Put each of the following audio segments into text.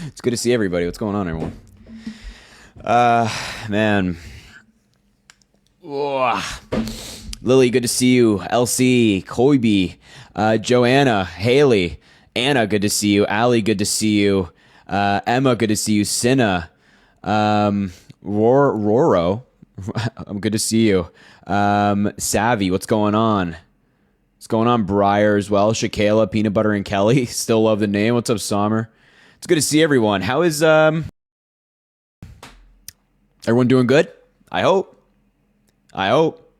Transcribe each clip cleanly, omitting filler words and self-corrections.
It's good to see everybody. What's going on, everyone? Man. Whoa. Lily, good to see you. LC, Koibe, Joanna, Haley, Anna, good to see you. Allie, good to see you. Emma, good to see you. Cinna, Roro, I'm good to see you. Savvy, what's going on? What's going on, Briar as well? Shakayla, Peanut Butter, and Kelly. Still love the name. What's up, Sommer? It's good to see everyone. How is everyone doing good? I hope. I hope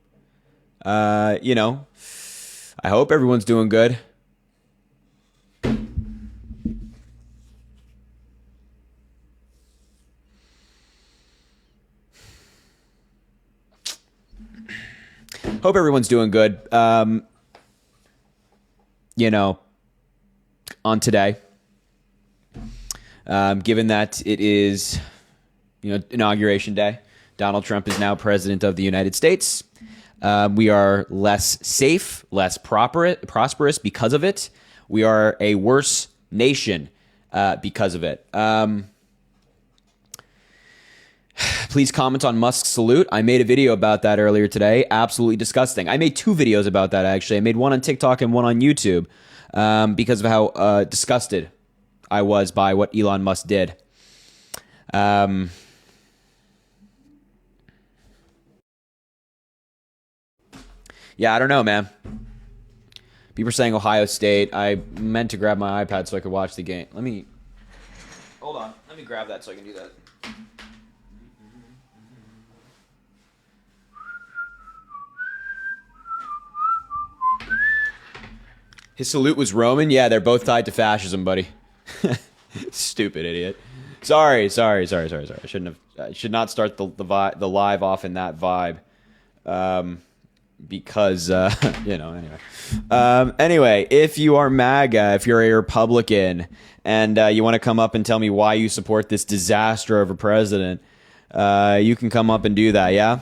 everyone's doing good. Hope everyone's doing good. On today, given that it is, inauguration day, Donald Trump is now president of the United States. We are less safe, less prosperous because of it. We are a worse nation because of it. Please comment on Musk's salute. I made a video about that earlier today. Absolutely disgusting. I made two videos about that, actually. I made one on TikTok and one on YouTube because of how disgusted I was by what Elon Musk did. Yeah, I don't know, man. People are saying Ohio State. I meant to grab my iPad so I could watch the game. Hold on. Let me grab that so I can do that. His salute was Roman. Yeah, they're both tied to fascism, buddy. Stupid idiot. Sorry. I should not start the live off in that vibe. Because anyway. Anyway, if you are MAGA, if you're a Republican, and you want to come up and tell me why you support this disaster of a president, you can come up and do that. Yeah.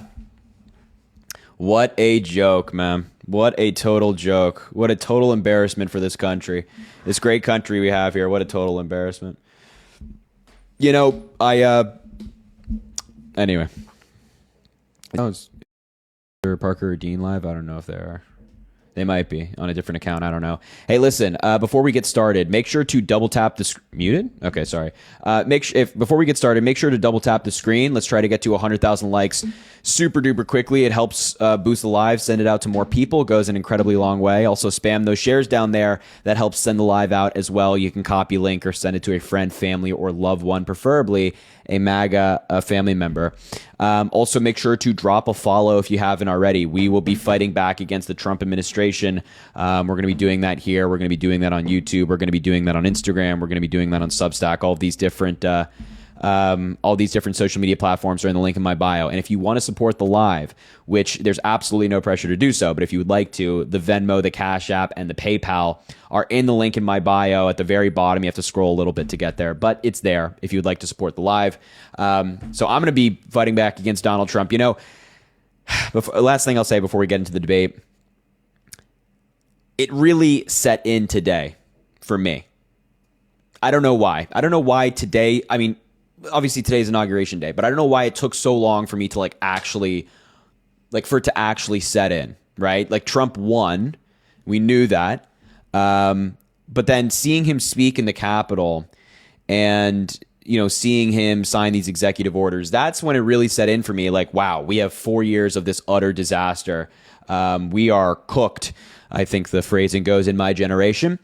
What a joke, man. What a total joke. What a total embarrassment for this country. This great country we have here. What a total embarrassment. Anyway. Is Parker or Dean live? I don't know if they are. They might be on a different account. I don't know. Hey, listen, before we get started, make sure to double tap the muted? Okay, sorry. Before we get started, make sure to double tap the screen. Let's try to get to 100,000 likes super duper quickly. It helps boost the live, send it out to more people. It goes an incredibly long way. Also spam those shares down there. That helps send the live out as well. You can copy link or send it to a friend, family, or loved one, preferably a MAGA family member. Also, make sure to drop a follow if you haven't already. We will be fighting back against the Trump administration. We're going to be doing that here. We're going to be doing that on YouTube. We're going to be doing that on Instagram. We're going to be doing that on Substack. All these different social media platforms are in the link in my bio. And if you want to support the live, which there's absolutely no pressure to do so, but if you would like to, the Venmo, the Cash App, and the PayPal are in the link in my bio at the very bottom. You have to scroll a little bit to get there, but it's there if you would like to support the live. So I'm going to be fighting back against Donald Trump. Last thing I'll say before we get into the debate, it really set in today for me. I don't know why. I don't know why today, obviously today's inauguration day, but I don't know why it took so long for me to for it to actually set in, right? Like Trump won. We knew that. But then seeing him speak in the Capitol and, seeing him sign these executive orders, that's when it really set in for me. Like, wow, we have 4 years of this utter disaster. We are cooked. I think the phrasing goes in my generation,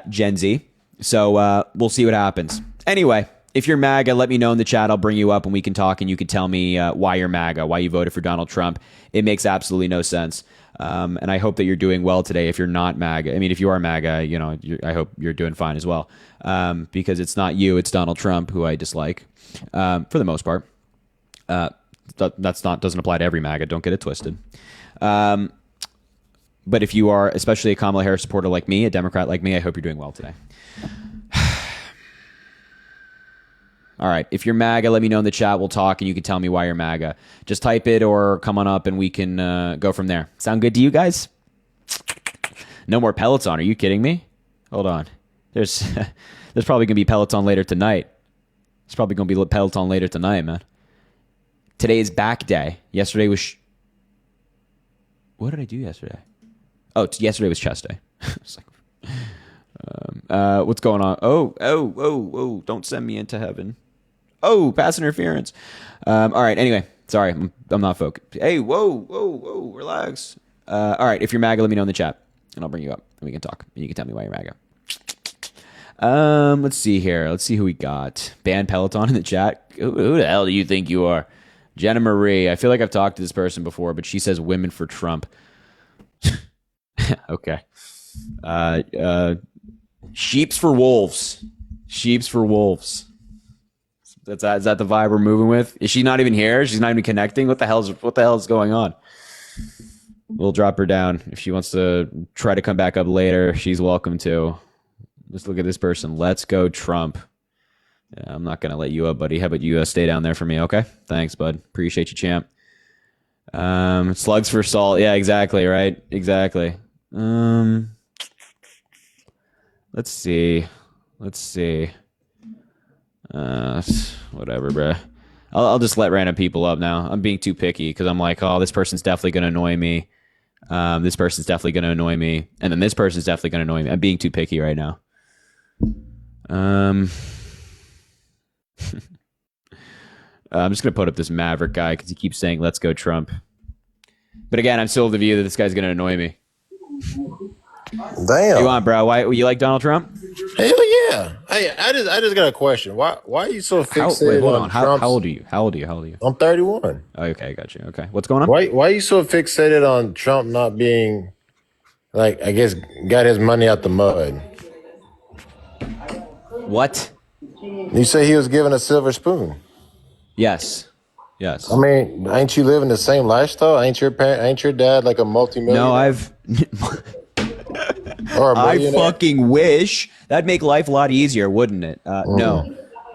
Gen Z. So we'll see what happens. Anyway, if you're MAGA, let me know in the chat. I'll bring you up and we can talk and you can tell me why you're MAGA, why you voted for Donald Trump. It makes absolutely no sense. And I hope that you're doing well today if you're not MAGA. If you are MAGA, I hope you're doing fine as well. Because it's not you, it's Donald Trump, who I dislike for the most part. Doesn't apply to every MAGA. Don't get it twisted. But if you are especially a Kamala Harris supporter like me, a Democrat like me, I hope you're doing well today. All right. If you're MAGA, let me know in the chat. We'll talk and you can tell me why you're MAGA. Just type it or come on up and we can go from there. Sound good to you guys? No more Peloton. Are you kidding me? Hold on. There's there's probably gonna be Peloton later tonight. It's probably gonna be Peloton later tonight, man. Today is back day. Yesterday was. What did I do yesterday? Oh, yesterday was chest day. It's like, what's going on? Oh! Don't send me into heaven. Oh, pass interference. All right. Anyway, sorry, I'm not focused. Hey, whoa! Relax. All right. If you're MAGA, let me know in the chat, and I'll bring you up, and we can talk, and you can tell me why you're MAGA. Let's see here. Let's see who we got. Ban Peloton in the chat. Who the hell do you think you are? Jenna Marie. I feel like I've talked to this person before, but she says women for Trump. Okay. Sheeps for wolves. Sheeps for wolves. Is that the vibe we're moving with? Is she not even here? She's not even connecting? What the hell is going on? We'll drop her down. If she wants to try to come back up later, she's welcome to. Let's look at this person. Let's go Trump. Yeah, I'm not going to let you up, buddy. How about you stay down there for me, okay? Thanks, bud. Appreciate you, champ. Slugs for salt. Yeah, exactly, right? Exactly. Let's see. Whatever, bruh. I'll just let random people up now. I'm being too picky because I'm like, oh, this person's definitely going to annoy me. This person's definitely going to annoy me. And then this person's definitely going to annoy me. I'm being too picky right now. I'm just going to put up this Maverick guy because he keeps saying, let's go Trump. But again, I'm still of the view that this guy's going to annoy me. Damn. What you want, bro? Why you like Donald Trump? Hell yeah. Hey, I just got a question. Why are you so fixated on Trump? How old are you? How old are you? I'm 31. Oh, okay, I got you. Okay. What's going on? Why are you so fixated on Trump not being, like, I guess, got his money out the mud? What? You say he was given a silver spoon. Yes. I mean, ain't you living the same lifestyle? Ain't your dad like a multimillionaire? No, or a I millionaire? fucking wish. That'd make life a lot easier, wouldn't it? No.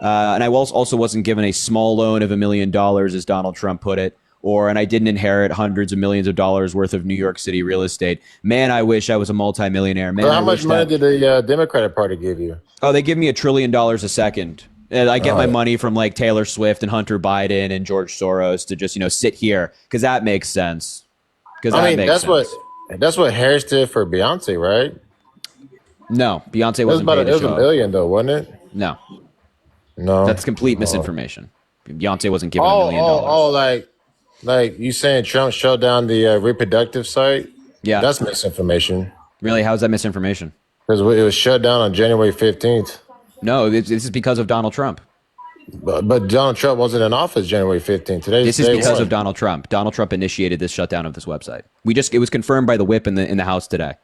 And I also wasn't given a small loan of $1 million, as Donald Trump put it, and I didn't inherit hundreds of millions of dollars worth of New York City real estate. Man, I wish I was a multimillionaire. Man, So how much money did the Democratic Party give you? Oh, they give me $1 trillion a second. And I get my money from like Taylor Swift and Hunter Biden and George Soros to just, sit here because that makes sense. That's what Harris did for Beyonce, right? No, Beyonce wasn't paid to it was show $1 billion though, wasn't it? No, No, that's complete misinformation. Beyonce wasn't given $1 million. Like you saying Trump shut down the reproductive site? Yeah, that's misinformation. Really? How's that misinformation? Because it was shut down on January 15th. No, this is because of Donald Trump. But Donald Trump wasn't in office January 15th. This is because of Donald Trump. Donald Trump initiated this shutdown of this website. It was confirmed by the whip in the House today.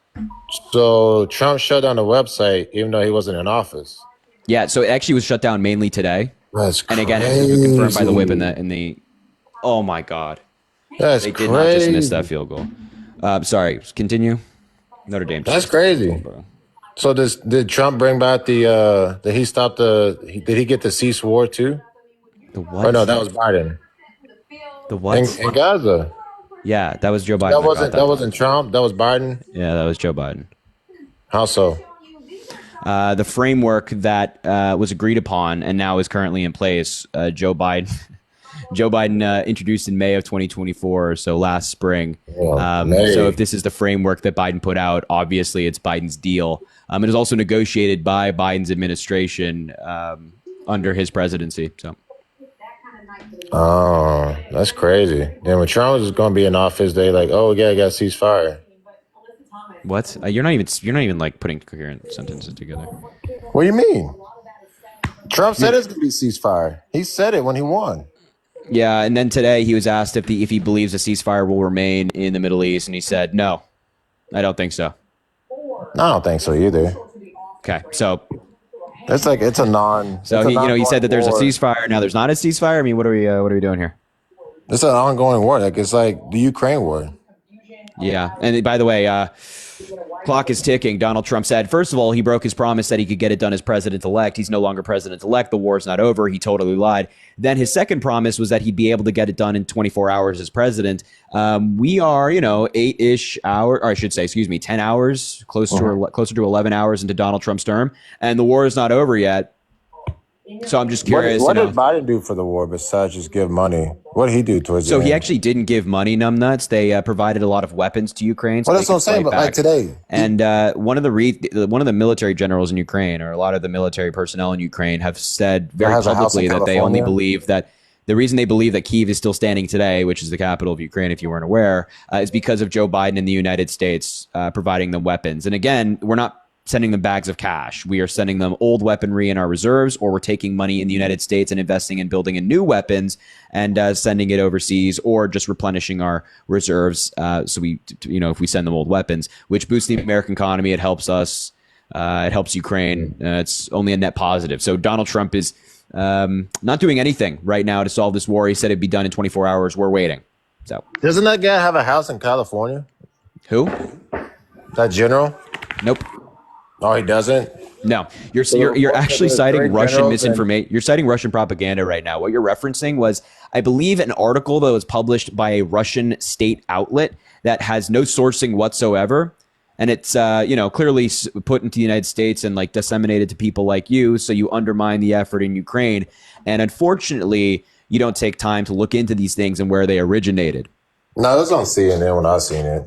So Trump shut down the website even though he wasn't in office. Yeah, so it actually was shut down mainly today. That's and again, crazy. it was confirmed by the whip in the. Oh my God! That's they did crazy. not just miss that field goal. Sorry, continue. Notre Dame. That's crazy. Bro. So did Trump bring back did he get the cease war too? The what? Or no, that was Biden. The what? In Gaza. Yeah, that was Joe Biden. That wasn't Trump. That was Biden. Yeah, that was Joe Biden. How so? The framework that was agreed upon and now is currently in place. Joe Biden introduced in May of 2024, so last spring. So if this is the framework that Biden put out, obviously it's Biden's deal. It is also negotiated by Biden's administration under his presidency. So. Oh, that's crazy. Then when Trump was going to be in office, they like, oh yeah, I got ceasefire. What? You're not even like putting coherent sentences together. What do you mean? Trump said it's going to be ceasefire. He said it when he won. Yeah, and then today he was asked if he believes a ceasefire will remain in the Middle East, and he said, no, I don't think so. I don't think so either. Okay, so it's a non. So he said that there's a ceasefire. Now there's not a ceasefire. I mean, what are we doing here? It's an ongoing war. It's like the Ukraine war. Yeah, and by the way, Clock is ticking, Donald Trump said. First of all, he broke his promise that he could get it done as president-elect. He's no longer president-elect. The war's not over. He totally lied. Then his second promise was that he'd be able to get it done in 24 hours as president. We are, 8-ish hours, or I should say, 10 hours, closer to 11 hours into Donald Trump's term, and the war is not over yet. So I'm just curious. What did Biden do for the war besides just give money? What did he do towards the end? So he actually didn't give money, numbnuts. They provided a lot of weapons to Ukraine. So well, that's what I'm saying. But like today, and one of the military generals in Ukraine, or a lot of the military personnel in Ukraine, have said very publicly that they only believe that the reason they believe that Kyiv is still standing today, which is the capital of Ukraine, if you weren't aware, is because of Joe Biden and the United States providing them weapons. And again, we're not sending them bags of cash. We are sending them old weaponry in our reserves, or we're taking money in the United States and investing in building in new weapons and sending it overseas, or just replenishing our reserves. So we, if we send them old weapons, which boosts the American economy, it helps us. It helps Ukraine. It's only a net positive. So Donald Trump is not doing anything right now to solve this war. He said it'd be done in 24 hours. We're waiting. So doesn't that guy have a house in California? Who? That general? Nope. Oh, he doesn't? No, you're actually citing Russian misinformation. You're citing Russian propaganda right now. What you're referencing was, I believe, an article that was published by a Russian state outlet that has no sourcing whatsoever. And it's, clearly put into the United States and like disseminated to people like you. So you undermine the effort in Ukraine. And unfortunately, you don't take time to look into these things and where they originated. No, that's on CNN when I seen it.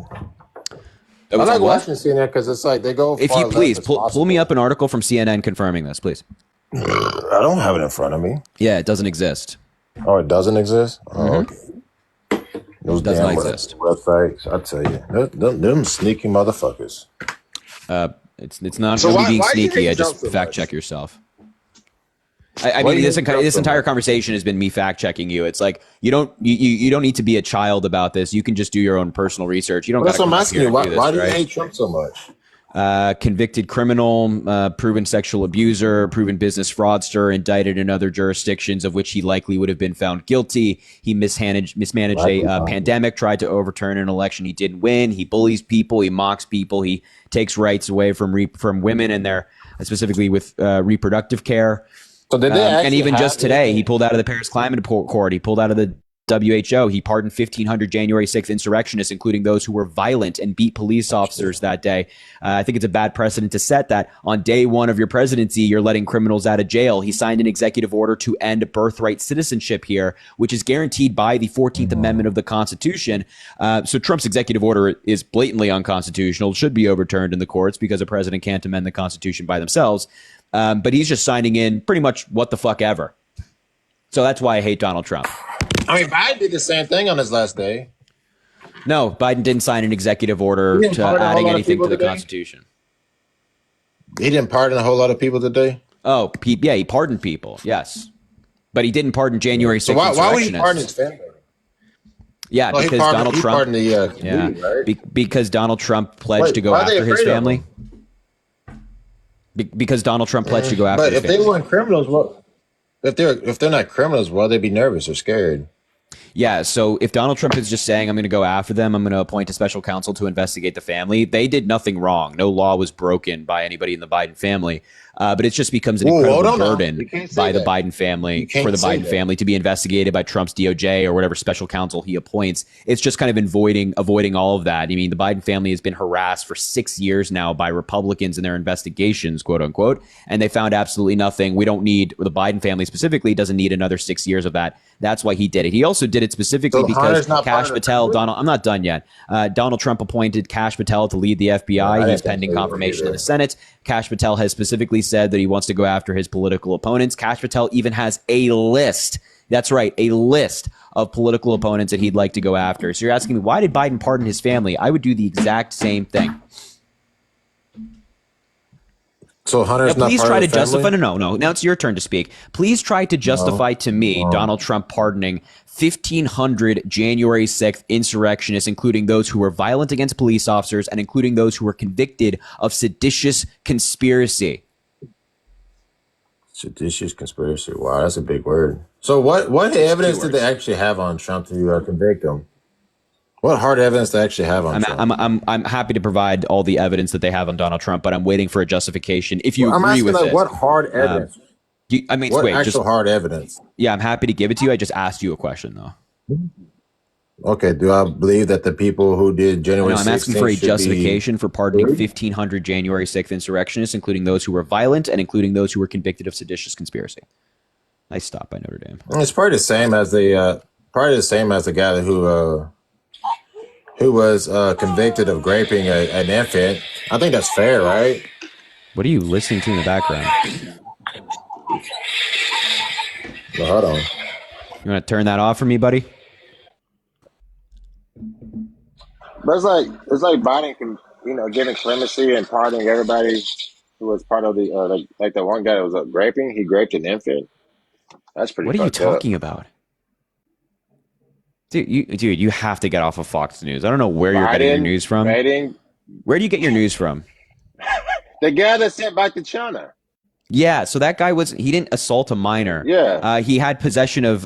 I like watching CNN because it's like they go. If you please pull me up an article from CNN confirming this, please. I don't have it in front of me. Yeah, it doesn't exist. Oh, it doesn't exist? Oh, okay. Those does not exist. Websites, I tell you, them sneaky motherfuckers. It's not me being sneaky. I just fact check yourself. I mean, this entire conversation has been me fact checking you. It's like you don't need to be a child about this. You can just do your own personal research. You don't. That's what I'm asking you. Why do you hate Trump so much? Convicted criminal, proven sexual abuser, proven business fraudster, indicted in other jurisdictions of which he likely would have been found guilty. He mismanaged a pandemic, tried to overturn an election he didn't win. He bullies people. He mocks people. He takes rights away from women and their specifically with reproductive care. So did they and even just today, he pulled out of the Paris Climate Accord. He pulled out of the WHO. He pardoned 1,500 January 6th insurrectionists, including those who were violent and beat police officers that day. I think it's a bad precedent to set that on day one of your presidency, you're letting criminals out of jail. He signed an executive order to end birthright citizenship here, which is guaranteed by the 14th Amendment of the Constitution. So Trump's executive order is blatantly unconstitutional, should be overturned in the courts because a president can't amend the Constitution by themselves. But he's just signing in pretty much what the fuck ever. So that's why I hate Donald Trump. I mean, Biden did the same thing on his last day. No, Biden didn't sign an executive order to adding anything to the Constitution. He didn't pardon a whole lot of people today? Oh, yeah, he pardoned people, yes. But he didn't pardon January 6th so why would he pardon his family? Yeah, because Donald Trump. Right? Because Donald Trump pledged to go after his family. Because Donald Trump pledged to go after his family. But if they weren't criminals, what? If they're not criminals, why would they be nervous or scared? Yeah, so if Donald Trump is just saying, I'm going to go after them, I'm going to appoint a special counsel to investigate the family, they did nothing wrong. No law was broken by anybody in the Biden family. But it just becomes an incredible burden by the Biden family for the Biden family to be investigated by Trump's DOJ or whatever special counsel he appoints. It's just kind of avoiding all of that. I mean, the Biden family has been harassed for 6 years now by Republicans in their investigations, quote unquote, and they found absolutely nothing. We don't need, the Biden family specifically doesn't need another 6 years of that. That's why he did it. He also did it specifically because Kash Patel, I'm not done yet. Donald Trump appointed Kash Patel to lead the FBI. He's pending confirmation in the Senate. Kash Patel has specifically said that he wants to go after his political opponents. Kash Patel even has a list. That's right, a list of political opponents that he'd like to go after. So you're asking me, why did Biden pardon his family? I would do the exact same thing. So Hunter's not please part try of to the family? justify. No. Now it's your turn to speak. Please try to justify to me Donald Trump pardoning 1,500 January 6th insurrectionists, including those who were violent against police officers and including those who were convicted of seditious conspiracy. Seditious conspiracy. Wow, that's a big word. So what evidence did they actually have on Trump to convict him? What hard evidence they actually have on Trump? I'm happy to provide all the evidence that they have on Donald Trump, but I'm waiting for a justification. If you Well, I'm agree asking with like it, what hard evidence? I mean, What wait, actual just hard evidence? yeah, I'm happy to give it to you. I just asked you a question though. Okay, do I believe that the people who did I January know I'm asking for 16th a should be justification for pardoning 1,500 January 6th insurrectionists, including those who were violent and including those who were convicted of seditious conspiracy. Nice stop by Notre Dame. It's probably the same as the guy who was convicted of raping an infant. I think that's fair, right? What are you listening to in the background? Well, hold on. You want to turn that off for me, buddy? But it's like Biden can, giving clemency and pardoning everybody who was part of the like the one guy that was raping. He raped an infant. That's pretty What are you fucked up. talking about? Dude, you have to get off of Fox News. I don't know where you're getting your news from. Where do you get your news from? The guy that sent back to China. Yeah, so that guy he didn't assault a minor. Yeah. He had possession of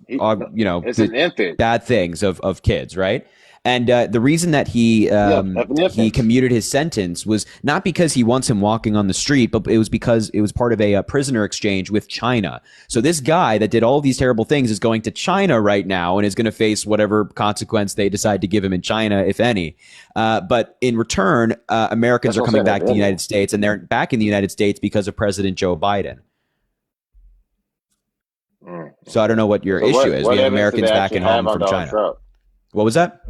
it's an infant. bad things of kids, right? And the reason that he commuted his sentence was not because he wants him walking on the street, but it was because it was part of a prisoner exchange with China. So this guy that did all these terrible things is going to China right now and is going to face whatever consequence they decide to give him in China, if any. But in return, Americans are coming back to the United States, and they're back in the United States because of President Joe Biden. So I don't know what your issue is. We have Americans back in home from China. Trump? What was that?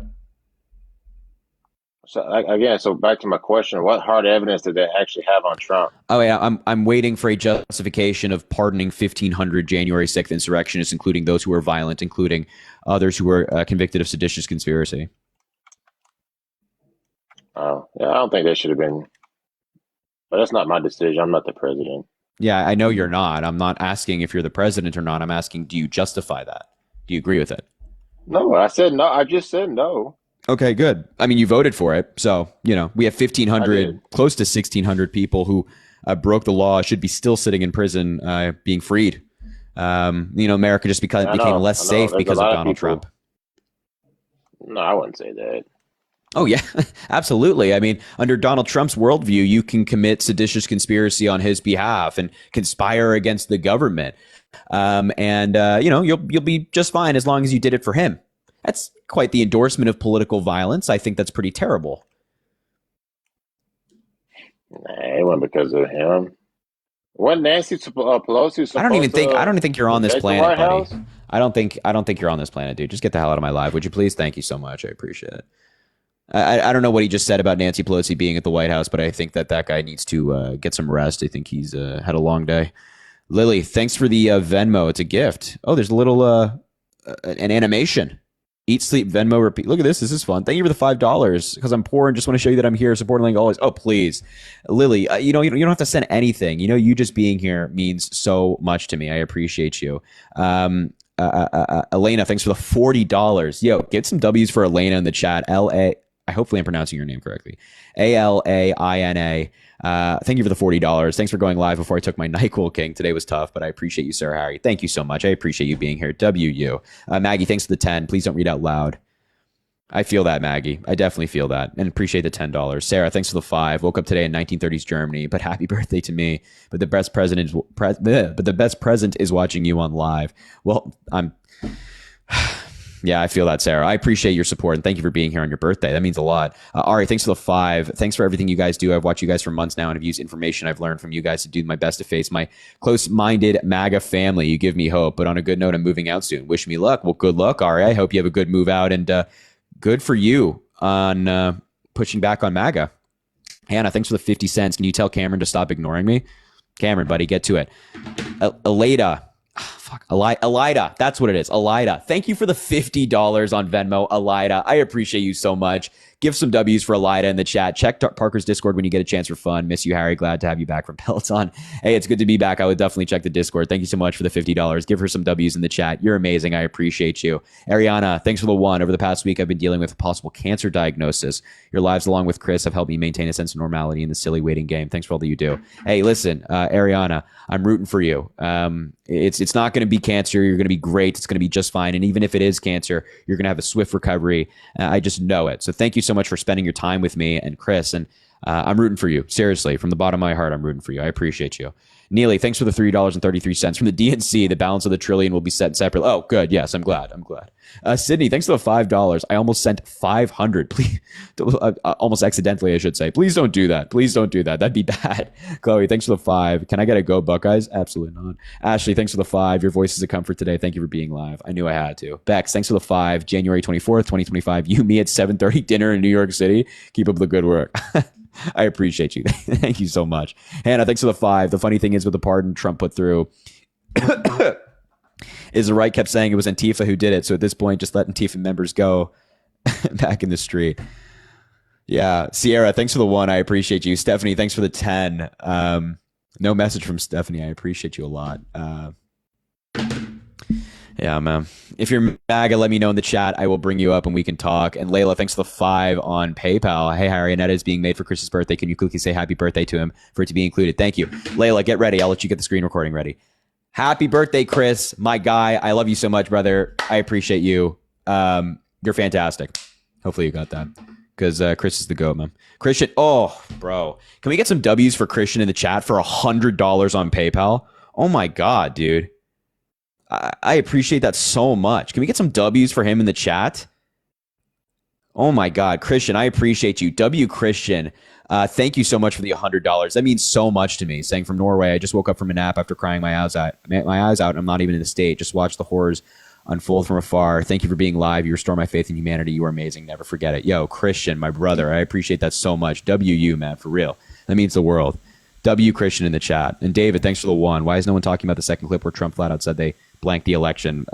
So back to my question, what hard evidence did they actually have on Trump? Oh yeah, I'm waiting for a justification of pardoning 1,500 January 6th insurrectionists, including those who were violent, including others who were convicted of seditious conspiracy. Oh, yeah, I don't think they should have been. But that's not my decision. I'm not the president. Yeah, I know you're not. I'm not asking if you're the president or not. I'm asking, do you justify that? Do you agree with it? No, I said no. I just said no. Okay, good. I mean, you voted for it. So, we have 1,500, close to 1,600 people who broke the law, should be still sitting in prison, being freed. America just became less safe because of Donald Trump. No, I wouldn't say that. Oh, yeah, absolutely. I mean, under Donald Trump's worldview, you can commit seditious conspiracy on his behalf and conspire against the government. You'll be just fine as long as you did it for him. That's quite the endorsement of political violence. I think that's pretty terrible. Nah, it wasn't because of him. Wasn't Nancy Pelosi? I don't even think you're on this planet, buddy. I don't think you're on this planet, dude. Just get the hell out of my live, would you please? Thank you so much. I appreciate it. I don't know what he just said about Nancy Pelosi being at the White House, but I think that guy needs to get some rest. I think he's had a long day. Lily, thanks for the Venmo. It's a gift. Oh, there's a little an animation. Eat, sleep, Venmo, repeat. Look at this. This is fun. Thank you for the $5 because I'm poor and just want to show you that I'm here supporting like always. Oh, please. Lily, you don't have to send anything. You just being here means so much to me. I appreciate you. Elena, thanks for the $40. Yo, get some W's for Elena in the chat. Hopefully I'm pronouncing your name correctly. Alaina. Thank you for the $40. Thanks for going live before I took my NyQuil King. Today was tough, but I appreciate you, Sarah Harry. Thank you so much. I appreciate you being here. WU. Maggie, thanks for the 10. Please don't read out loud. I feel that, Maggie. I definitely feel that and appreciate the $10. Sarah, thanks for the 5. Woke up today in 1930s Germany, but happy birthday to me. But the best present is watching you on live. Well, yeah, I feel that, Sarah. I appreciate your support and thank you for being here on your birthday. That means a lot. Ari, thanks for the 5. Thanks for everything you guys do. I've watched you guys for months now and I've used information I've learned from you guys to do my best to face my close-minded MAGA family. You give me hope, but on a good note, I'm moving out soon. Wish me luck. Well, good luck, Ari. I hope you have a good move out and good for you on pushing back on MAGA. Hannah, thanks for the 50 cents. Can you tell Cameron to stop ignoring me? Cameron, buddy, get to it. Elida. Elida, that's what it is. Elida, thank you for the $50 on Venmo. Elida, I appreciate you so much. Give some W's for Elida in the chat. Check Parker's Discord when you get a chance for fun. Miss you, Harry. Glad to have you back from Peloton. Hey, it's good to be back. I would definitely check the Discord. Thank you so much for the $50. Give her some W's in the chat. You're amazing. I appreciate you. Ariana, thanks for the 1. Over the past week, I've been dealing with a possible cancer diagnosis. Your lives, along with Chris, have helped me maintain a sense of normality in the silly waiting game. Thanks for all that you do. Hey, listen, Ariana, I'm rooting for you. It's not going to be cancer. You're going to be great. It's going to be just fine. And even if it is cancer, you're going to have a swift recovery. I just know it. So thank you so much for spending your time with me and Chris. And I'm rooting for you. Seriously, from the bottom of my heart, I'm rooting for you. I appreciate you. Neely, thanks for the $3.33 from the DNC. The balance of the trillion will be set separately. Oh, good. Yes, I'm glad. Sydney, thanks for the $5. I almost sent 500. Please, almost accidentally, I should say. Please don't do that. Please don't do that. That'd be bad. Chloe, thanks for the 5. Can I get a go Buckeyes? Absolutely not. Ashley, thanks for the 5. Your voice is a comfort today. Thank you for being live. I knew I had to. Bex, thanks for the 5. January 24th, 2025. You, me at 7:30 dinner in New York City. Keep up the good work. I appreciate you. Thank you so much. Hannah, thanks for the 5. The funny thing is with the pardon Trump put through is the right kept saying it was Antifa who did it. So at this point, just let Antifa members go back in the street. Yeah. Sierra, thanks for the 1. I appreciate you. Stephanie, thanks for the 10. No message from Stephanie. I appreciate you a lot. Yeah, man. If you're MAGA, let me know in the chat. I will bring you up and we can talk. And Layla, thanks for the 5 on PayPal. Hey, Harry, Annette is being made for Chris's birthday. Can you quickly say happy birthday to him for it to be included? Thank you. Layla, get ready. I'll let you get the screen recording ready. Happy birthday, Chris, my guy. I love you so much, brother. I appreciate you. You're fantastic. Hopefully you got that because Chris is the GOAT, man. Christian, oh, bro. Can we get some W's for Christian in the chat for $100 on PayPal? Oh, my God, dude. I appreciate that so much. Can we get some W's for him in the chat? Oh my God, Christian, I appreciate you. W Christian, thank you so much for the $100. That means so much to me. Saying from Norway, I just woke up from a nap after crying my eyes out. And I'm not even in the state. Just watch the horrors unfold from afar. Thank you for being live. You restore my faith in humanity. You are amazing. Never forget it. Yo, Christian, my brother, I appreciate that so much. WU, man, for real. That means the world. W Christian in the chat. And David, thanks for the 1. Why is no one talking about the second clip where Trump flat out said they blanked the election?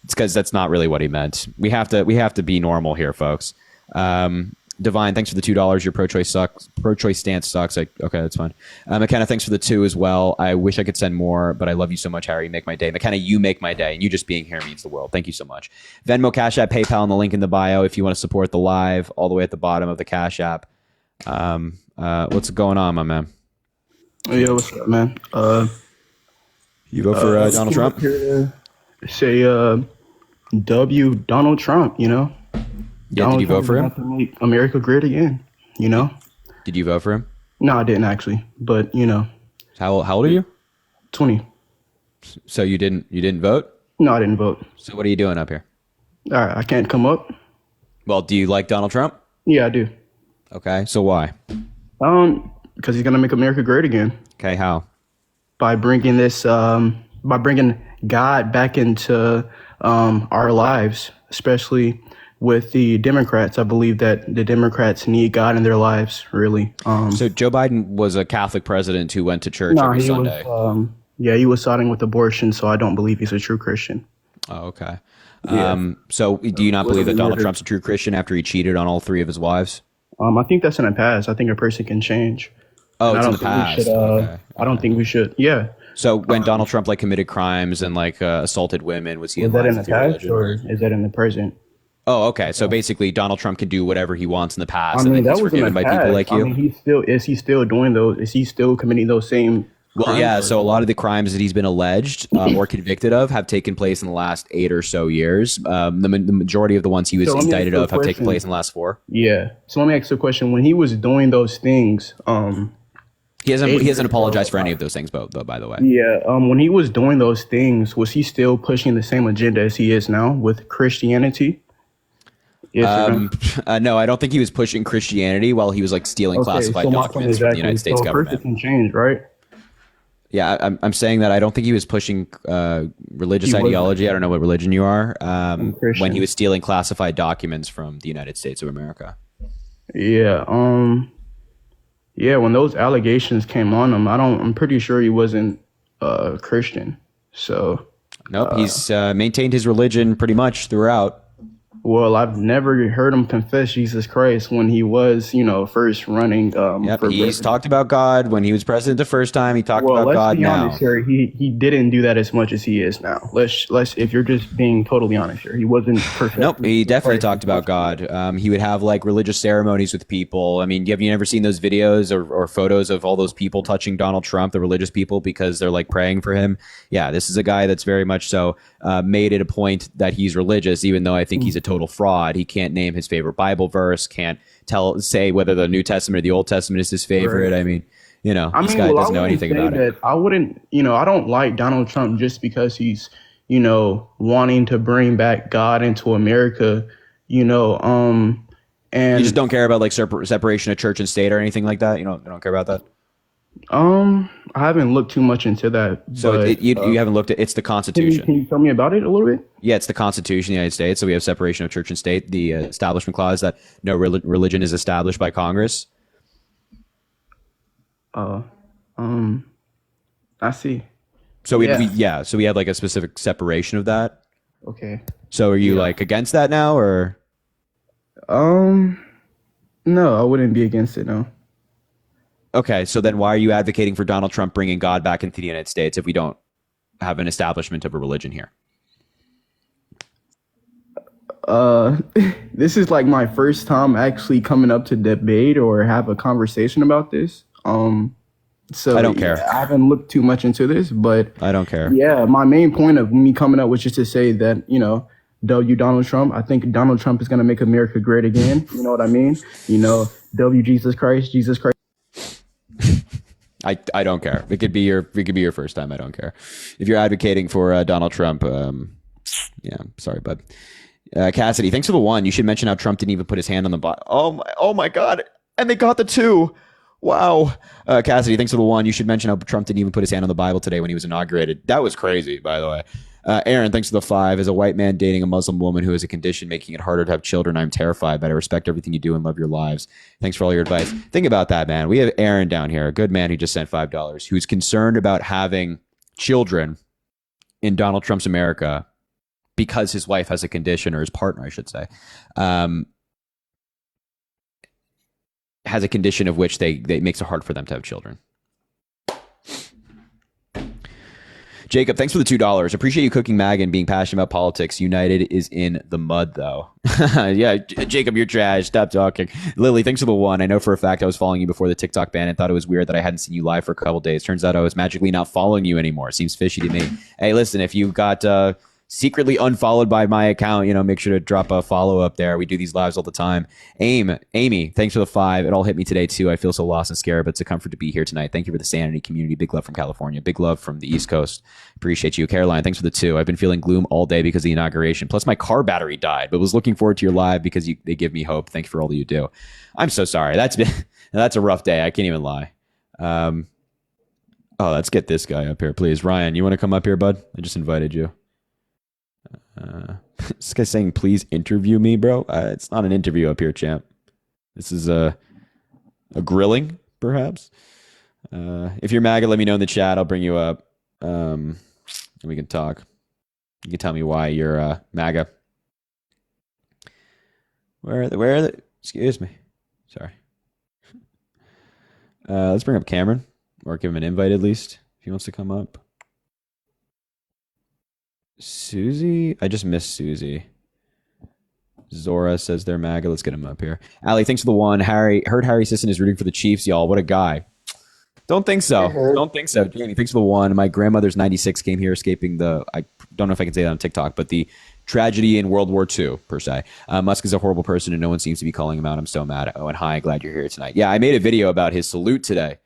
It's because that's not really what he meant. We have to be normal here, folks. Divine, thanks for the $2. Your pro-choice sucks. Pro-choice stance sucks. Okay, that's fine. McKenna, thanks for the 2 as well. I wish I could send more, but I love you so much, Harry. You make my day. McKenna, you make my day, and you just being here means the world. Thank you so much. Venmo, Cash App, PayPal, and the link in the bio if you want to support the live, all the way at the bottom of the Cash App. What's going on, my man? Yeah, what's up, man? You vote for Donald Trump? Here to say W Donald Trump, you know? Yeah, Donald did you vote for him? To make America great again, you know? Did you vote for him? No, I didn't actually, but you know. How old are you? 20. So you didn't vote? No, I didn't vote. So what are you doing up here? All right, I can't come up. Well, do you like Donald Trump? Yeah, I do. Okay, so why? Because he's gonna make America great again. Okay, how? By bringing God back into our lives, especially with the Democrats. I believe that the Democrats need God in their lives, really. So Joe Biden was a Catholic president who went to church every Sunday. He was siding with abortion, so I don't believe he's a true Christian. Oh, okay. Yeah. So do you not believe that Donald Trump's a true Christian after he cheated on all 3 of his wives? I think that's in the past. I think a person can change. Oh, it's in the past. I don't think we should. Yeah. So when Donald Trump committed crimes and assaulted women, was he in the past or is that in the present? Oh, okay. So basically, Donald Trump can do whatever he wants in the past. I mean, that was forgiven by people like you. I mean, is he still doing those? Is he still committing those same? Well, yeah. So a lot of the crimes that he's been alleged or convicted of have taken place in the last 8 or so years. The majority of the ones he was indicted of have taken place in the last 4. Yeah. So let me ask you a question. When he was doing those things, he hasn't apologized for any of those things, though, by the way. Yeah. When he was doing those things, was he still pushing the same agenda as he is now with Christianity? No, I don't think he was pushing Christianity while he was stealing classified documents from the United States government. A person can change, right? Yeah, I'm saying that I don't think he was pushing religious ideology. I don't know what religion you are. When he was stealing classified documents from the United States of America. Yeah. Yeah. When those allegations came on him, I'm pretty sure he wasn't Christian. So. Nope. He's maintained his religion pretty much throughout. Well, I've never heard him confess Jesus Christ when he was, first running Yep, for he's president. talked about God when he was president the first time. He talked Well, about let's God be honest now. here. He didn't do that as much as he is now. Let's if you're just being totally honest here, he wasn't Nope, perfect. he definitely talked about God. He would have like religious ceremonies with people. I mean, have you never seen those videos or photos of all those people touching Donald Trump, the religious people, because they're like praying for him? Yeah, this is a guy that's very much so made it a point that he's religious, even though I think he's a total fraud. He can't name his favorite Bible verse, can't say whether the New Testament or the Old Testament is his favorite. Right. I mean, I this mean, guy well, I doesn't know wouldn't anything say about it. that. I wouldn't, I don't like Donald Trump just because he's, wanting to bring back God into America, you know, You just and don't care about like separation of church and state or anything like that. You don't care about that. I haven't looked too much into that, So but you haven't looked at it's the Constitution. can you tell me about it a little bit? Yeah, it's the Constitution of the United States. So we have separation of church and state. The Establishment Clause that no religion is established by Congress. Uh, I see. So Yeah. so we have like a specific separation of that. Okay. So are you like against that now, or Um, no, I wouldn't be against it. No. okay? So then why are you advocating for Donald Trump bringing God back into the United States if we don't have an establishment of a religion here? Uh, this is like my first time actually coming up to debate or have a conversation about this. So I don't care. I haven't looked too much into this, but I don't care. yeah, my main point of me coming up was just to say that, W Donald Trump. I think Donald Trump is going to make America great again. You know what I mean? W Jesus Christ, Jesus Christ. I don't care. It could be your first time. I don't care. If you're advocating for Donald Trump, yeah, sorry, bud. Cassidy, thanks for the one. You should mention how Trump didn't even put his hand on the button. Oh my God. And they got the two. Wow. Cassidy, thanks for the one. You should mention how Trump didn't even put his hand on the Bible today when he was inaugurated. That was crazy, by the way. Aaron, thanks for the 5. As a white man dating a Muslim woman who has a condition making it harder to have children, I'm terrified, but I respect everything you do and love your lives. Thanks for all your advice. Think about that, man. We have Aaron down here, a good man who just sent $5, who's concerned about having children in Donald Trump's America because his wife has a condition, or his partner, I should say, has a condition of which they makes it hard for them to have children. Jacob, thanks for the $2. Appreciate you cooking MAGA and being passionate about politics. United is in the mud, though. Yeah, Jacob, you're trash. Stop talking. Lily, thanks for the 1. I know for a fact I was following you before the TikTok ban and thought it was weird that I hadn't seen you live for a couple days. Turns out I was magically not following you anymore. Seems fishy to me. Hey, listen, if you got secretly unfollowed by my account, make sure to drop a follow up there. We do these lives all the time. Amy, thanks for the 5. It all hit me today too. I feel so lost and scared, but it's a comfort to be here tonight. Thank you for the sanity community. Big love from California. Big love from the East Coast. Appreciate you. Caroline, thanks for the 2. I've been feeling gloom all day because of the inauguration. Plus my car battery died, but was looking forward to your live because they give me hope. Thank you for all that you do. I'm so sorry. That's a rough day. I can't even lie. Let's get this guy up here, please. Ryan, you want to come up here, bud? I just invited you. This guy's saying, please interview me, bro. It's not an interview up here, champ. This is a grilling, perhaps. If you're MAGA, let me know in the chat. I'll bring you up. And we can talk. You can tell me why you're MAGA. Where are the excuse me. Sorry. Let's bring up Cameron, or give him an invite at least if he wants to come up. Susie? I just missed Susie. Zora says they're MAGA. Let's get him up here. Allie, thanks for the 1. Harry Sisson is rooting for the Chiefs, y'all. What a guy. Don't think so. Don't think so. Jamie, thanks for the 1. My grandmother's 96 came here escaping I don't know if I can say that on TikTok, but the tragedy in World War II, per se. Musk is a horrible person and no one seems to be calling him out. I'm so mad. Oh, and hi, glad you're here tonight. Yeah, I made a video about his salute today.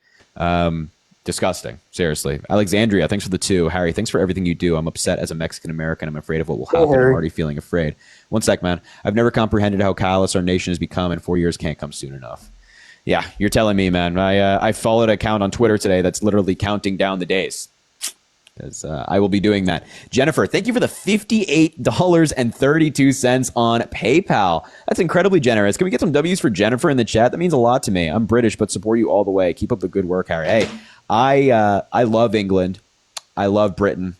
Disgusting. Seriously. Alexandria, thanks for the 2. Harry, thanks for everything you do. I'm upset as a Mexican American. I'm afraid of what will happen. I'm already feeling afraid. One sec, man. I've never comprehended how callous our nation has become, and 4 years can't come soon enough. Yeah, you're telling me, man. I followed an account on Twitter today that's literally counting down the days. Because I will be doing that. Jennifer, thank you for the $58.32 on PayPal. That's incredibly generous. Can we get some W's for Jennifer in the chat? That means a lot to me. I'm British, but support you all the way. Keep up the good work, Harry. Hey, I love England. I love Britain.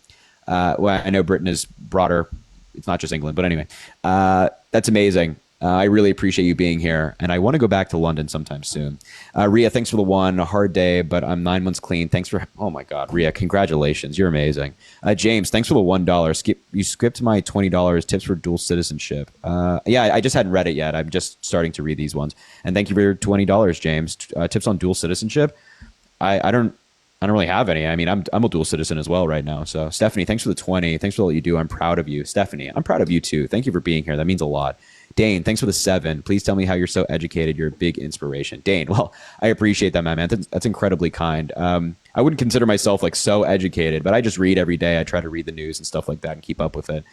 Well, I know Britain is broader it's not just England, but anyway, that's amazing. I really appreciate you being here, and I want to go back to London sometime soon. Ria, thanks for the one. A hard day, but I'm 9 months clean. Thanks for. Oh my God, Ria, congratulations, you're amazing. James, thanks for the $1. You skipped my $20 tips for dual citizenship. Yeah, I just hadn't read it yet. I'm just starting to read these ones, and thank you for your $20, James. Tips on dual citizenship. I don't really have any. I mean, I'm a dual citizen as well right now. So Stephanie, thanks for the 20. Thanks for all you do. I'm proud of you, Stephanie. I'm proud of you too. Thank you for being here. That means a lot. Dane, thanks for the 7. Please tell me how you're so educated. You're a big inspiration. Dane, well, I appreciate that, man. That's incredibly kind. I wouldn't consider myself like so educated, but I just read every day. I try to read the news and stuff like that and keep up with it.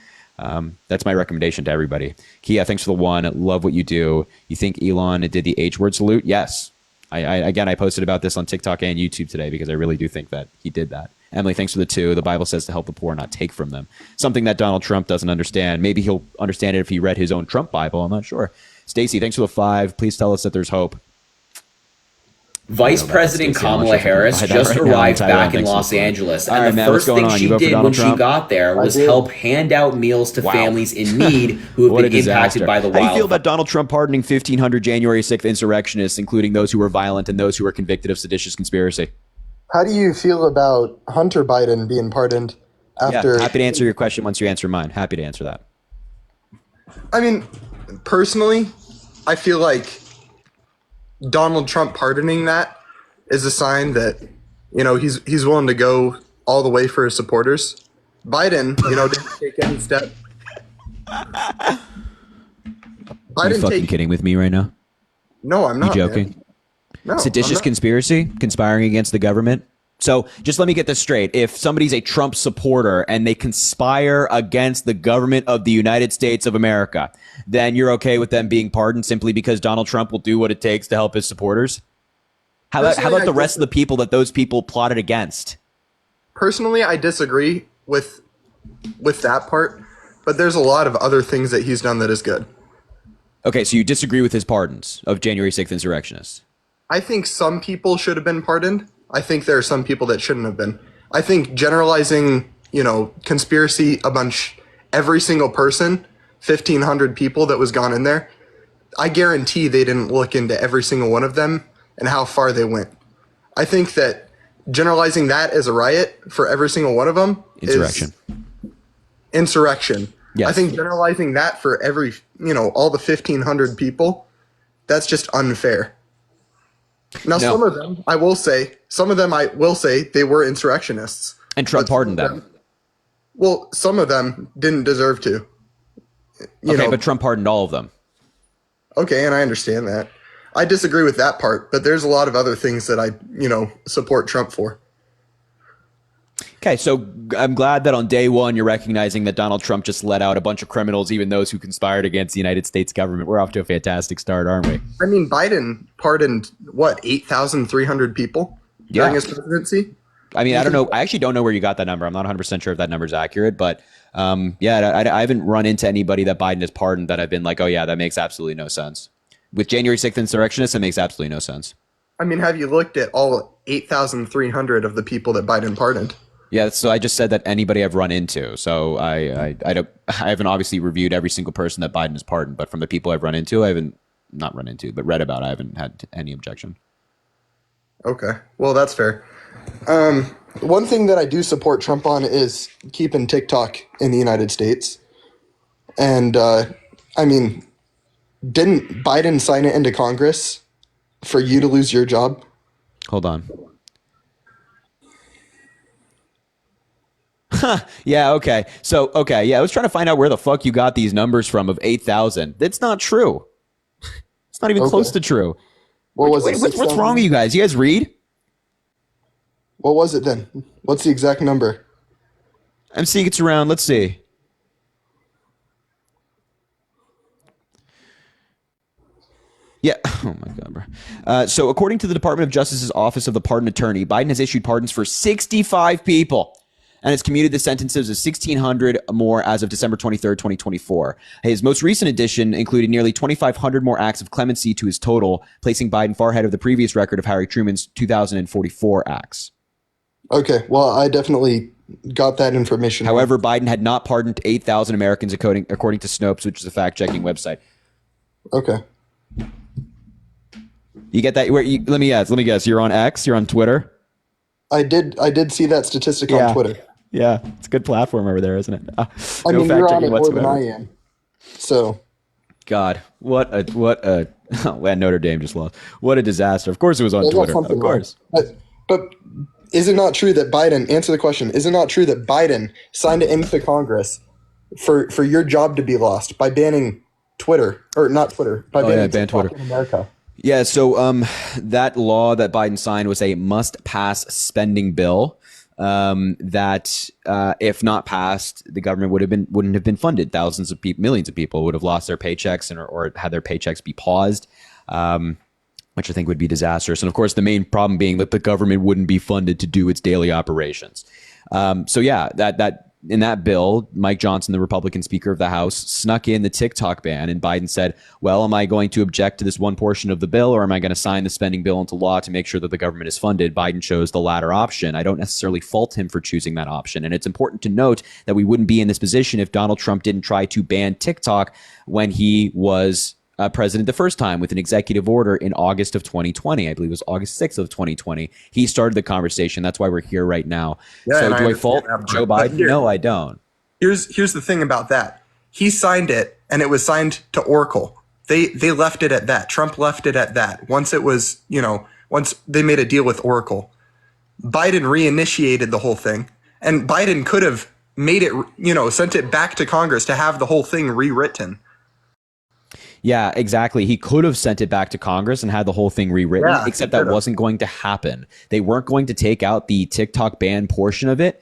That's my recommendation to everybody. Kia, thanks for the 1. Love what you do. You think Elon did the H-word salute? Yes. I posted about this on TikTok and YouTube today because I really do think that he did that. Emily, thanks for the 2. The Bible says to help the poor, not take from them. Something that Donald Trump doesn't understand. Maybe he'll understand it if he read his own Trump Bible. I'm not sure. Stacy, thanks for the 5. Please tell us that there's hope. Vice President Kamala Harris just arrived back in Los Angeles, and the first thing she did when she got there was help hand out meals to families in need who have been impacted by the wildfire. How do you feel about Donald Trump pardoning 1,500 January 6th insurrectionists, including those who were violent and those who were convicted of seditious conspiracy? How do you feel about Hunter Biden being pardoned after? Yeah, happy to answer your question once you answer mine. Happy to answer that. I mean, personally, I feel like Donald Trump pardoning that is a sign that, he's willing to go all the way for his supporters. Biden, didn't take any step. Are you fucking kidding with me right now? No, I'm not. You joking? Man. No, seditious conspiracy, conspiring against the government. So just let me get this straight. If somebody's a Trump supporter and they conspire against the government of the United States of America, then you're okay with them being pardoned simply because Donald Trump will do what it takes to help his supporters? How about the rest of the people that those people plotted against? Personally, I disagree with that part, but there's a lot of other things that he's done that is good. Okay, so you disagree with his pardons of January 6th insurrectionists? I think some people should have been pardoned. I think there are some people that shouldn't have been. I think generalizing, conspiracy every single person, 1,500 people that was gone in there, I guarantee they didn't look into every single one of them and how far they went. I think that generalizing that as a riot for every single one of them is insurrection. Yes. I think generalizing that for every, all the 1,500 people, that's just unfair. Now, some of them, I will say, they were insurrectionists. And Trump pardoned them. Well, some of them didn't deserve to. But Trump pardoned all of them. Okay, and I understand that. I disagree with that part, but there's a lot of other things that I, support Trump for. Okay, so I'm glad that on day one you're recognizing that Donald Trump just let out a bunch of criminals, even those who conspired against the United States government. We're off to a fantastic start, aren't we? I mean, Biden pardoned, 8,300 people during his presidency? I mean, I don't know. I actually don't know where you got that number. I'm not 100% sure if that number is accurate, but I haven't run into anybody that Biden has pardoned that I've been like, oh yeah, that makes absolutely no sense. With January 6th insurrectionists, it makes absolutely no sense. I mean, have you looked at all 8,300 of the people that Biden pardoned? Yeah, so I just said that anybody I've run into. So I haven't obviously reviewed every single person that Biden has pardoned, but from the people I've run into, I haven't not run into, but read about, I haven't had any objection. Okay, well that's fair. One thing that I do support Trump on is keeping TikTok in the United States, and didn't Biden sign it into Congress for you to lose your job? Hold on. Yeah, okay. So, I was trying to find out where the fuck you got these numbers from of 8,000. That's not true. It's not even close to true. What was it? What's wrong with you guys? You guys read? What was it then? What's the exact number? I'm seeing it's around, let's see. Yeah. Oh my God, bro. So according to the Department of Justice's Office of the Pardon Attorney, Biden has issued pardons for 65 people and has commuted the sentences of 1,600 more as of December 23rd, 2024. His most recent addition included nearly 2,500 more acts of clemency to his total, placing Biden far ahead of the previous record of Harry Truman's 2,044 acts. Okay, well, I definitely got that information. However, Biden had not pardoned 8,000 Americans according to Snopes, which is a fact-checking website. Okay. You get that? Let me guess. You're on X. You're on Twitter. I did see that statistic on Twitter. Yeah, it's a good platform over there, isn't it? I mean, you're on it more than I am. So. God, what a Notre Dame just lost. What a disaster. Of course it was on Twitter. Of course. But is it not true that Biden, answer the question, is it not true that Biden signed it into Congress for your job to be lost by banning Twitter, or not Twitter, by banning TikTok in America? Yeah, so that law that Biden signed was a must-pass spending bill that if not passed, the government wouldn't have been funded. Thousands of people, millions of people would have lost their paychecks or had their paychecks be paused, which I think would be disastrous. And of course, the main problem being that the government wouldn't be funded to do its daily operations. So yeah, that in that bill, Mike Johnson, the Republican Speaker of the House, snuck in the TikTok ban, and Biden said, well, am I going to object to this one portion of the bill, or am I going to sign the spending bill into law to make sure that the government is funded? Biden chose the latter option. I don't necessarily fault him for choosing that option. And it's important to note that we wouldn't be in this position if Donald Trump didn't try to ban TikTok when he was president the first time with an executive order in August of 2020. I believe it was August 6th of 2020. He started the conversation. That's why we're here right now. Yeah, so do I fault Joe Biden? No, I don't. Here's the thing about that. He signed it, and it was signed to Oracle. They left it at that. Trump left it at that. Once it was, once they made a deal with Oracle, Biden reinitiated the whole thing, and Biden could have made it, sent it back to Congress to have the whole thing rewritten. Yeah, exactly. He could have sent it back to Congress and had the whole thing rewritten, except that wasn't going to happen. They weren't going to take out the TikTok ban portion of it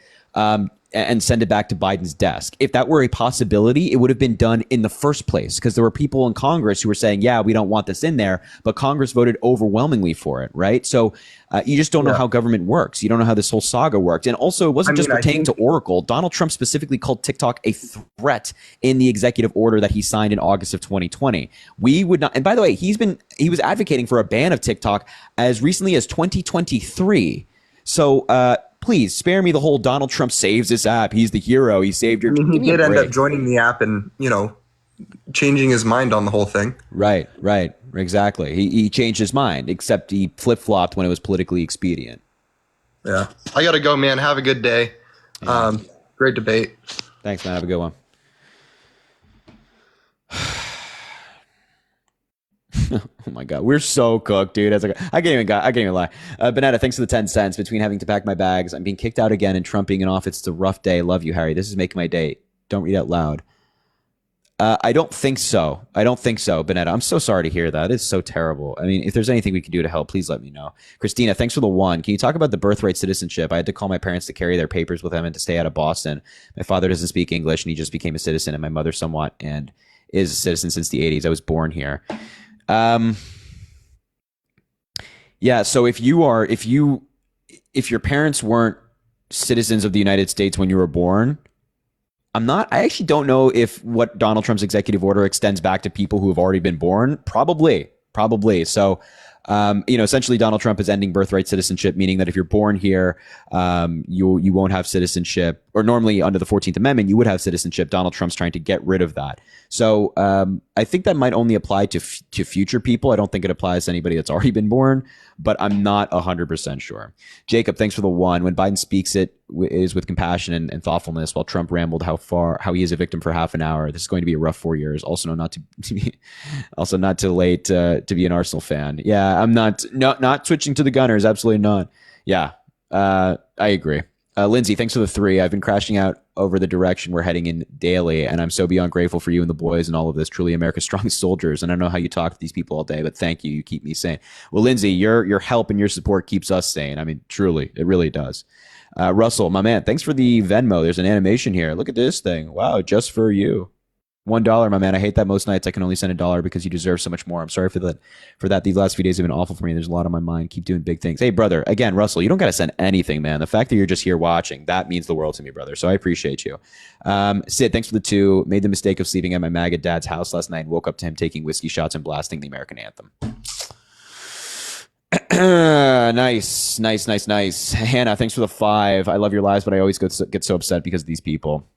and send it back to Biden's desk. If that were a possibility, it would have been done in the first place, because there were people in Congress who were saying, yeah, we don't want this in there, but Congress voted overwhelmingly for it, right? So you just don't know how government works. You don't know how this whole saga worked. And also, it wasn't just pertaining to Oracle. Donald Trump specifically called TikTok a threat in the executive order that he signed in August of 2020. We would not, and by the way, he was advocating for a ban of TikTok as recently as 2023. So please spare me the whole Donald Trump saves this app. He's the hero. He saved your. He did end up joining the app and changing his mind on the whole thing. Right, exactly. He changed his mind, except he flip flopped when it was politically expedient. Yeah, I gotta go, man. Have a good day. Yeah. Great debate. Thanks, man. Have a good one. Oh my God, we're so cooked, dude. I can't even lie. Bonetta, thanks for the 10 cents. Between having to pack my bags, I'm being kicked out again, and Trump being in office, it's a rough day. Love you, Harry. This is making my day. Don't read out loud. I don't think so, Bonetta. I'm so sorry to hear that. It's so terrible. I mean, if there's anything we can do to help, please let me know. Christina, thanks for the 1. Can you talk about the birthright citizenship? I had to call my parents to carry their papers with them and to stay out of Boston. My father doesn't speak English, and he just became a citizen, and my mother somewhat, and is a citizen since the 80s. I was born here. Yeah. So if your parents weren't citizens of the United States when you were born, I actually don't know if what Donald Trump's executive order extends back to people who have already been born. Probably. So, essentially Donald Trump is ending birthright citizenship, meaning that if you're born here, you won't have citizenship, or normally under the 14th Amendment, you would have citizenship. Donald Trump's trying to get rid of that. So I think that might only apply to future people. I don't think it applies to anybody that's already been born, but I'm not 100% sure. Jacob, thanks for the 1. When Biden speaks, it is with compassion and thoughtfulness, while Trump rambled how he is a victim for half an hour. This is going to be a rough 4 years. Also, not too late to be an Arsenal fan. Yeah, I'm not switching to the Gunners. Absolutely not. Yeah, I agree. Lindsay, thanks for the 3. I've been crashing out over the direction we're heading in daily, and I'm so beyond grateful for you and the boys and all of this. Truly America's strongest soldiers. And I don't know how you talk to these people all day, but thank you. You keep me sane. Well, Lindsay, your help and your support keeps us sane. I mean, truly, it really does. Russell, my man, thanks for the Venmo. There's an animation here. Look at this thing. Wow, just for you. $1, my man. I hate that most nights I can only send $1 because you deserve so much more. I'm sorry for that. These last few days have been awful for me. There's a lot on my mind. Keep doing big things. Hey, brother. Again, Russell, you don't got to send anything, man. The fact that you're just here watching, that means the world to me, brother. So I appreciate you. Sid, thanks for the 2. Made the mistake of sleeping at my MAGA dad's house last night and woke up to him taking whiskey shots and blasting the American anthem. Nice. Hannah, thanks for the 5. I love your lives, but I always get so upset because of these people.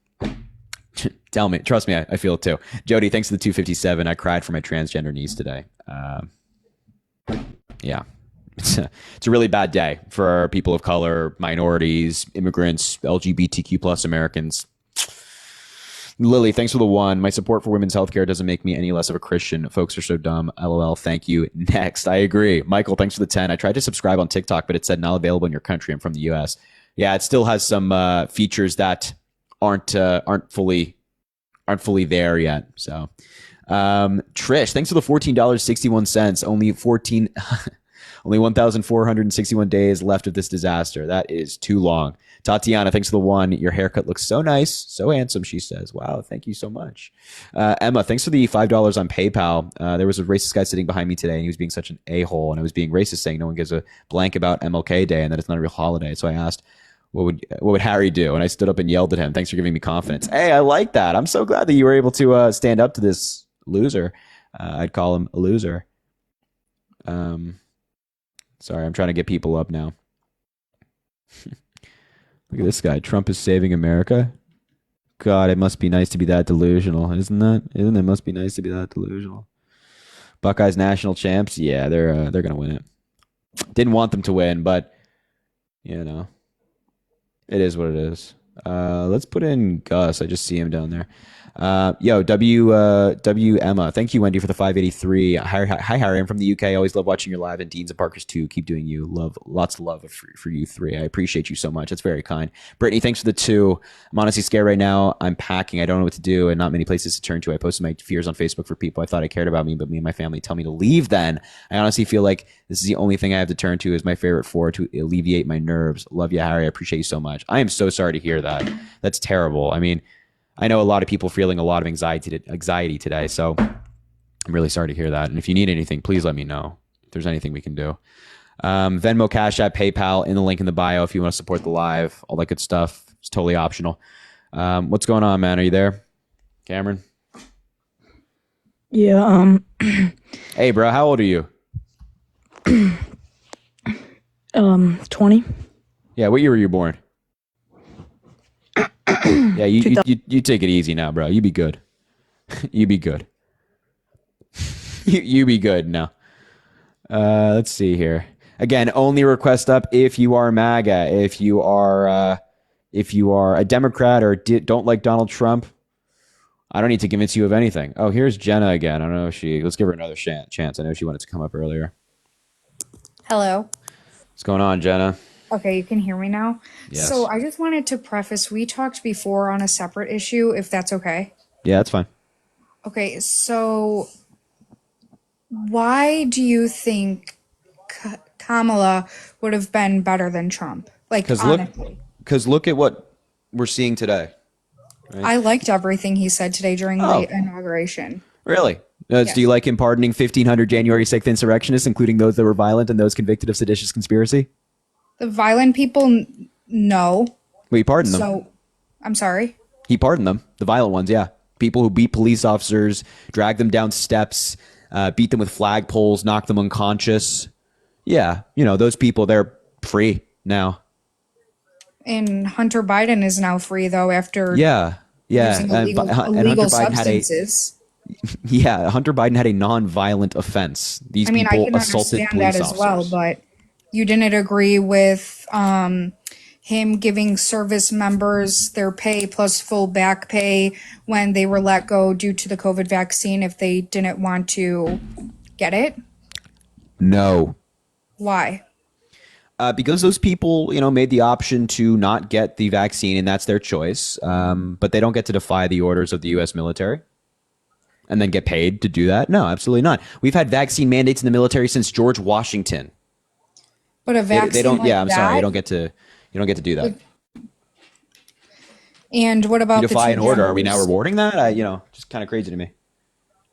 Tell me, trust me, I feel it too. Jody, thanks for the 257. I cried for my transgender niece today. Yeah, it's a really bad day for people of color, minorities, immigrants, LGBTQ plus Americans. Lily, thanks for the 1. My support for women's healthcare doesn't make me any less of a Christian. Folks are so dumb. LOL. Thank you. Next. I agree. Michael, thanks for the 10. I tried to subscribe on TikTok, but it said not available in your country. I'm from the US. Yeah, it still has some features that aren't fully there yet. So, Trish, thanks for the $14.61. Only 1,461 days left of this disaster. That is too long. Tatiana, thanks for the 1. Your haircut looks so nice, so handsome, she says. Wow, thank you so much. Emma, thanks for the $5 on PayPal. There was a racist guy sitting behind me today, and he was being such an a-hole, and I was being racist, saying no one gives a blank about MLK Day and that it's not a real holiday. So I asked, what would Harry do? And I stood up and yelled at him. Thanks for giving me confidence. Hey, I like that. I'm so glad that you were able to stand up to this loser. I'd call him a loser. Sorry, I'm trying to get people up now. Look at this guy. Trump is saving America. God, it must be nice to be that delusional, isn't it? It must be nice to be that delusional. Buckeyes national champs. Yeah, they're gonna win it. Didn't want them to win, but you know, it is what it is. Let's put in Gus. I just see him down there. W Emma. Thank you, Wendy, for the 583. Hi, Harry. I'm from the UK. I always love watching your live, and Deans and Parkers too. Keep doing you. Lots of love for you 3. I appreciate you so much. That's very kind. Brittany, thanks for the 2. I'm honestly scared right now. I'm packing. I don't know what to do and not many places to turn to. I posted my fears on Facebook for people I thought I cared about me, but me and my family tell me to leave then. I honestly feel like this is the only thing I have to turn to is my favorite 4 to alleviate my nerves. Love you, Harry. I appreciate you so much. I am so sorry to hear that. That's terrible. I mean, I know a lot of people feeling a lot of anxiety today, so I'm really sorry to hear that. And if you need anything, please let me know if there's anything we can do. Venmo, Cash App, PayPal in the link in the bio if you want to support the live, all that good stuff. It's totally optional. What's going on, man? Are you there? Cameron? Yeah. Hey, bro, how old are you? 20. Yeah, what year were you born? Yeah, you take it easy now, bro. You be good. You be good. you be good now. Let's see here. Again, only request up if you are MAGA. If you are a Democrat or don't like Donald Trump, I don't need to convince you of anything. Oh, here's Jenna again. I don't know if let's give her another chance. I know she wanted to come up earlier. Hello. What's going on, Jenna? Okay, you can hear me now? Yes. So I just wanted to preface, we talked before on a separate issue, if that's okay. Yeah, that's fine. Okay, so why do you think Kamala would have been better than Trump? Like, honestly. Because look at what we're seeing today. Right? I liked everything he said today during the inauguration. Really? Yes. Do you like him pardoning 1,500 January 6th insurrectionists, including those that were violent and those convicted of seditious conspiracy? The violent people, no. Well, he pardoned them. So, I'm sorry? He pardoned them. The violent ones, yeah. People who beat police officers, dragged them down steps, beat them with flagpoles, knocked them unconscious. Yeah, those people, they're free now. And Hunter Biden is now free, though, after using illegal substances. Hunter Biden had a non-violent offense. These people I can assaulted understand police that officers. as well, but you didn't agree with him giving service members their pay plus full back pay when they were let go due to the COVID vaccine if they didn't want to get it? No. Why? Because those people, made the option to not get the vaccine, and that's their choice. But they don't get to defy the orders of the U.S. military and then get paid to do that. No, absolutely not. We've had vaccine mandates in the military since George Washington. But a vaccine they don't. Like yeah, I'm that, sorry. You don't get to do that. And what about you defy the an order? Are we now rewarding that? Just kind of crazy to me.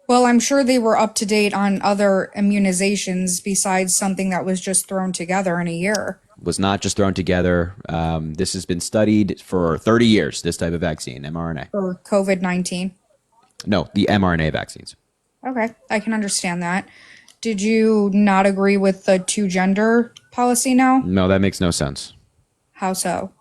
Well, I'm sure they were up to date on other immunizations besides something that was just thrown together in a year. Was not just thrown together. This has been studied for 30 years. This type of vaccine, mRNA. For COVID-19. No, the mRNA vaccines. Okay, I can understand that. did you not agree with the 2-gender policy now? No, that makes no sense. How so?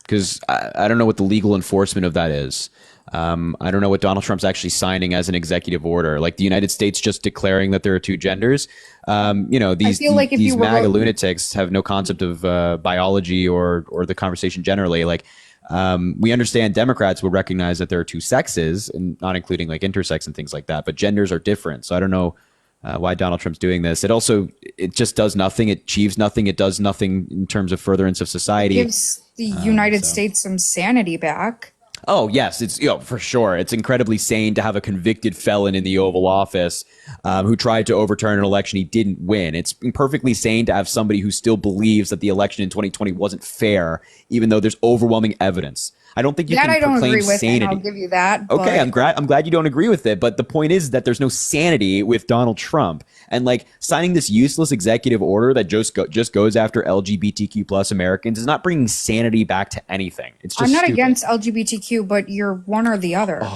Because I don't know what the legal enforcement of that is. I don't know what Donald Trump's actually signing as an executive order. Like the United States just declaring that there are 2 genders. These MAGA lunatics have no concept of biology or the conversation generally. Like we understand Democrats will recognize that there are 2 sexes, and not including like intersex and things like that. But genders are different. So I don't know why Donald Trump's doing this. It just does nothing. It achieves nothing. It does nothing in terms of furtherance of society. It gives the United States some sanity back. Oh, yes, it's for sure. It's incredibly sane to have a convicted felon in the Oval Office who tried to overturn an election he didn't win. It's perfectly sane to have somebody who still believes that the election in 2020 wasn't fair, even though there's overwhelming evidence. I don't think you can proclaim sanity. I'll give you that. Okay, I'm glad you don't agree with it, but the point is that there's no sanity with Donald Trump, and like signing this useless executive order that just goes after LGBTQ plus Americans is not bringing sanity back to anything. It's just I'm not stupid. against LGBTQ, but you're one or the other.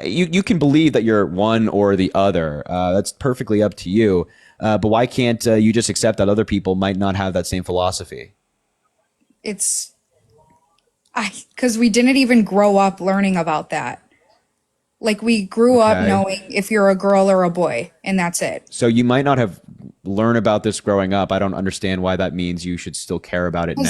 You can believe that you're one or the other. That's perfectly up to you. But why can't you just accept that other people might not have that same philosophy? Because we didn't even grow up learning about that. Like we grew up knowing if you're a girl or a boy, and that's it. So you might not have learned about this growing up. I don't understand why that means you should still care about it now.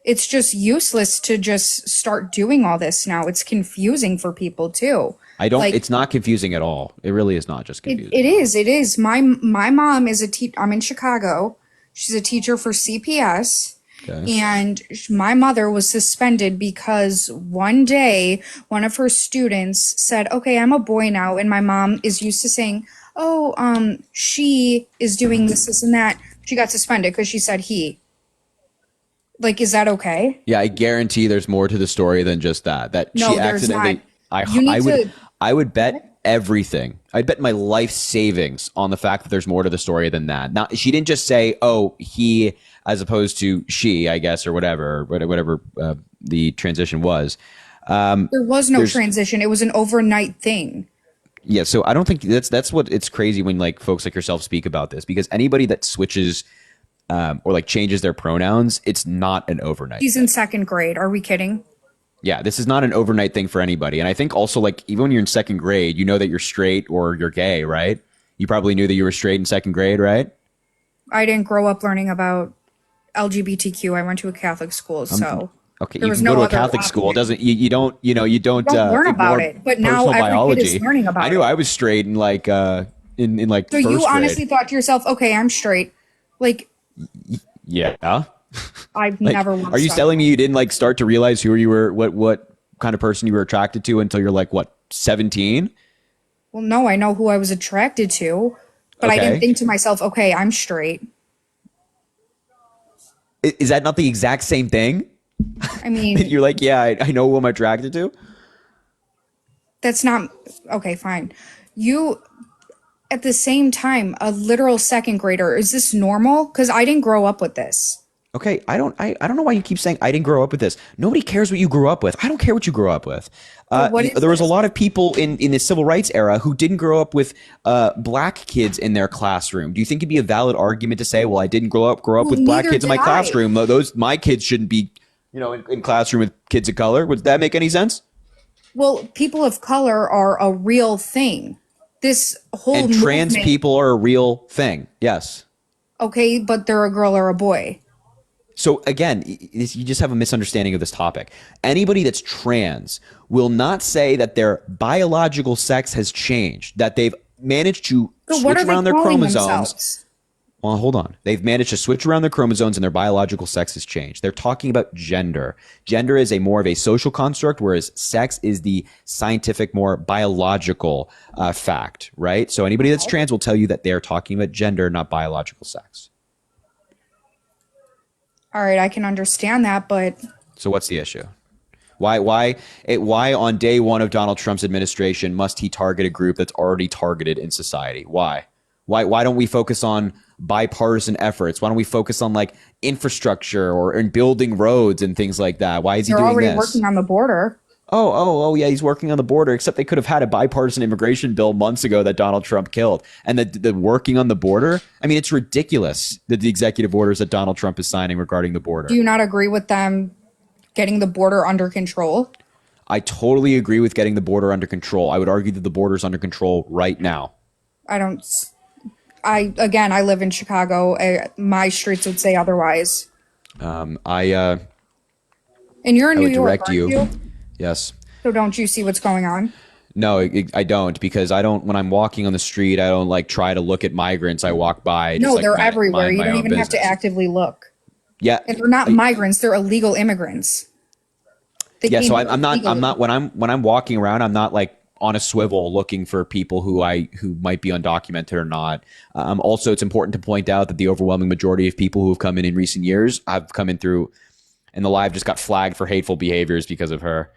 It's just useless to just start doing all this now. It's confusing for people too. It's not confusing at all. It really is not just confusing. It is. My mom is I'm in Chicago. She's a teacher for CPS. Okay. And my mother was suspended because one day one of her students said, okay, I'm a boy now. And my mom is used to saying, she is doing this and that. She got suspended because she said he. Like, is that okay? Yeah, I guarantee there's more to the story than just that. No, she accidentally. I would bet everything. I'd bet my life savings on the fact that there's more to the story than that. Now, she didn't just say, oh, he, as opposed to she, I guess, or whatever the transition was. There was no transition. It was an overnight thing. Yeah, so I don't think that's what it's crazy when like folks like yourself speak about this, because anybody that switches or like changes their pronouns, it's not an overnight. He's in 2nd grade. Are we kidding? Yeah, this is not an overnight thing for anybody. And I think also like even when you're in 2nd grade, you know that you're straight or you're gay, right? You probably knew that you were straight in 2nd grade, right? I didn't grow up learning about LGBTQ. I went to a Catholic school, so okay. You can go to a Catholic school. You don't learn about it. But now every biology. Kid is learning about it. I knew I was straight in like in like. So you honestly thought to yourself, okay, I'm straight, like. Yeah. I've never. Are you telling me you didn't like start to realize who you were, what kind of person you were attracted to until you're like what 17? Well, no, I know who I was attracted to, but I didn't think to myself, okay, I'm straight. Is that not the exact same thing? I mean, you're like, yeah, I know who I'm attracted to. That's not okay. Fine, you. At the same time, a literal 2nd grader. Is this normal? Because I didn't grow up with this. Okay, I don't know why you keep saying I didn't grow up with this. Nobody cares what you grew up with. I don't care what you grew up with. There was a lot of people in the civil rights era who didn't grow up with black kids in their classroom. Do you think it'd be a valid argument to say, well, I didn't grow up with black kids in my classroom. My kids shouldn't be, in classroom with kids of color. Would that make any sense? Well, people of color are a real thing. This whole and trans people are a real thing. Yes. Okay, but they're a girl or a boy. So again, you just have a misunderstanding of this topic. Anybody that's trans will not say that their biological sex has changed, that they've managed to switch around their chromosomes. Themselves? Well, hold on. They've managed to switch around their chromosomes and their biological sex has changed. They're talking about gender. Gender is more of a social construct, whereas sex is the scientific, more biological fact, right? So anybody that's trans will tell you that they're talking about gender, not biological sex. All right, I can understand that, but... So what's the issue? Why on day one of Donald Trump's administration must he target a group that's already targeted in society? Why don't we focus on bipartisan efforts? Why don't we focus on like infrastructure or in building roads and things like that? Why is he doing this? They're already working on the border. Oh, yeah, he's working on the border, except they could have had a bipartisan immigration bill months ago that Donald Trump killed. And the working on the border, I mean, it's ridiculous that the executive orders that Donald Trump is signing regarding the border. Do you not agree with them getting the border under control? I totally agree with getting the border under control. I would argue that the border's under control right now. I live in Chicago. My streets would say otherwise. And you're in New York, direct aren't you? Yes. So don't you see what's going on? No, I don't, because when I'm walking on the street, I don't like try to look at migrants. I walk by. No, they're everywhere. You don't even have to actively look. Yeah. And they're not migrants. They're illegal immigrants. So I'm not when I'm walking around, I'm not like on a swivel looking for people who might be undocumented or not. Also, it's important to point out that the overwhelming majority of people who have come in recent years have come in through, and the live just got flagged for hateful behaviors because of her.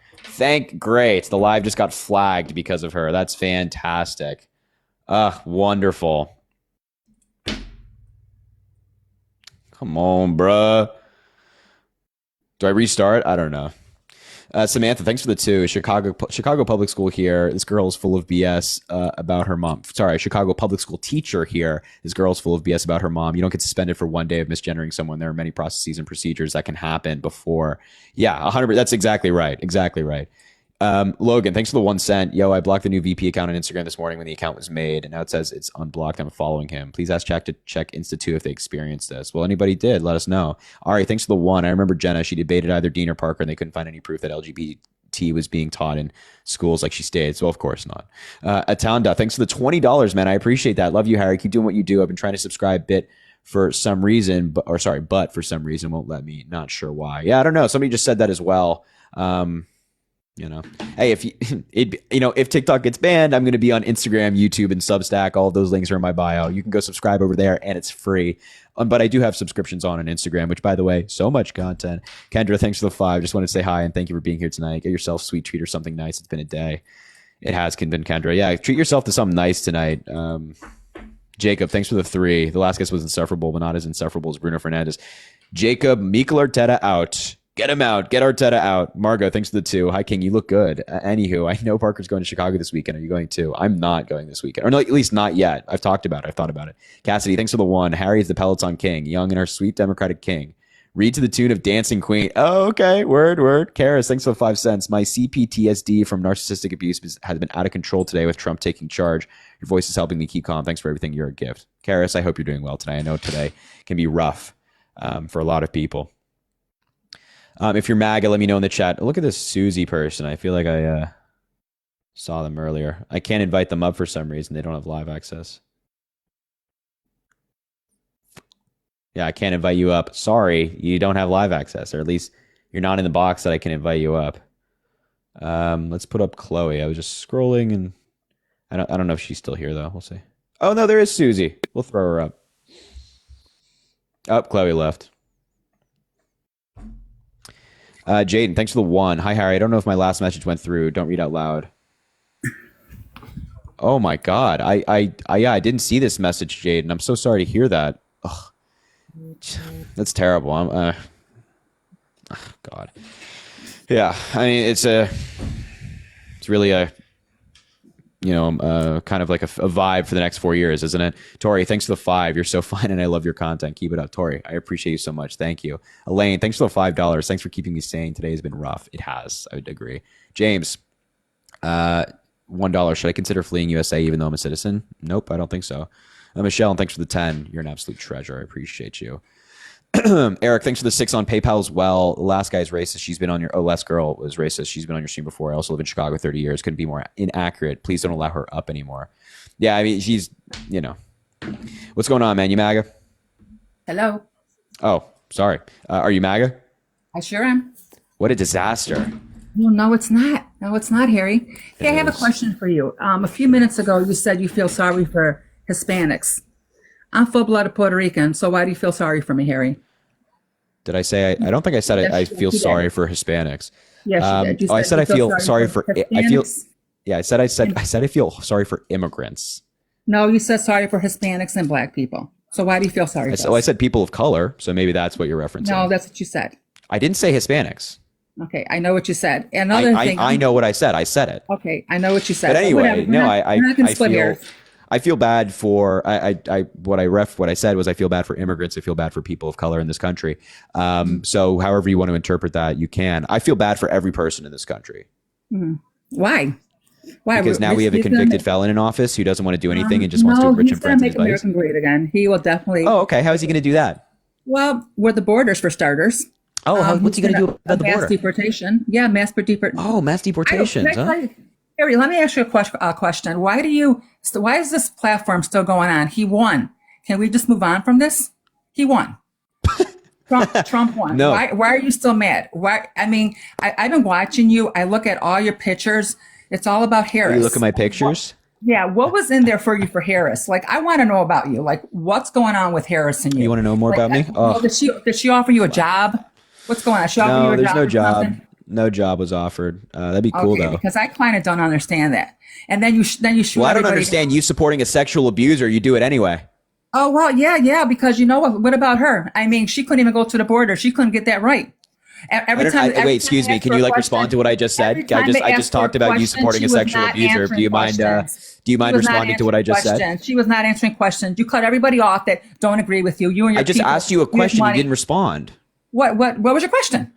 Great. The live just got flagged because of her. That's fantastic. Wonderful. Come on, bruh. Do I restart? I don't know. Samantha, thanks for the 2. Chicago public school here. This girl is full of BS about her mom. Sorry, Chicago public school teacher here. This girl is full of BS about her mom. You don't get suspended for one day of misgendering someone. There are many processes and procedures that can happen before. Yeah, 100%. That's exactly right. Exactly right. Logan, thanks for the 1 cent. Yo, I blocked the new VP account on Instagram this morning when the account was made, and now it says it's unblocked. I'm following him. Please ask Jack to check Institute if they experienced this. Well, anybody did, let us know. Ari, thanks for the 1. I remember Jenna. She debated either Dean or Parker, and they couldn't find any proof that LGBT was being taught in schools like she stated. So, of course not. Atanda, thanks for the $20, man. I appreciate that. Love you, Harry. Keep doing what you do. I've been trying to subscribe but for some reason won't let me. Not sure why. Yeah, I don't know. Somebody just said that as well. Hey, if TikTok gets banned, I'm going to be on Instagram, YouTube, and Substack. All of those links are in my bio. You can go subscribe over there, and it's free. But I do have subscriptions on Instagram, which, by the way, so much content. Kendra, thanks for the 5. Just wanted to say hi and thank you for being here tonight. Get yourself a sweet treat or something nice. It's been a day. It has been, Kendra. Yeah, treat yourself to something nice tonight. Jacob, thanks for the 3. The last guest was insufferable, but not as insufferable as Bruno Fernandez. Jacob, Mikel Arteta out. Get him out. Get Arteta out. Margot, thanks for the 2. Hi, King. You look good. Anywho, I know Parker's going to Chicago this weekend. Are you going too? I'm not going this weekend. Or no, at least not yet. I've talked about it. I've thought about it. Cassidy, thanks for the 1. Harry is the Peloton King. Young and our sweet Democratic King. Read to the tune of Dancing Queen. Oh, okay. Word. Karis, thanks for the 5 cents. My CPTSD from narcissistic abuse has been out of control today with Trump taking charge. Your voice is helping me keep calm. Thanks for everything. You're a gift. Karis, I hope you're doing well tonight. I know today can be rough for a lot of people. If you're MAGA, let me know in the chat. Look at this Susie person. I feel like I saw them earlier. I can't invite them up for some reason. They don't have live access. Yeah, I can't invite you up. Sorry, you don't have live access, or at least you're not in the box that I can invite you up. Let's put up Chloe. I was just scrolling, and I don't know if she's still here, though. We'll see. Oh, no, there is Susie. We'll throw her up. Oh, Chloe left. Jaden, thanks for the 1. Hi, Harry. I don't know if my last message went through. Don't read out loud. Oh my God. I didn't see this message, Jaden. I'm so sorry to hear that. Ugh. That's terrible. God. Yeah. I mean, it's really a kind of like a vibe for the next 4 years, isn't it? Tori, thanks for the 5. You're so fun and I love your content. Keep it up. Tori, I appreciate you so much. Thank you. Elaine, thanks for the $5. Thanks for keeping me sane. Today has been rough. It has. I would agree. James, $1. Should I consider fleeing USA even though I'm a citizen? Nope, I don't think so. Michelle, and thanks for the 10. You're an absolute treasure. I appreciate you. Eric, thanks for the 6 on PayPal as well. The last guy's racist. She's been on your last girl was racist. She's been on your stream before. I also live in Chicago 30 years. Couldn't be more inaccurate. Please don't allow her up anymore. Yeah, I mean, she's, What's going on, man? You MAGA? Hello. Oh, sorry. Are you MAGA? I sure am. What a disaster. Well, no, it's not. No, it's not, Harry. Hey, I have a question for you. A few minutes ago, you said you feel sorry for Hispanics. I'm full-blooded Puerto Rican, so why do you feel sorry for me, Harry? Did I say? I don't think I said I feel sorry for Hispanics. Yes, you did. I said I feel sorry for. I said I feel sorry for immigrants. No, you said sorry for Hispanics and Black people. So why do you feel sorry? I said people of color. So maybe that's what you're referencing. No, that's what you said. I didn't say Hispanics. Okay, I know what you said. Another thing. I know what I said. I said it. Okay, I know what you said. But anyway, no, I feel bad for what I said was I feel bad for immigrants. I feel bad for people of color in this country. So however you want to interpret that, you can. I feel bad for every person in this country. Mm-hmm. Why? Because now we have a convicted felon in office who doesn't want to do anything and just wants to enrich him for his make America great again. He will definitely. Oh, okay. How is he going to do that? Well, with the borders for starters. Oh, what's he going to do about the border? Mass deportation. Yeah, mass deportation. Oh, mass deportations. Harry, let me ask you a question. Why is this platform still going on? He won. Can we just move on from this? He won. Trump won. No. Why are you still mad? Why? I mean, I've been watching you. I look at all your pictures. It's all about Harris. You look at my pictures? What was in there for you for Harris? Like, I want to know about you. Like, what's going on with Harris and you? You want to know more about me? Oh. Did she offer you a job? What's going on? No, there's no job. No job was offered. That'd be cool though. Because I kind of don't understand that. And then you shoot. Well, I don't understand you supporting a sexual abuser. You do it anyway. Oh well, yeah. Because you know what? What about her? I mean, she couldn't even go to the border. She couldn't get that right. Wait, excuse me. Can you respond to what I just said? I just talked about you supporting a sexual abuser. Do you mind? Do you mind responding to what I just said? She was not answering questions. You cut everybody off that don't agree with you. You and your. I just asked you a question. You didn't respond. What was your question?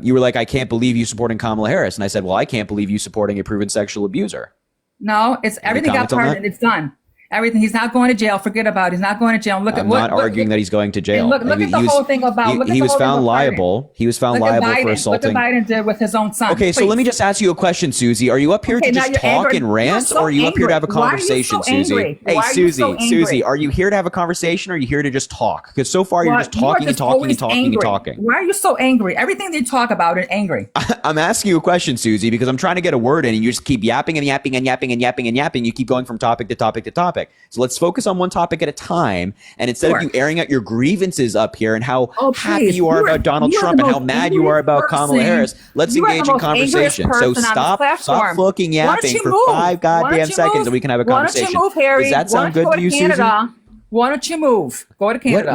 You were like, I can't believe you supporting Kamala Harris. And I said, well, I can't believe you supporting a proven sexual abuser. No, it's everything got pardoned. It's done. Everything. He's not going to jail. Forget about it. He's not going to jail. I'm not arguing that he's going to jail. Look at the whole thing about. He was found liable. He was found liable for assaulting. Look what Biden did with his own son. Okay, so let me just ask you a question, Susie. Are you up here to just talk and rant, or are you up here to have a conversation, Susie? Hey, Susie, are you here to have a conversation, or are you here to just talk? Because so far you're just talking and talking and talking and talking. Why are you so angry? Everything they talk about is angry. I'm asking you a question, Susie, because I'm trying to get a word in, and you just keep yapping and yapping and yapping and yapping and yapping. You keep going from topic to topic to topic. So let's focus on one topic at a time, and instead of you airing out your grievances up here and how happy you are about Donald Trump and how mad you are about Kamala Harris, let's engage in conversation. So stop fucking yapping for 5 goddamn seconds and we can have a conversation. Why don't you move, Harry? Does that sound good to you, Susie? Why don't you move? Go to Canada.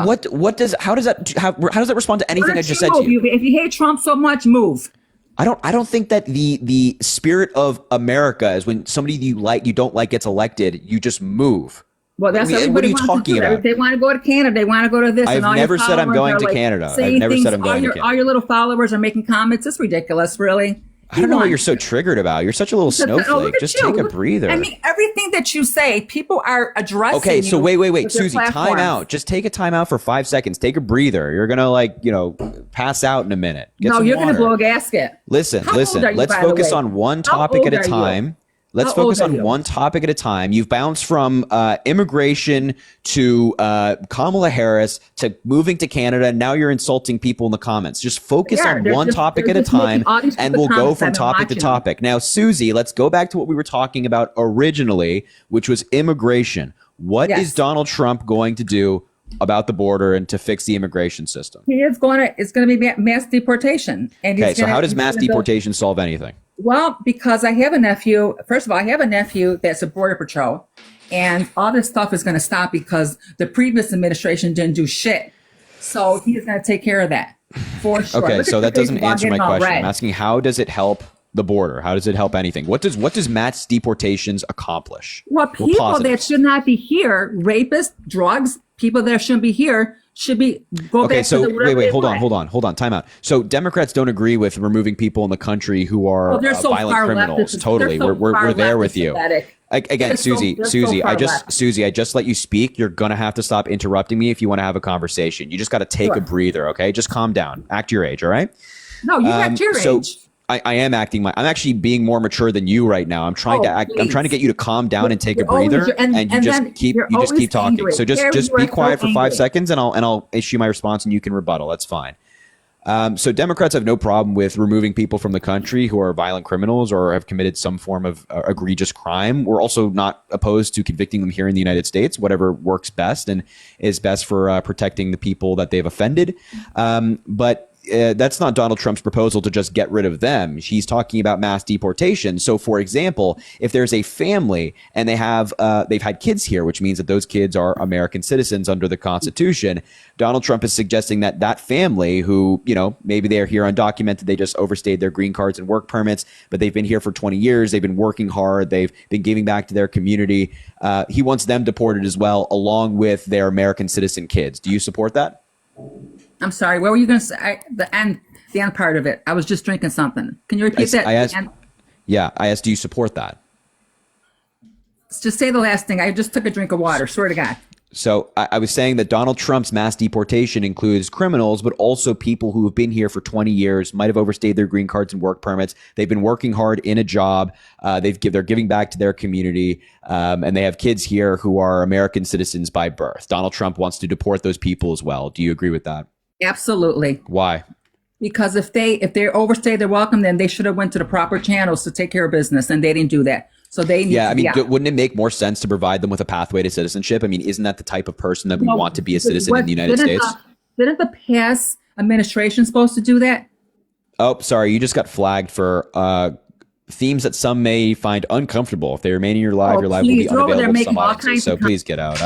How does that respond to anything I just said to you? If you hate Trump so much, move. I don't think that the spirit of America is when somebody you don't like gets elected, you just move. Well, that's what are you talking about? They want to go to Canada. They want to go to this. I've never said I'm going to Canada. I've never said I'm going to Canada. All your little followers are making comments. It's ridiculous, really. I don't know what you're so triggered about. You're such a little snowflake. Just take a breather. I mean, everything that you say, people are addressing. Okay, so wait, Susie, time out. Just take a time out for 5 seconds. Take a breather. You're gonna pass out in a minute. You're gonna blow a gasket. Listen. Let's focus on one topic at a time. Let's focus on one topic at a time. You've bounced from immigration to Kamala Harris to moving to Canada. Now you're insulting people in the comments. Just focus on one topic at a time, and we'll go from topic to topic. Now, Susie, let's go back to what we were talking about originally, which was immigration. What is Donald Trump going to do about the border and to fix the immigration system? It's going to be mass deportation. Okay, so how does mass deportation solve anything? Well, because I have a nephew. First of all, I have a nephew that's a border patrol, and all this stuff is going to stop because the previous administration didn't do shit. So he's going to take care of that for sure. Okay, so that doesn't answer my question. I'm asking, how does it help the border? How does it help anything? What does mass deportations accomplish? Well, people that should not be here, rapists, drugs, people that shouldn't be here, should be back to the wait, hold on, time out. So Democrats don't agree with removing people in the country who are violent criminals. Totally, we're there with you. Again, Susie, I just let you speak. You're gonna have to stop interrupting me if you want to have a conversation. You just got to take a breather, okay? Just calm down. Act your age, all right? No, you act your age. I am acting I'm actually being more mature than you right now. I'm trying to get you to calm down and take a breather, and you just keep talking. Angry. So just be quiet for 5 seconds, and I'll issue my response, and you can rebuttal. That's fine. So Democrats have no problem with removing people from the country who are violent criminals or have committed some form of egregious crime. We're also not opposed to convicting them here in the United States, whatever works best and is best for protecting the people that they've offended. But that's not Donald Trump's proposal to just get rid of them. He's talking about mass deportation. So, for example, if there's a family and they've had kids here, which means that those kids are American citizens under the Constitution, Donald Trump is suggesting that that family who, maybe they're here undocumented, they just overstayed their green cards and work permits, but they've been here for 20 years, they've been working hard, they've been giving back to their community. He wants them deported as well, along with their American citizen kids. Do you support that? I'm sorry. What were you going to say? The end part of it. I was just drinking something. Can you repeat that? I asked, do you support that? Just say the last thing. I just took a drink of water. Swear to God. So I was saying that Donald Trump's mass deportation includes criminals, but also people who have been here for 20 years, might have overstayed their green cards and work permits. They've been working hard in a job. They're giving back to their community, and they have kids here who are American citizens by birth. Donald Trump wants to deport those people as well. Do you agree with that? Absolutely. Why? Because if they overstay their welcome, then they should have went to the proper channels to take care of business, and they didn't do that. So they need wouldn't it make more sense to provide them with a pathway to citizenship? I mean, isn't that the type of person that we want to be a citizen in the United States? Didn't the past administration supposed to do that? Oh, sorry. You just got flagged for themes that some may find uncomfortable. If they remain in your live will be unavailable to some audiences. So please get out.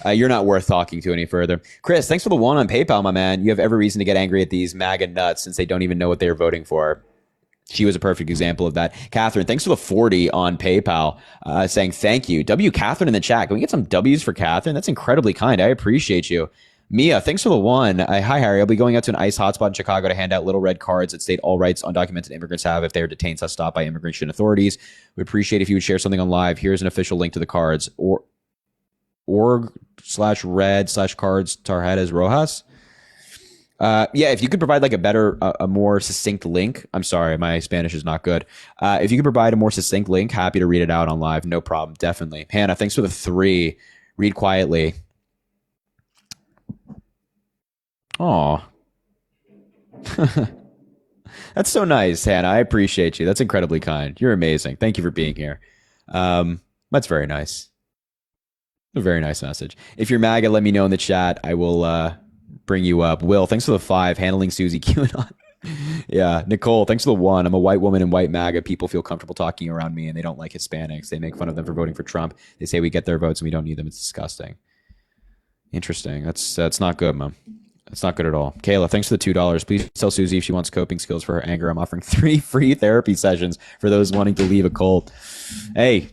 You're not worth talking to any further. Chris, thanks for the one on PayPal, my man. You have every reason to get angry at these MAGA nuts since they don't even know what they're voting for. She was a perfect example of that. Catherine, thanks for the 40 on PayPal, saying thank you. W. Catherine in the chat. Can we get some W's for Catherine? That's incredibly kind. I appreciate you. Mia, thanks for the one. Hi, Harry. I'll be going out to an ICE hotspot in Chicago to hand out little red cards that state all rights undocumented immigrants have if they are detained or stopped by immigration authorities. We'd appreciate if you would share something on live. Here's an official link to the cards. org/red/cards Tarjetas Rojas. If you could provide like a more succinct link. I'm sorry, my Spanish is not good. If you could provide a more succinct link, happy to read it out on live. No problem. Definitely. Hannah, thanks for the 3. Read quietly. Aw. That's so nice, Hannah. I appreciate you. That's incredibly kind. You're amazing. Thank you for being here. That's very nice. A very nice message. If you're MAGA, let me know in the chat. I will bring you up. Will, thanks for the 5. Handling Susie QAnon. Yeah. Nicole, thanks for the 1. I'm a white woman in white MAGA. People feel comfortable talking around me and they don't like Hispanics. They make fun of them for voting for Trump. They say we get their votes and we don't need them. It's disgusting. Interesting. That's not good, Mom. That's not good at all. Kayla, thanks for the $2. Please tell Susie if she wants coping skills for her anger. I'm offering 3 free therapy sessions for those wanting to leave a cult. Hey,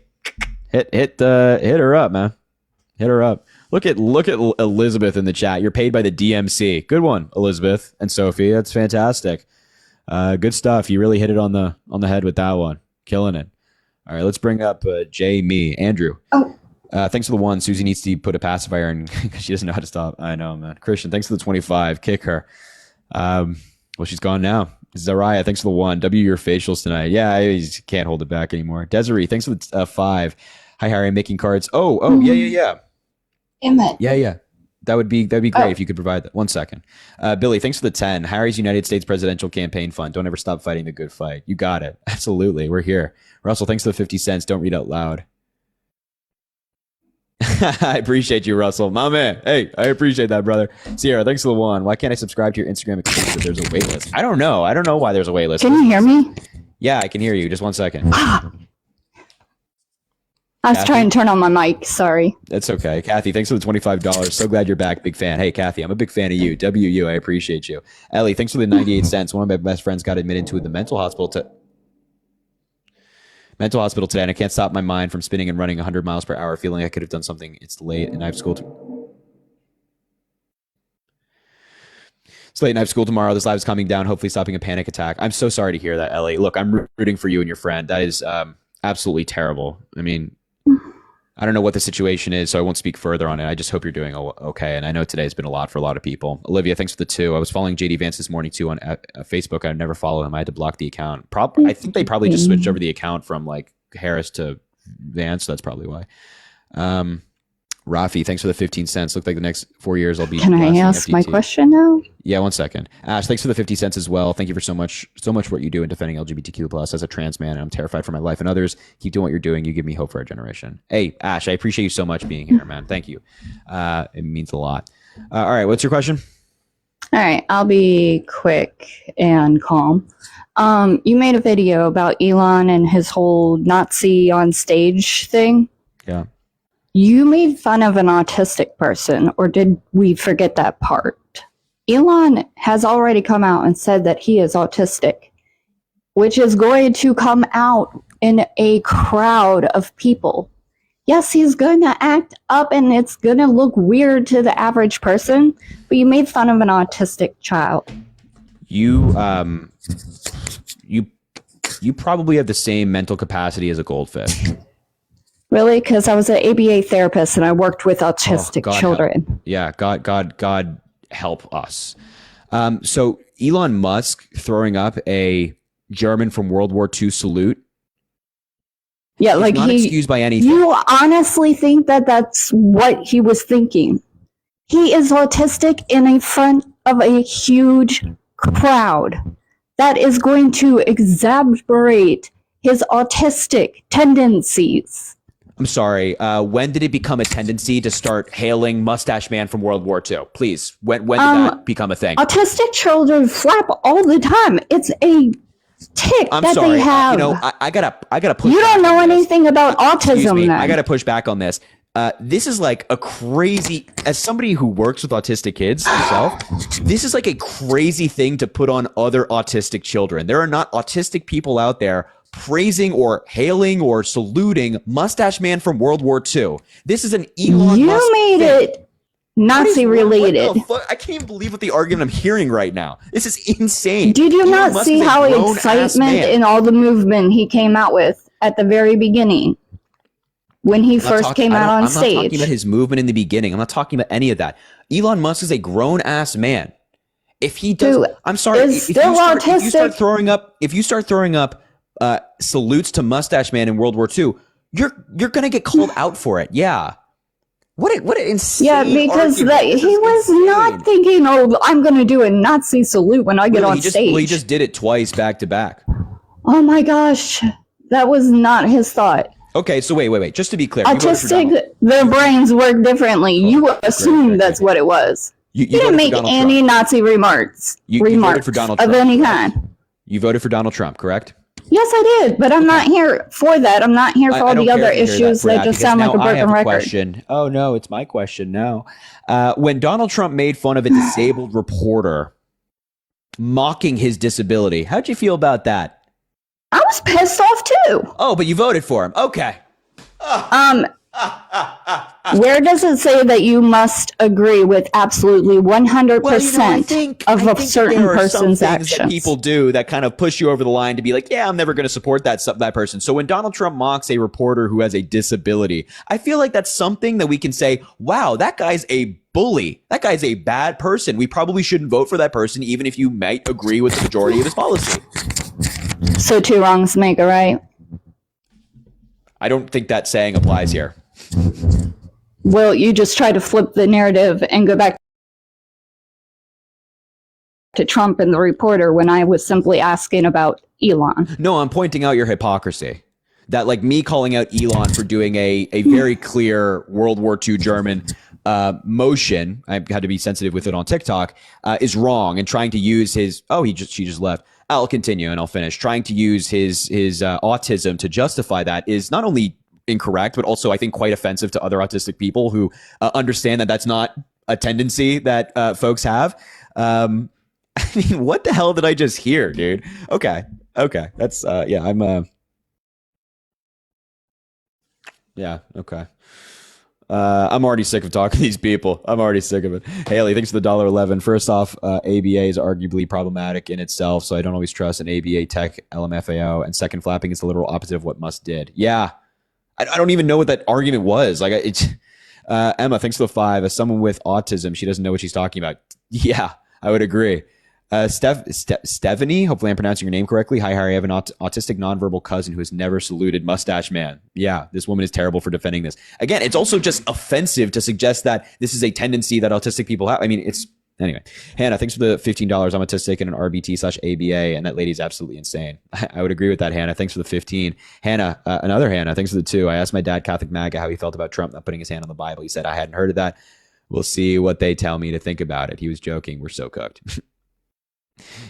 hit her up, man. Hit her up. Look at Elizabeth in the chat. You're paid by the DMC. Good one, Elizabeth and Sophie. That's fantastic. Good stuff. You really hit it on the head with that one. Killing it. All right, let's bring up Jamie. Andrew. Oh. Thanks for the 1. Susie needs to put a pacifier in because she doesn't know how to stop. I know, man. Christian, thanks for the 25. Kick her. Well, she's gone now. Zariah, thanks for the 1. W your facials tonight. Yeah, I just can't hold it back anymore. Desiree, thanks for the 5. Hi, Harry. I'm making cards. Yeah. Yeah. That would be great if you could provide that. 1 second. Billy, thanks for the 10. Harry's United States Presidential Campaign Fund. Don't ever stop fighting the good fight. You got it. Absolutely. We're here. Russell, thanks for the 50 cents. Don't read out loud. I appreciate you, Russell. My man. Hey, I appreciate that, brother. Sierra, thanks for the 1. Why can't I subscribe to your Instagram exclusive? There's a wait list. I don't know. I don't know why there's a wait list. Can you hear me? Yeah, I can hear you. Just 1 second. I was trying to turn on my mic. Sorry. That's okay. Kathy, thanks for the $25. So glad you're back. Big fan. Hey, Kathy, I'm a big fan of you. WU, I appreciate you. Ellie, thanks for the 98 cents. One of my best friends got admitted to the mental hospital today, and I can't stop my mind from spinning and running 100 miles per hour, feeling I could have done something. It's late, and I have school. It's late, and I have school tomorrow. This live is coming down, hopefully stopping a panic attack. I'm so sorry to hear that, Ellie. Look, I'm rooting for you and your friend. That is absolutely terrible. I mean, I don't know what the situation is, so I won't speak further on it. I just hope you're doing okay. And I know today has been a lot for a lot of people. Olivia, thanks for the 2. I was following JD Vance this morning too on Facebook. I never follow him. I had to block the account. I think they probably just switched over the account from like Harris to Vance. So that's probably why. Rafi, thanks for the 15 cents. Look like the next 4 years I'll be. Can I ask FTT. my question now? Yeah, 1 second. Ash, thanks for the 50 cents as well. Thank you for so much what you do in defending LGBTQ plus. As a trans man, and I'm terrified for my life and others. Keep doing what you're doing. You give me hope for our generation. Hey, Ash, I appreciate you so much being here, man. Thank you. It means a lot. All right, what's your question? All right, I'll be quick and calm. You made a video about Elon and his whole Nazi on stage thing. Yeah. You made fun of an autistic person, or did we forget that part? Elon has already come out and said that he is autistic, which is going to come out in a crowd of people. Yes, he's going to act up and it's going to look weird to the average person, but you made fun of an autistic child. You probably have the same mental capacity as a goldfish. Really? Because I was an ABA therapist and I worked with autistic children. Help. Yeah, God help us. So Elon Musk throwing up a German from World War II salute. Yeah, He's like not excused by anything. You honestly think that that's what he was thinking? He is autistic in front of a huge crowd. That is going to exacerbate his autistic tendencies. I'm sorry. When did it become a tendency to start hailing Mustache Man from World War II? Please, when did that become a thing? Autistic children flap all the time. It's a tick they have. I gotta push. You don't know anything about autism. Then I gotta push back on this. This is like a crazy. As somebody who works with autistic kids myself, this is like a crazy thing to put on other autistic children. There are not autistic people out there praising or hailing or saluting Mustache Man from World War II. This is an Elon Musk made thing. It Nazi related. I can't even believe what the argument I'm hearing right now. This is insane. Did you not see how excitement in all the movement he came out with at the very beginning when he first came out on stage? I'm not talking about his movement in the beginning. I'm not talking about any of that. Elon Musk is a grown ass man. If he does, I'm sorry. If you start throwing up salutes to Mustache Man in World War II, you're gonna get called out for it. Yeah. What an insane. Yeah, because he was not thinking, I'm going to do a Nazi salute when I get on stage. He just did it twice back to back. Oh my gosh. That was not his thought. Okay, so wait. Just to be clear. Autistic, their brains work differently. You assume that's what it was. You didn't make any Nazi remarks. You voted for Donald Trump, of any kind. You voted for Donald Trump, correct? Yes, I did, but I'm not here for that. I'm not here for all the other issues that just sound like a broken record. Question. Oh, no, it's my question now. When Donald Trump made fun of a disabled reporter mocking his disability, how'd you feel about that? I was pissed off, too. Oh, but you voted for him. Okay. Where does it say that you must agree with absolutely 100% of a certain person's actions? That people do that kind of push you over the line to be like, yeah, I'm never going to support that person. So when Donald Trump mocks a reporter who has a disability, I feel like that's something that we can say, wow, that guy's a bully. That guy's a bad person. We probably shouldn't vote for that person, even if you might agree with the majority of his policy. So two wrongs make a right. I don't think that saying applies here. Well, you just try to flip the narrative and go back to Trump and the reporter when I was simply asking about Elon. No, I'm pointing out your hypocrisy. That like me calling out Elon for doing a very clear World War II German motion, I had to be sensitive with it on TikTok, is wrong, and trying to use his, she just left. I'll continue and I'll finish. Trying to use his autism to justify that is not only incorrect, but also I think quite offensive to other autistic people who understand that that's not a tendency that folks have. I mean, what the hell did I just hear, dude? Okay. That's okay. I'm already sick of talking to these people. I'm already sick of it. Haley, thanks for the $1.11. First off, ABA is arguably problematic in itself, so I don't always trust an ABA tech LMFAO. And second, flapping is the literal opposite of what Musk did. Yeah, I don't even know what that argument was. Like, it's Emma, thanks for the 5. As someone with autism, she doesn't know what she's talking about. Yeah, I would agree. Stephanie, hopefully I'm pronouncing your name correctly. Hi, Harry. I have an autistic nonverbal cousin who has never saluted Mustache Man. Yeah, this woman is terrible for defending this. Again, it's also just offensive to suggest that this is a tendency that autistic people have. I mean, anyway. Hannah, thanks for the $15. I'm autistic and an RBT/ABA, and that lady's absolutely insane. I would agree with that, Hannah. Thanks for the 15. Hannah, another Hannah, thanks for the 2. I asked my dad, Catholic MAGA, how he felt about Trump not putting his hand on the Bible. He said, I hadn't heard of that. We'll see what they tell me to think about it. He was joking. We're so cooked.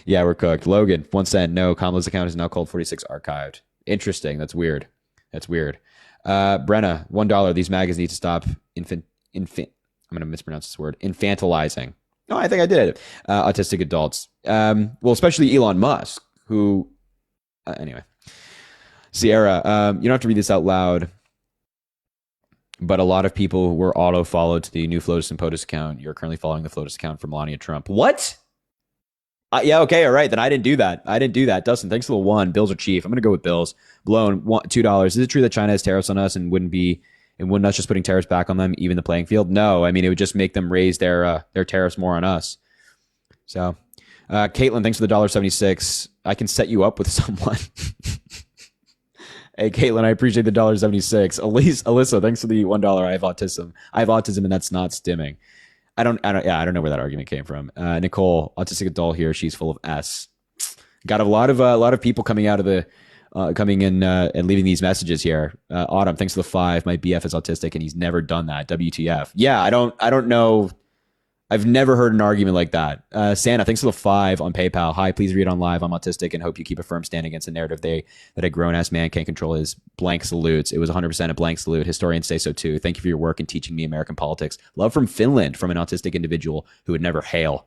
Yeah, we're cooked. Logan, 1 cent. No, Kamala's account is now called 46 archived. Interesting. That's weird. Brenna, $1. These magazines need to stop I'm going to mispronounce this word. Infantilizing. No, I think I did. Autistic adults. Well, especially Elon Musk, who, anyway. Sierra, you don't have to read this out loud, but a lot of people were auto-followed to the new Flotus and POTUS account. You're currently following the Flotus account for Melania Trump. What? Yeah, okay, all right. Then I didn't do that. Dustin, thanks for the 1. Bills are cheap. I'm going to go with bills. Blown, $2. Is it true that China has tariffs on us and wouldn't us just putting tariffs back on them even the playing field? No, I mean, it would just make them raise their tariffs more on us. So, Caitlin, thanks for the $1.76. I can set you up with someone. Hey, Caitlin, I appreciate the $1.76. Alyssa, thanks for the $1. I have autism, and that's not stimming. I don't know where that argument came from. Nicole, autistic adult here. She's full of S. Got a lot of people coming out of the coming in and leaving these messages here. Autumn, thanks for the 5. My BF is autistic and he's never done that. WTF? Yeah, I don't know. I've never heard an argument like that. Santa, thanks for the 5 on PayPal. Hi, please read on live. I'm autistic and hope you keep a firm stand against the narrative that a grown-ass man can't control his blank salutes. It was 100% a blank salute. Historians say so too. Thank you for your work in teaching me American politics. Love from Finland, from an autistic individual who would never hail.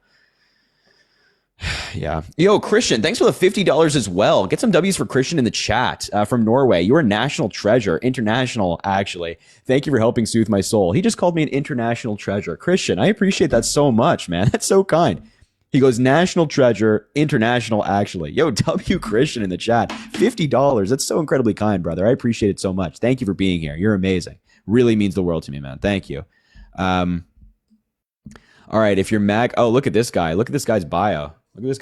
Yeah. Yo, Christian, thanks for the $50 as well. Get some W's for Christian in the chat from Norway. You're a national treasure. International, actually. Thank you for helping soothe my soul. He just called me an international treasure. Christian, I appreciate that so much, man. That's so kind. He goes, national treasure, international, actually. Yo, W Christian in the chat. $50. That's so incredibly kind, brother. I appreciate it so much. Thank you for being here. You're amazing. Really means the world to me, man. Thank you. All right, if you're Mac... Oh, look at this guy. Look at this guy's bio. Venmo,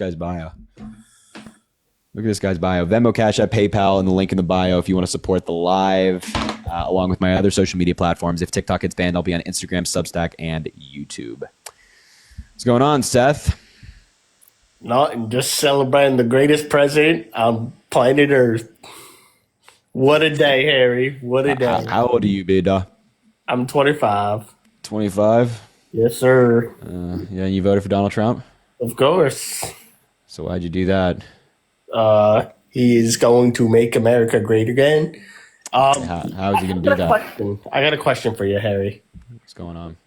Cash App, PayPal, and the link in the bio if you want to support the live, along with my other social media platforms. If TikTok gets banned, I'll be on Instagram, Substack, and YouTube. What's going on, Seth? Not just celebrating the greatest president on planet Earth. What a day, Harry. What a day. How old are you, Bida? I'm 25. 25? Yes, sir. Yeah, you voted for Donald Trump? Of course. So why'd you do that? He is going to make America great again. How is he going to do that? I got a question for you, Harry. What's going on?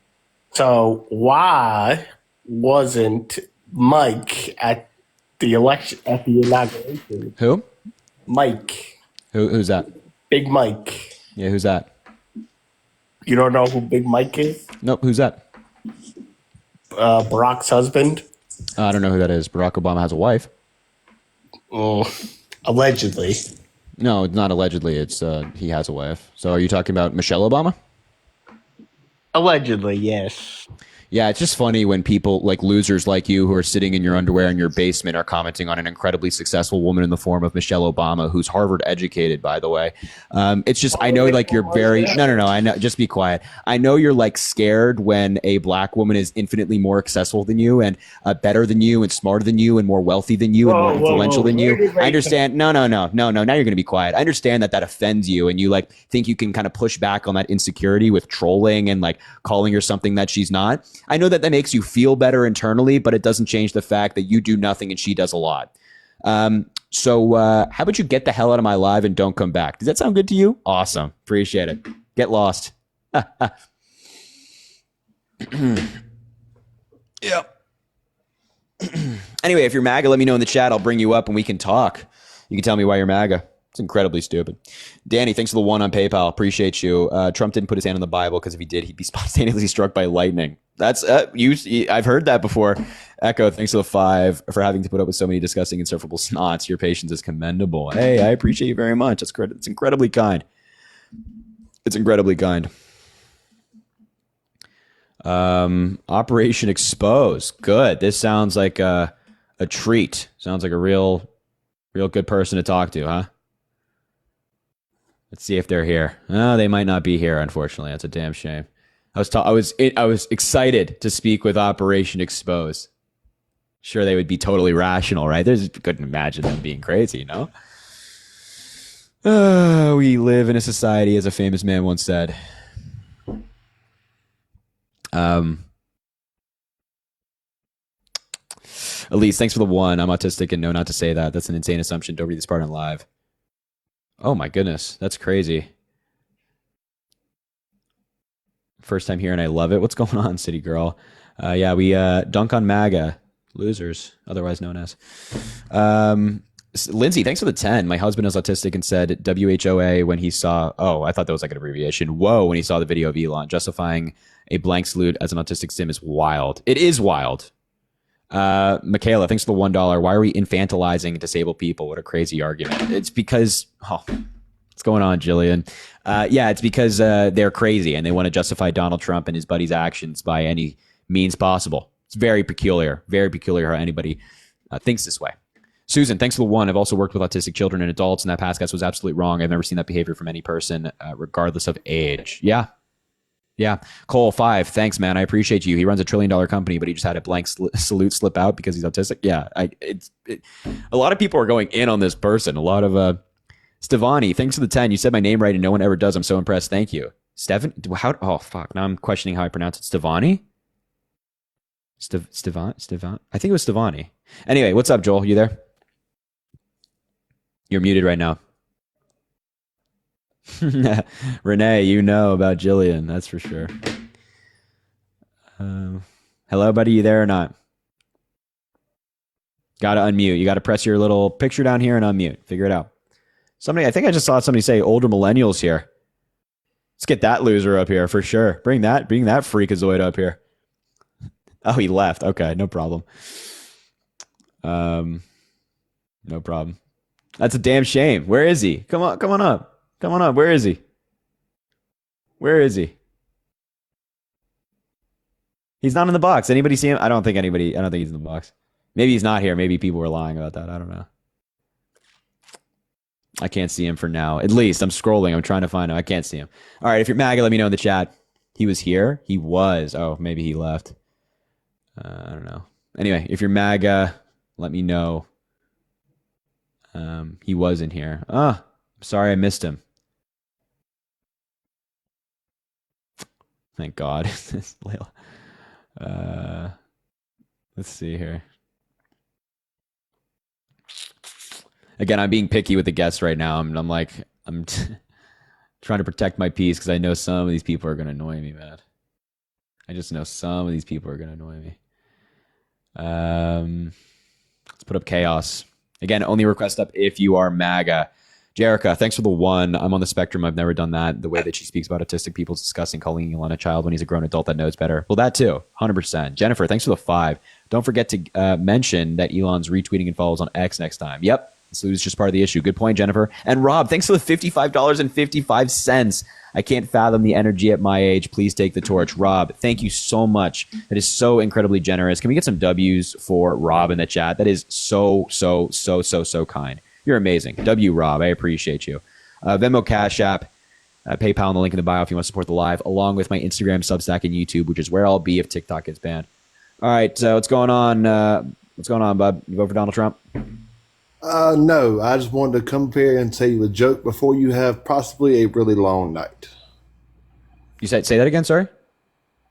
So why wasn't Mike at the election, at the inauguration? Who? Mike. Who's that? Big Mike. Yeah, who's that? You don't know who Big Mike is? Nope, who's that? Barack's husband. I don't know who that is. Barack Obama has a wife. Allegedly. No, it's not allegedly. It's he has a wife. So are you talking about Michelle Obama? Allegedly, yes. Yeah, it's just funny when people like losers like you who are sitting in your underwear in your basement are commenting on an incredibly successful woman in the form of Michelle Obama, who's Harvard educated, by the way. It's just, I know like you're very, no, I know, just be quiet. I know you're like scared when a black woman is infinitely more successful than you and better than you and smarter than you and more wealthy than you and more influential than you. I understand. No. Now you're going to be quiet. I understand that offends you and you like think you can kind of push back on that insecurity with trolling and like calling her something that she's not. I know that makes you feel better internally, but it doesn't change the fact that you do nothing and she does a lot. So how about you get the hell out of my live and don't come back? Does that sound good to you? Awesome. Appreciate it. Get lost. Yep. Anyway, if you're MAGA, let me know in the chat. I'll bring you up and we can talk. You can tell me why you're MAGA. It's incredibly stupid. Danny, thanks for the 1 on PayPal. Appreciate you. Trump didn't put his hand on the Bible because if he did, he'd be spontaneously struck by lightning. That's I've heard that before. Echo, thanks for the 5 for having to put up with so many disgusting, insufferable snots. Your patience is commendable. Hey, I appreciate you very much. It's incredibly kind. It's incredibly kind. Operation Expose. Good. This sounds like a treat. Sounds like a real good person to talk to, huh? Let's see if they're here. Oh, they might not be here, unfortunately. That's a damn shame. I was excited to speak with Operation Expose. Sure, they would be totally rational, right? Couldn't imagine them being crazy, you know? We live in a society, as a famous man once said. Elise, thanks for the 1. I'm autistic and know not to say that. That's an insane assumption. Don't read this part on live. Oh my goodness. That's crazy. First time here and I love it. What's going on, City Girl? Yeah, we dunk on MAGA. Losers, otherwise known as. Lindsay, thanks for the 10. My husband is autistic and said WHOA when he saw, I thought that was like an abbreviation. Whoa, when he saw the video of Elon. Justifying a blank salute as an autistic sim is wild. It is wild. Michaela, thanks for the $1. Why are we infantilizing disabled people? What a crazy argument. It's because, what's going on, Jillian? Yeah, it's because they're crazy and they want to justify Donald Trump and his buddy's actions by any means possible. It's very peculiar how anybody thinks this way. Susan, thanks for the 1. I've also worked with autistic children and adults, and that past guest was absolutely wrong. I've never seen that behavior from any person, regardless of age. Yeah. Cole, 5. Thanks, man. I appreciate you. He runs a $1 trillion company, but he just had a blank salute slip out because he's autistic. Yeah, a lot of people are going in on this person. A lot of Stevani, thanks for the 10. You said my name right, and no one ever does. I'm so impressed. Thank you, Stefan. Oh fuck! Now I'm questioning how I pronounce it. Stevani. Stevan. I think it was Stevani. Anyway, what's up, Joel? You there? You're muted right now. Renee, you know about Jillian, that's for sure. Hello, buddy, you there or not? Gotta unmute. You gotta press your little picture down here and unmute. Figure it out. I think I just saw somebody say older millennials here. Let's get that loser up here for sure. Bring that freakazoid up here. Oh, he left. Okay, no problem. No problem. That's a damn shame. Where is he? Come on up. Where is he? He's not in the box. Anybody see him? I don't think he's in the box. Maybe he's not here. Maybe people were lying about that. I don't know. I can't see him for now. At least I'm scrolling. I'm trying to find him. I can't see him. All right. If you're MAGA, let me know in the chat. He was here. He was. Oh, maybe he left. I don't know. Anyway, if you're MAGA, let me know. He was in here. Sorry I missed him. Thank God. Let's see here. Again, I'm being picky with the guests right now. I'm trying to protect my peace because I know some of these people are going to annoy me, man. I just know some of these people are going to annoy me. Let's put up chaos. Again, only request up if you are MAGA. Jerica, thanks for the 1. I'm on the spectrum. I've never done that. The way that she speaks about autistic people is disgusting, calling Elon a child when he's a grown adult that knows better. Well, that too, 100%. Jennifer, thanks for the 5. Don't forget to mention that Elon's retweeting and follows on X next time. Yep, this is just part of the issue. Good point, Jennifer. And Rob, thanks for the $55.55. I can't fathom the energy at my age. Please take the torch. Rob, thank you so much. That is so incredibly generous. Can we get some W's for Rob in the chat? That is so kind. You're amazing. W Rob, I appreciate you. Venmo, Cash App, PayPal in the link in the bio if you want to support the live, along with my Instagram, Substack, and YouTube, which is where I'll be if TikTok gets banned. All right, so what's going on? Bub? You vote for Donald Trump? No, I just wanted to come up here and tell you a joke before you have possibly a really long night. You say that again, sorry?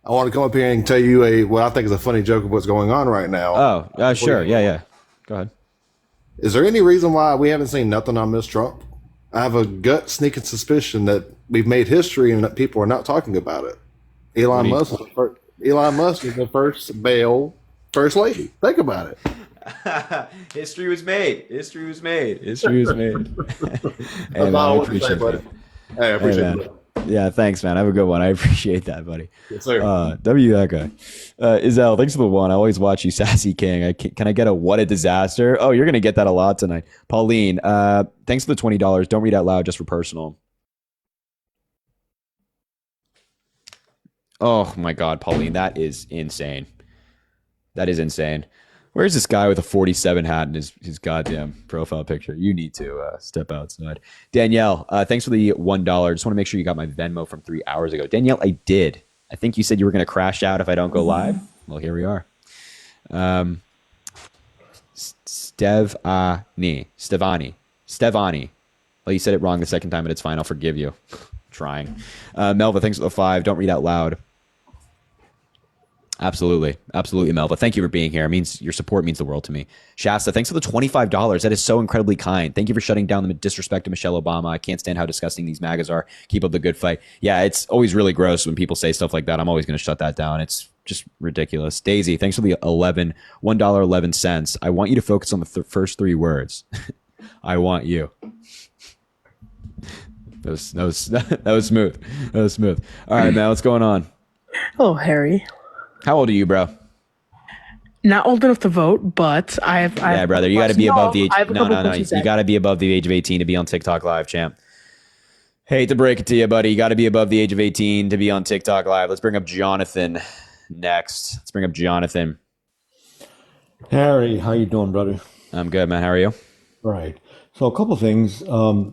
I want to come up here and tell you what I think is a funny joke of what's going on right now. Oh, sure. Yeah. Go ahead. Is there any reason why we haven't seen nothing on Miss Trump? I have a gut sneaking suspicion that we've made history and that people are not talking about it. Elon Musk is the first male first lady. Think about it. History was made. Hey, man, I appreciate that. Hey, I appreciate that. Yeah, thanks, man. Have a good one. I appreciate that, buddy. Yes, sir. W that guy. Izelle, thanks for the 1. I always watch you, Sassy King. Can I get a what a disaster? Oh, you're going to get that a lot tonight. Pauline, thanks for the $20. Don't read out loud, just for personal. Oh, my God, Pauline. That is insane. Where's this guy with a 47 hat in his goddamn profile picture? You need to step outside. Danielle, thanks for the $1. Just want to make sure you got my Venmo from 3 hours ago. Danielle, I did. I think you said you were going to crash out if I don't go live. Well, here we are. Stevani. Well, you said it wrong the second time, but it's fine. I'll forgive you. Trying. Melva, thanks for the 5. Don't read out loud. Absolutely. Absolutely, Melba. Thank you for being here. It means your support means the world to me. Shasta, thanks for the $25. That is so incredibly kind. Thank you for shutting down the disrespect to Michelle Obama. I can't stand how disgusting these MAGAs are. Keep up the good fight. Yeah, it's always really gross when people say stuff like that. I'm always going to shut that down. It's just ridiculous. Daisy, thanks for the $1.11. I want you to focus on the first three words. I want you. That was smooth. That was smooth. All right, man, what's going on? Oh, Harry. How old are you, bro? Not old enough to vote, but yeah, brother, you got to be above the age. No. You got to be above the age of 18 to be on TikTok Live, champ. Hate to break it to you, buddy. You got to be above the age of 18 to be on TikTok Live. Let's bring up Jonathan next. Let's bring up Jonathan. Harry, how you doing, brother? I'm good, man. How are you? Right. So a couple things. Well,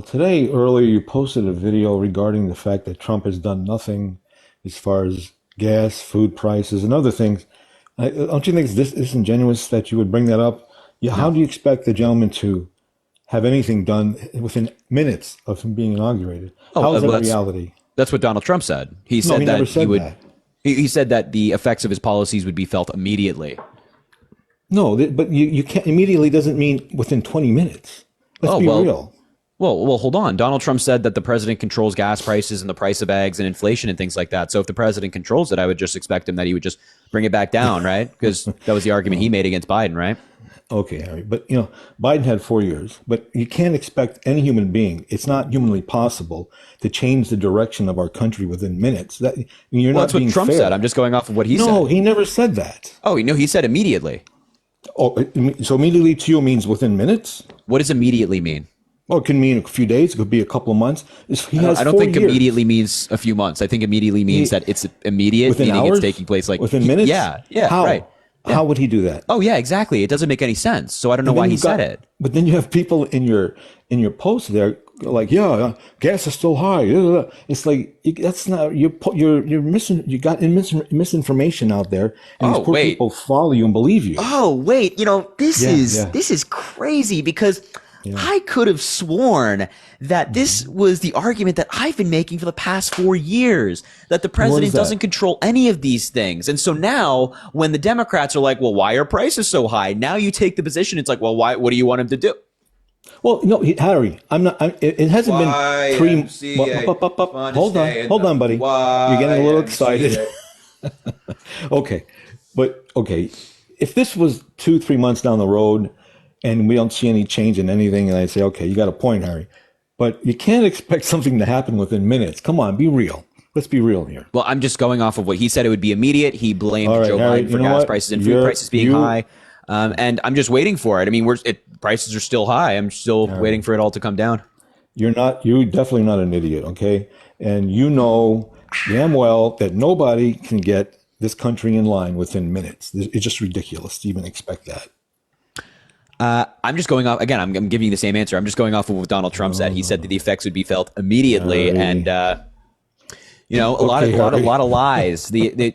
today, earlier, you posted a video regarding the fact that Trump has done nothing as far as gas, food prices, and other things. Don't you think it's disingenuous that you would bring that up? Yeah. No. How do you expect the gentleman to have anything done within minutes of him being inaugurated? How is that reality? That's what Donald Trump said. He said he that never said he would. That. He said that the effects of his policies would be felt immediately. No, but you can't. Immediately doesn't mean within 20 minutes. Let's be real. Well, hold on. Donald Trump said that the president controls gas prices and the price of eggs and inflation and things like that. So if the president controls it, I would just expect him that he would just bring it back down, right? Because that was the argument he made against Biden, right? Okay, Harry. But, Biden had 4 years. But you can't expect any human being. It's not humanly possible to change the direction of our country within minutes. That's what Trump said. I'm just going off of what he said. No, he never said that. Oh, he said immediately. Oh, so immediately to you means within minutes? What does immediately mean? Well, it can mean a few days. It could be a couple of months. I don't think immediately means a few months. I think immediately means that it's immediate, within meaning hours? It's taking place like within minutes. Yeah, How? Right. How would he do that? Oh, yeah, exactly. It doesn't make any sense. So I don't know why he said it. But then you have people in your post there like, gas is still high. It's like that's not you're missing. You got misinformation out there, and these poor people follow you and believe you. Oh wait, this is crazy because. Yeah. I could have sworn that this was the argument that I've been making for the past 4 years, that the president doesn't control any of these things. And so now when the Democrats are like, well, why are prices so high? Now you take the position. It's like, well, why? What do you want him to do? Well, no, Harry, I'm not. It hasn't been 3. Hold on, buddy. You're getting a little excited. Okay. If this was 2-3 months down the road, and we don't see any change in anything, and I say, okay, you got a point, Harry. But you can't expect something to happen within minutes. Come on, be real. Let's be real here. Well, I'm just going off of what he said. It would be immediate. He blamed Joe Biden for gas prices and food prices being high. And I'm just waiting for it. I mean, prices are still high. I'm still waiting for it all to come down. You're definitely not an idiot, okay? And you know damn well that nobody can get this country in line within minutes. It's just ridiculous to even expect that. I'm just going off again. I'm giving you the same answer. I'm just going off of what Donald Trump said. He said that the effects would be felt immediately, and a lot of lies.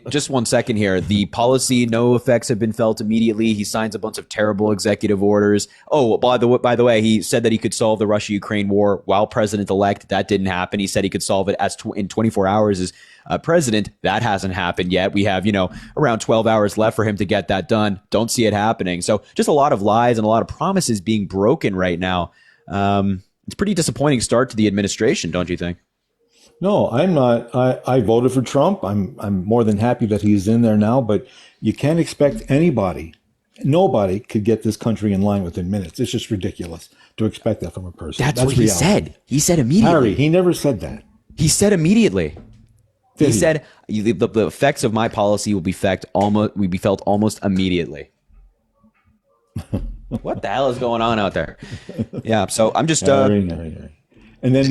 Just 1 second here. The policy, no effects have been felt immediately. He signs a bunch of terrible executive orders. Oh, by the way, he said that he could solve the Russia-Ukraine war while president-elect. That didn't happen. He said he could solve it in 24 hours as president. That hasn't happened yet. We have, around 12 hours left for him to get that done. Don't see it happening. So just a lot of lies and a lot of promises being broken right now. It's a pretty disappointing start to the administration, don't you think? No, I'm not. I voted for Trump. I'm more than happy that he's in there now, but you can't expect nobody could get this country in line within minutes. It's just ridiculous to expect that from a person. That's what he said. He said immediately. Harry, he never said that. He said immediately. He said the effects of my policy will be felt almost immediately. What the hell is going on out there? Yeah, so I'm just and then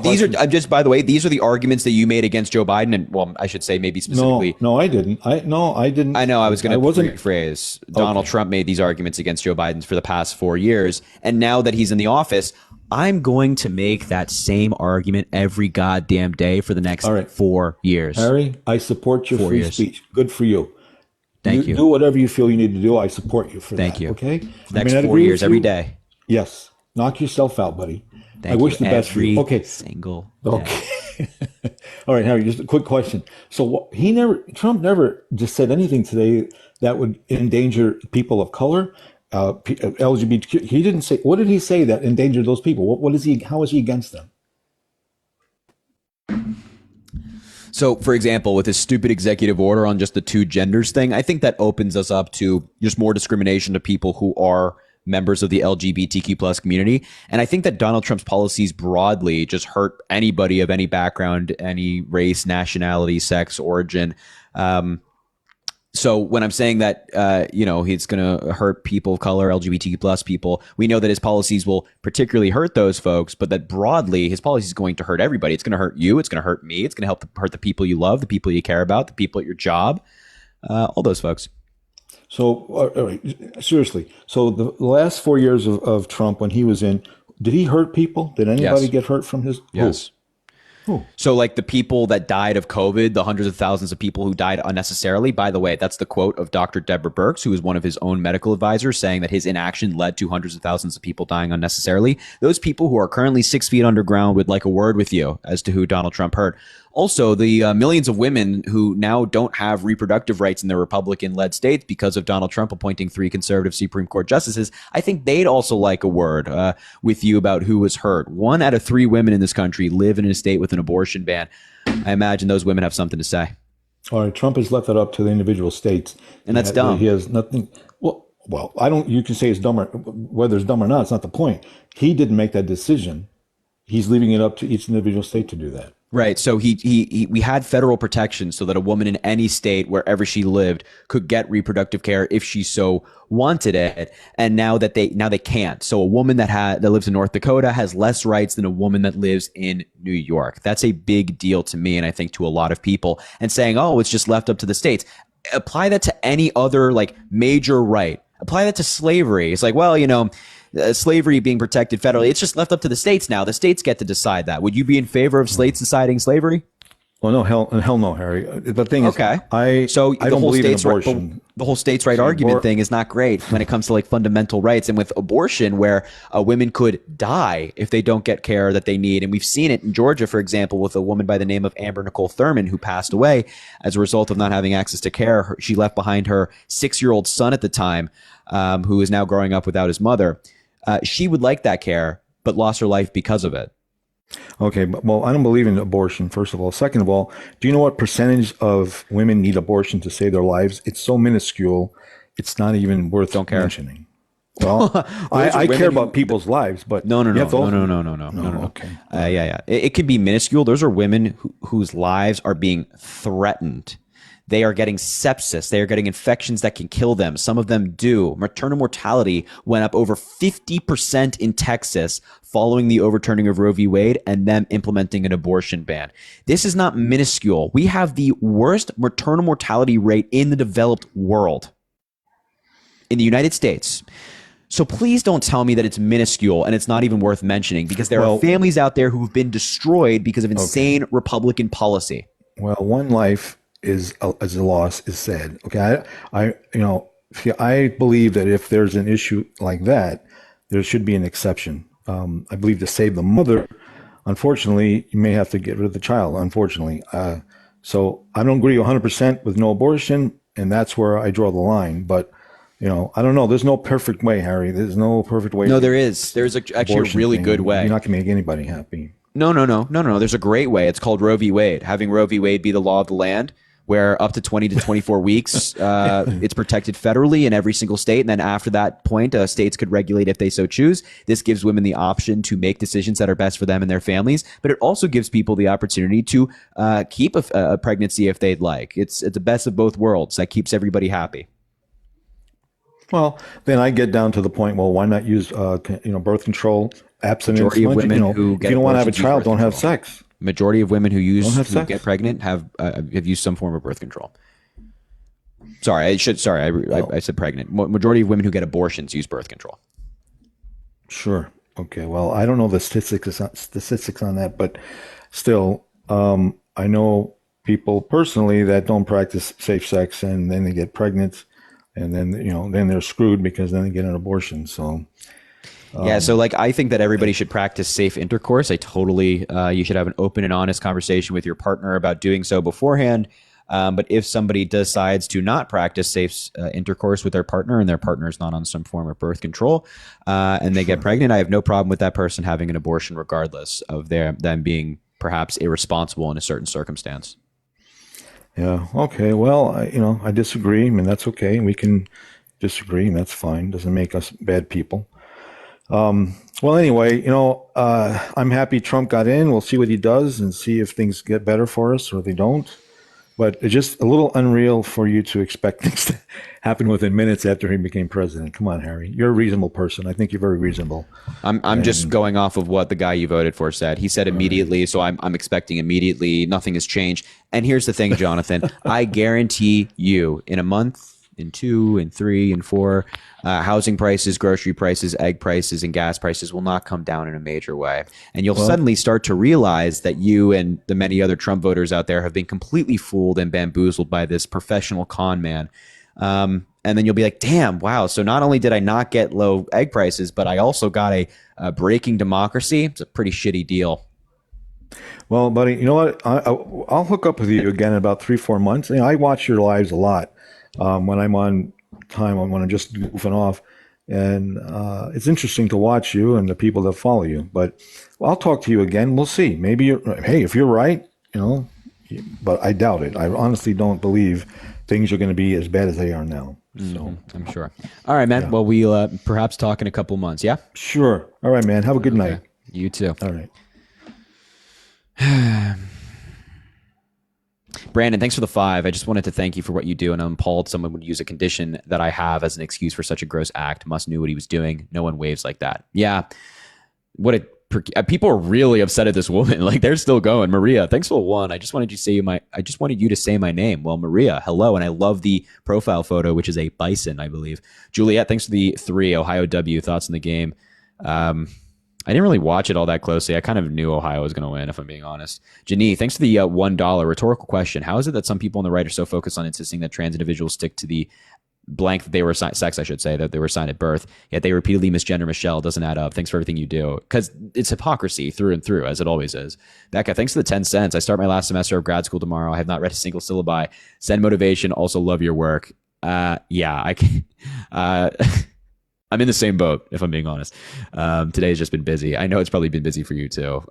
these are just, by the way, these are the arguments that you made against Joe Biden, and well, I should say maybe specifically. No, I didn't. I didn't. I know. I was going to rephrase. Donald Trump made these arguments against Joe Biden for the past 4 years, and now that he's in the office, I'm going to make that same argument every goddamn day for the next 4 years. Harry, I support your free speech. Good for you. Thank you. Do whatever you feel you need to do. I support you for that. Thank you. Okay. For the next 4 years, every day. Yes. Knock yourself out, buddy. I wish the best for you. Okay. Single. Okay. All right, Harry, just a quick question. So Trump never just said anything today that would endanger people of color, LGBTQ. He didn't say, what did he say that endangered those people? How is he against them? So, for example, with his stupid executive order on just the two genders thing, I think that opens us up to just more discrimination to people who are members of the LGBTQ plus community. And I think that Donald Trump's policies broadly just hurt anybody of any background, any race, nationality, sex, origin. So when I'm saying that, he's going to hurt people of color, LGBTQ plus people, we know that his policies will particularly hurt those folks, but that broadly his policy is going to hurt everybody. It's going to hurt you. It's going to hurt me. It's going to hurt the people you love, the people you care about, the people at your job, all those folks. So, all right, seriously. So the last 4 years of Trump, when he was in, did he hurt people? Did anybody get hurt from his? Yes. So like the people that died of COVID, the hundreds of thousands of people who died unnecessarily. By the way, that's the quote of Dr. Deborah Birx, who is one of his own medical advisors, saying that his inaction led to hundreds of thousands of people dying unnecessarily. Those people who are currently 6 feet underground would like a word with you as to who Donald Trump hurt. Also, the millions of women who now don't have reproductive rights in their Republican-led states because of Donald Trump appointing 3 conservative Supreme Court justices, I think they'd also like a word with you about who was hurt. 1 out of 3 women in this country live in a state with an abortion ban. I imagine those women have something to say. All right, Trump has left that up to the individual states. And that's dumb. He has nothing. Well, you can say it's dumb, or whether it's dumb or not, it's not the point. He didn't make that decision. He's leaving it up to each individual state to do that. Right. So we had federal protection so that a woman in any state, wherever she lived, could get reproductive care if she so wanted it. And now they can't. So a woman that lives in North Dakota has less rights than a woman that lives in New York. That's a big deal to me, and I think to a lot of people. And saying, oh, it's just left up to the states. Apply that to any other major right. Apply that to slavery. It's like, well, slavery being protected federally, it's just left up to the states now. The states get to decide that. Would you be in favor of states deciding slavery? Well, no, hell no, Harry. The thing is, okay. I don't believe in abortion. The whole states' right argument thing is not great when it comes to fundamental rights. And with abortion, where women could die if they don't get care that they need. And we've seen it in Georgia, for example, with a woman by the name of Amber Nicole Thurman who passed away as a result of not having access to care. She left behind her 6-year-old son at the time, who is now growing up without his mother. She would like that care, but lost her life because of it. Okay, well, I don't believe in abortion, first of all. Second of all, do you know what percentage of women need abortion to save their lives? It's so minuscule, it's not even worth mentioning. Well, I care about people's lives, but no. Okay. Yeah. It could be minuscule. Those are women whose lives are being threatened. They are getting sepsis. They are getting infections that can kill them. Some of them do. Maternal mortality went up over 50% in Texas following the overturning of Roe v. Wade and them implementing an abortion ban. This is not minuscule. We have the worst maternal mortality rate in the developed world, in the United States. So please don't tell me that it's minuscule and it's not even worth mentioning, because there are families out there who've been destroyed because of insane Republican policy. Well, one life is as a loss is sad. Okay. I believe that if there's an issue like that, there should be an exception. I believe to save the mother, unfortunately, you may have to get rid of the child, unfortunately. So I don't agree 100% with no abortion, and that's where I draw the line. But, I don't know. There's no perfect way, Harry. There's no perfect way. No, there is. There's actually a really good way. You're not going to make anybody happy. No. There's a great way. It's called Roe v. Wade. Having Roe v. Wade be the law of the land, where up to 20 to 24 weeks, it's protected federally in every single state. And then after that point, states could regulate if they so choose. This gives women the option to make decisions that are best for them and their families. But it also gives people the opportunity to keep a pregnancy if they'd like. It's the best of both worlds. That keeps everybody happy. Well, then I get down to the point, well, why not use birth control, abstinence? Majority of women who if you don't want to have a child, don't have sex. Majority of women who get pregnant have used some form of birth control. I said pregnant. Majority of women who get abortions use birth control. Sure. Okay. Well, I don't know the statistics on that, but still, I know people personally that don't practice safe sex, and then they get pregnant, and then then they're screwed because then they get an abortion. So. Yeah, so like I think that everybody should practice safe intercourse. I totally, you should have an open and honest conversation with your partner about doing so beforehand. But if somebody decides to not practice safe intercourse with their partner and their partner is not on some form of birth control and they get pregnant, I have no problem with that person having an abortion regardless of them being perhaps irresponsible in a certain circumstance. Yeah. Okay. Well, I disagree. I mean, that's okay. We can disagree, and that's fine. Doesn't make us bad people. Well, anyway, I'm happy Trump got in. We'll see what he does and see if things get better for us or they don't. But it's just a little unreal for you to expect things to happen within minutes after he became president. Come on, Harry. You're a reasonable person. I think you're very reasonable. I'm just going off of what the guy you voted for said. He said immediately, so I'm expecting immediately. Nothing has changed. And here's the thing, Jonathan. I guarantee you in a month, in 2, in 3, in 4, housing prices, grocery prices, egg prices, and gas prices will not come down in a major way. And you'll suddenly start to realize that you and the many other Trump voters out there have been completely fooled and bamboozled by this professional con man. And then you'll be like, damn, wow. So not only did I not get low egg prices, but I also got a breaking democracy. It's a pretty shitty deal. Well, buddy, you know what? I'll hook up with you again in about 3-4 months. I watch your lives a lot. When I'm on time, when I'm just goofing off, and it's interesting to watch you and the people that follow you. But I'll talk to you again. We'll see. Maybe if you're right, but I doubt it. I honestly don't believe things are going to be as bad as they are now. So I'm sure. All right, man. Yeah. Well, we'll perhaps talk in a couple months. Yeah. Sure. All right, man. Have a good night. You too. All right. Brandon, thanks for the 5. I just wanted to thank you for what you do, and I'm appalled someone would use a condition that I have as an excuse for such a gross act. Musk knew what he was doing. No one waves like that. Yeah. People are really upset at this woman. Like they're still going. Maria, thanks for the 1. I just wanted you to say my name. Well, Maria, hello, and I love the profile photo, which is a bison, I believe. Juliet, thanks for the 3. Ohio W, thoughts on the game. I didn't really watch it all that closely. I kind of knew Ohio was going to win, if I'm being honest. Janine, thanks for the $1 rhetorical question. How is it that some people on the right are so focused on insisting that trans individuals stick to the blank that they were assigned, sex, I should say, that they were assigned at birth, yet they repeatedly misgender Michelle? Doesn't add up. Thanks for everything you do. Because it's hypocrisy through and through, as it always is. Becca, thanks for the 10 cents. I start my last semester of grad school tomorrow. I have not read a single syllabi. Send motivation. Also love your work. Yeah, I can. I'm in the same boat, if I'm being honest. Today's just been busy. I know it's probably been busy for you too.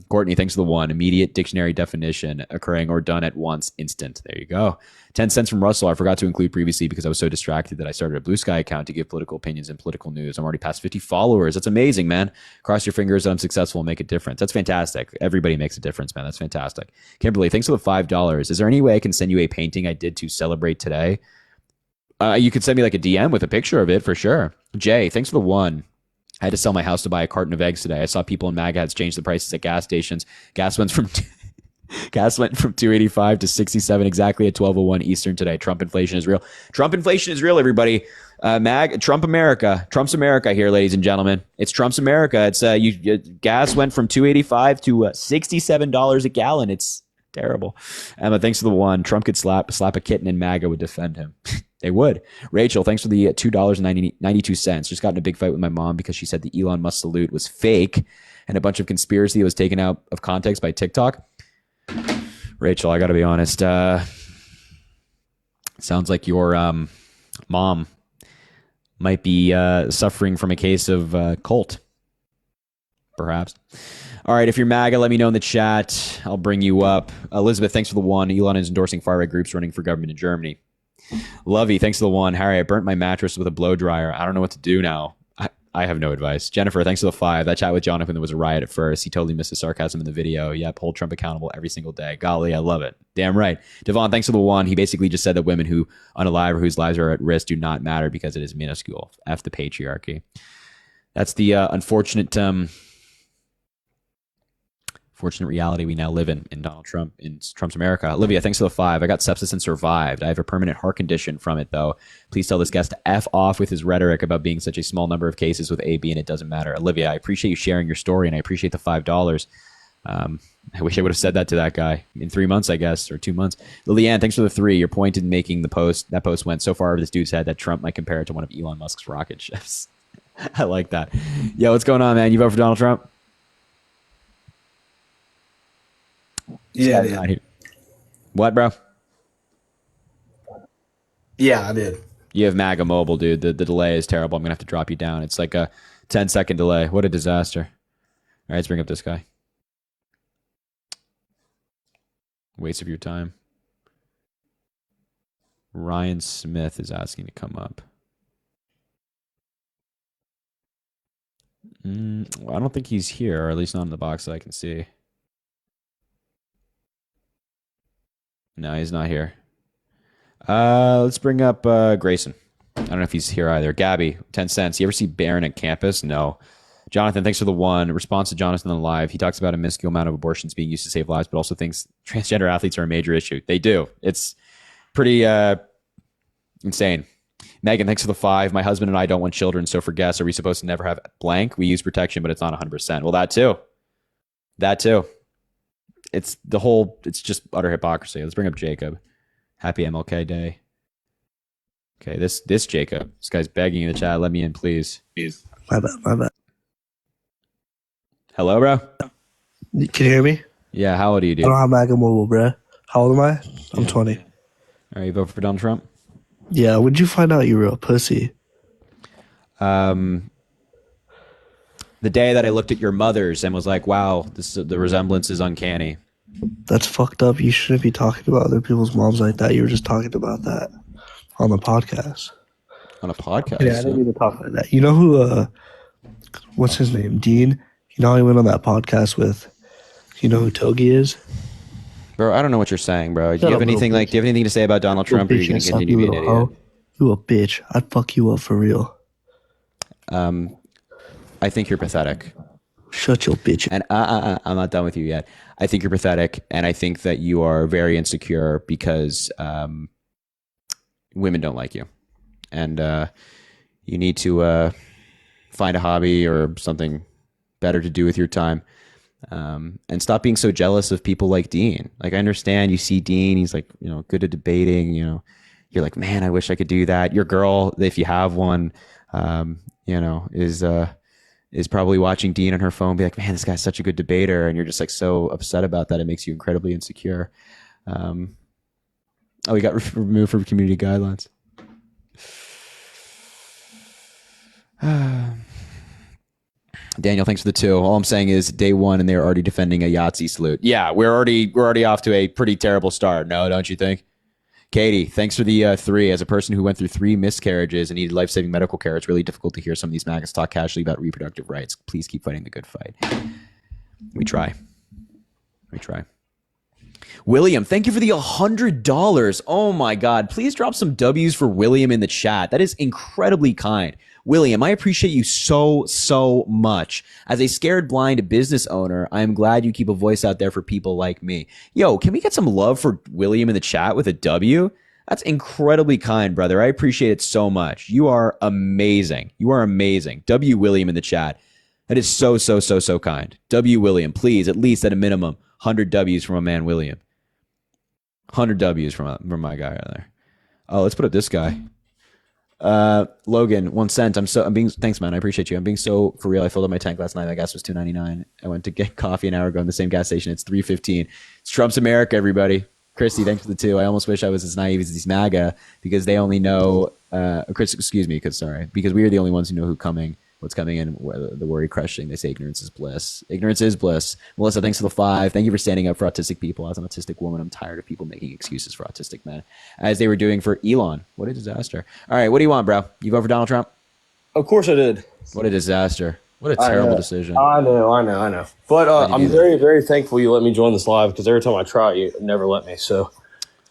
Courtney, thanks for the 1. Immediate dictionary definition, occurring or done at once, instant. There you go. 10 cents from Russell. I forgot to include previously because I was so distracted that I started a Blue Sky account to give political opinions and political news. I'm already past 50 followers. That's amazing, man. Cross your fingers that I'm successful and make a difference. That's fantastic. Everybody makes a difference, man. That's fantastic. Kimberly, thanks for the $5. Is there any way I can send you a painting I did to celebrate today? You could send me like a DM with a picture of it for sure. Jay, thanks for the 1. I had to sell my house to buy a carton of eggs today. I saw people in MAGA hats change the prices at gas stations. Gas went from $2.85 to $67 exactly at 12:01 Eastern today. Trump inflation is real. Trump inflation is real, everybody. Trump America. Trump's America here, ladies and gentlemen. It's Trump's America. It's gas went from $2.85 to $67 a gallon. It's terrible. Emma, thanks for the 1. Trump could slap a kitten and MAGA would defend him. They would. Rachel, thanks for the $2.92. Just got in a big fight with my mom because she said the Elon Musk salute was fake and a bunch of conspiracy that was taken out of context by TikTok. Rachel, I got to be honest. Sounds like your mom might be suffering from a case of cult, perhaps. All right, if you're MAGA, let me know in the chat. I'll bring you up. Elizabeth, thanks for the 1. Elon is endorsing far-right groups running for government in Germany. Lovey, thanks for the 1. Harry, I burnt my mattress with a blow dryer. I don't know what to do now. I have no advice. Jennifer, thanks for the 5. That chat with Jonathan, there was a riot at first. He totally missed the sarcasm in the video. Yep, hold Trump accountable every single day. Golly, I love it. Damn right. Devon, thanks for the 1. He basically just said that women who unalive or whose lives are at risk do not matter because it is minuscule. F the patriarchy. That's the unfortunate reality we now live in Donald Trump, in Trump's America. Olivia, thanks for the 5. I got sepsis and survived. I have a permanent heart condition from it, though. Please tell this guest to F off with his rhetoric about being such a small number of cases with AB and it doesn't matter. Olivia, I appreciate you sharing your story and I appreciate the $5. I wish I would have said that to that guy in 3 months, I guess, or 2 months. Lilianne, thanks for the 3. Your point in making the post, that post went so far over this dude's head that Trump might compare it to one of Elon Musk's rocket ships. I like that. Yo, what's going on, man? You vote for Donald Trump? Yeah, I did. What, bro? Yeah, I did. You have MAGA mobile, dude. The delay is terrible. I'm going to have to drop you down. It's like a 10-second delay. What a disaster. All right, let's bring up this guy. Waste of your time. Ryan Smith is asking to come up. Well, I don't think he's here, or at least not in the box that I can see. No, he's not here. Let's bring up Grayson. I don't know if he's here either. Gabby, 10 cents. You ever see Barron at campus? No. Jonathan, thanks for the one. Response to Jonathan on live. He talks about a minuscule amount of abortions being used to save lives, but also thinks transgender athletes are a major issue. They do. It's pretty insane. Megan, thanks for the 5. My husband and I don't want children, so for guests, are we supposed to never have blank? We use protection, but it's not 100%. Well, that too. That too. It's just utter hypocrisy. Let's bring up Jacob. Happy MLK Day. Okay, this Jacob. This guy's begging in the chat. Let me in, please. My bad. Hello, bro? Can you hear me? Yeah, how old are you, dude? I don't have MAGA mobile, bro. How old am I? I'm 20. All right, you vote for Donald Trump? Yeah, when'd you find out you were a pussy? The day that I looked at your mother's and was like, wow, the resemblance is uncanny. That's fucked up. You shouldn't be talking about other people's moms like that. You were just talking about that on the podcast. On a podcast? Yeah, I didn't mean to talk like that. You know who, what's his name? Dean? You know how he went on that podcast with, you know who Togi is? Bro, I don't know what you're saying, bro. Do you have anything to say about Donald Trump, or are you going to continue to be an idiot? You a bitch. I'd fuck you up for real. I think you're pathetic. Shut your bitch. And I'm not done with you yet. I think you're pathetic, and I think that you are very insecure because women don't like you. And you need to find a hobby or something better to do with your time. And stop being so jealous of people like Dean. Like, I understand you see Dean, he's like, good at debating, you're like, man, I wish I could do that. Your girl, if you have one, is probably watching Dean on her phone, be like, man, this guy's such a good debater. And you're just like so upset about that. It makes you incredibly insecure. He got removed from community guidelines. Daniel, thanks for the 2. All I'm saying is day 1 and they're already defending a Yahtzee salute. Yeah, we're already off to a pretty terrible start. No, don't you think? Katie, thanks for the 3. As a person who went through 3 miscarriages and needed life-saving medical care, it's really difficult to hear some of these MAGAs talk casually about reproductive rights. Please keep fighting the good fight. We try. William, thank you for the $100. Oh my God. Please drop some W's for William in the chat. That is incredibly kind. William, I appreciate you so much. As a scared blind business owner, I am glad you keep a voice out there for people like me. Yo, can we get some love for William in the chat with a W? That's incredibly kind, brother. I appreciate it so much. You are amazing. W William in the chat. That is so kind. W William, please, at least at a minimum, 100 W's from a man William. 100 W's from my guy right there. Oh, let's put up this guy. Logan, 1 cent. Thanks, man. I appreciate you. I'm being so for real. I filled up my tank last night. My gas was $2.99. I went to get coffee an hour ago in the same gas station. It's $3.15. It's Trump's America, everybody. Christy, thanks for the 2. I almost wish I was as naive as these MAGA because they only know, Chris, excuse me, because we are the only ones who know what's coming in, the worry crushing. They say ignorance is bliss. Ignorance is bliss. Melissa, thanks for the 5. Thank you for standing up for autistic people. As an autistic woman, I'm tired of people making excuses for autistic men, as they were doing for Elon. What a disaster. All right, what do you want, bro? You vote for Donald Trump? Of course I did. What a disaster. What a terrible decision. I know. But I'm very, very thankful you let me join this live because every time I try, you never let me. So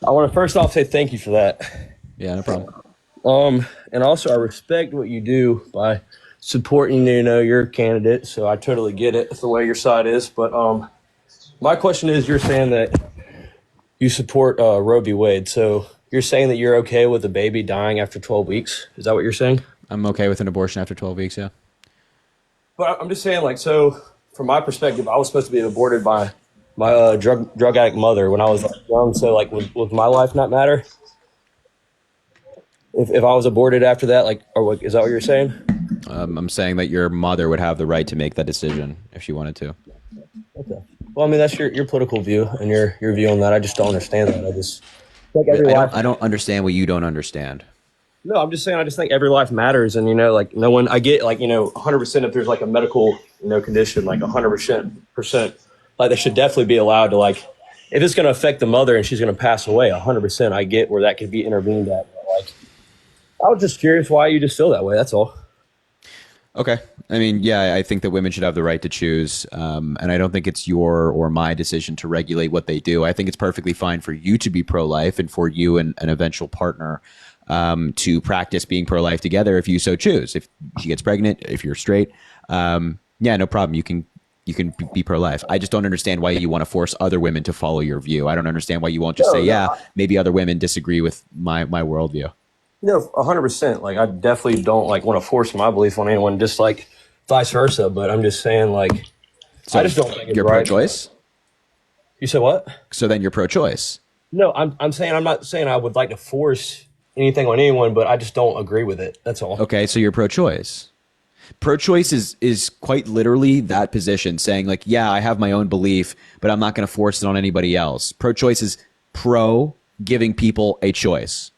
I want to first off say thank you for that. Yeah, no problem. And also I respect what you do by supporting, your candidate. So I totally get it. It's the way your side is. But my question is, you're saying that you support Roe v. Wade. So you're saying that you're okay with a baby dying after 12 weeks. Is that what you're saying? I'm okay with an abortion after 12 weeks, yeah. But I'm just saying, so from my perspective, I was supposed to be aborted by my drug addict mother when I was young. So would my life not matter? If I was aborted after that, is that what you're saying? I'm saying that your mother would have the right to make that decision if she wanted to. Okay. Well, I mean, that's your political view and your view on that. I just don't understand that. I just think I don't understand what you don't understand. No, I'm just saying, I just think every life matters. And, like no one, I get 100% if there's like a medical, condition, like 100%, like they should definitely be allowed to if it's going to affect the mother and she's going to pass away 100%, I get where that could be intervened at. But, I was just curious why you just feel that way. That's all. Okay. I mean, yeah, I think that women should have the right to choose. And I don't think it's your or my decision to regulate what they do. I think it's perfectly fine for you to be pro-life and for you and an eventual partner to practice being pro-life together if you so choose. If she gets pregnant, if you're straight, yeah, no problem. You can be pro-life. I just don't understand why you want to force other women to follow your view. I don't understand why you won't just say, yeah, maybe other women disagree with my worldview. 100%. I definitely don't want to force my belief on anyone, just vice versa. But I'm just saying, so I just don't think it's you're right. pro-choice. You said what? So then you're pro-choice. No, I'm saying I'm not saying I would like to force anything on anyone, but I just don't agree with it. That's all. Okay, so you're pro-choice. Pro-choice is quite literally that position, saying yeah, I have my own belief, but I'm not going to force it on anybody else. Pro-choice is pro giving people a choice.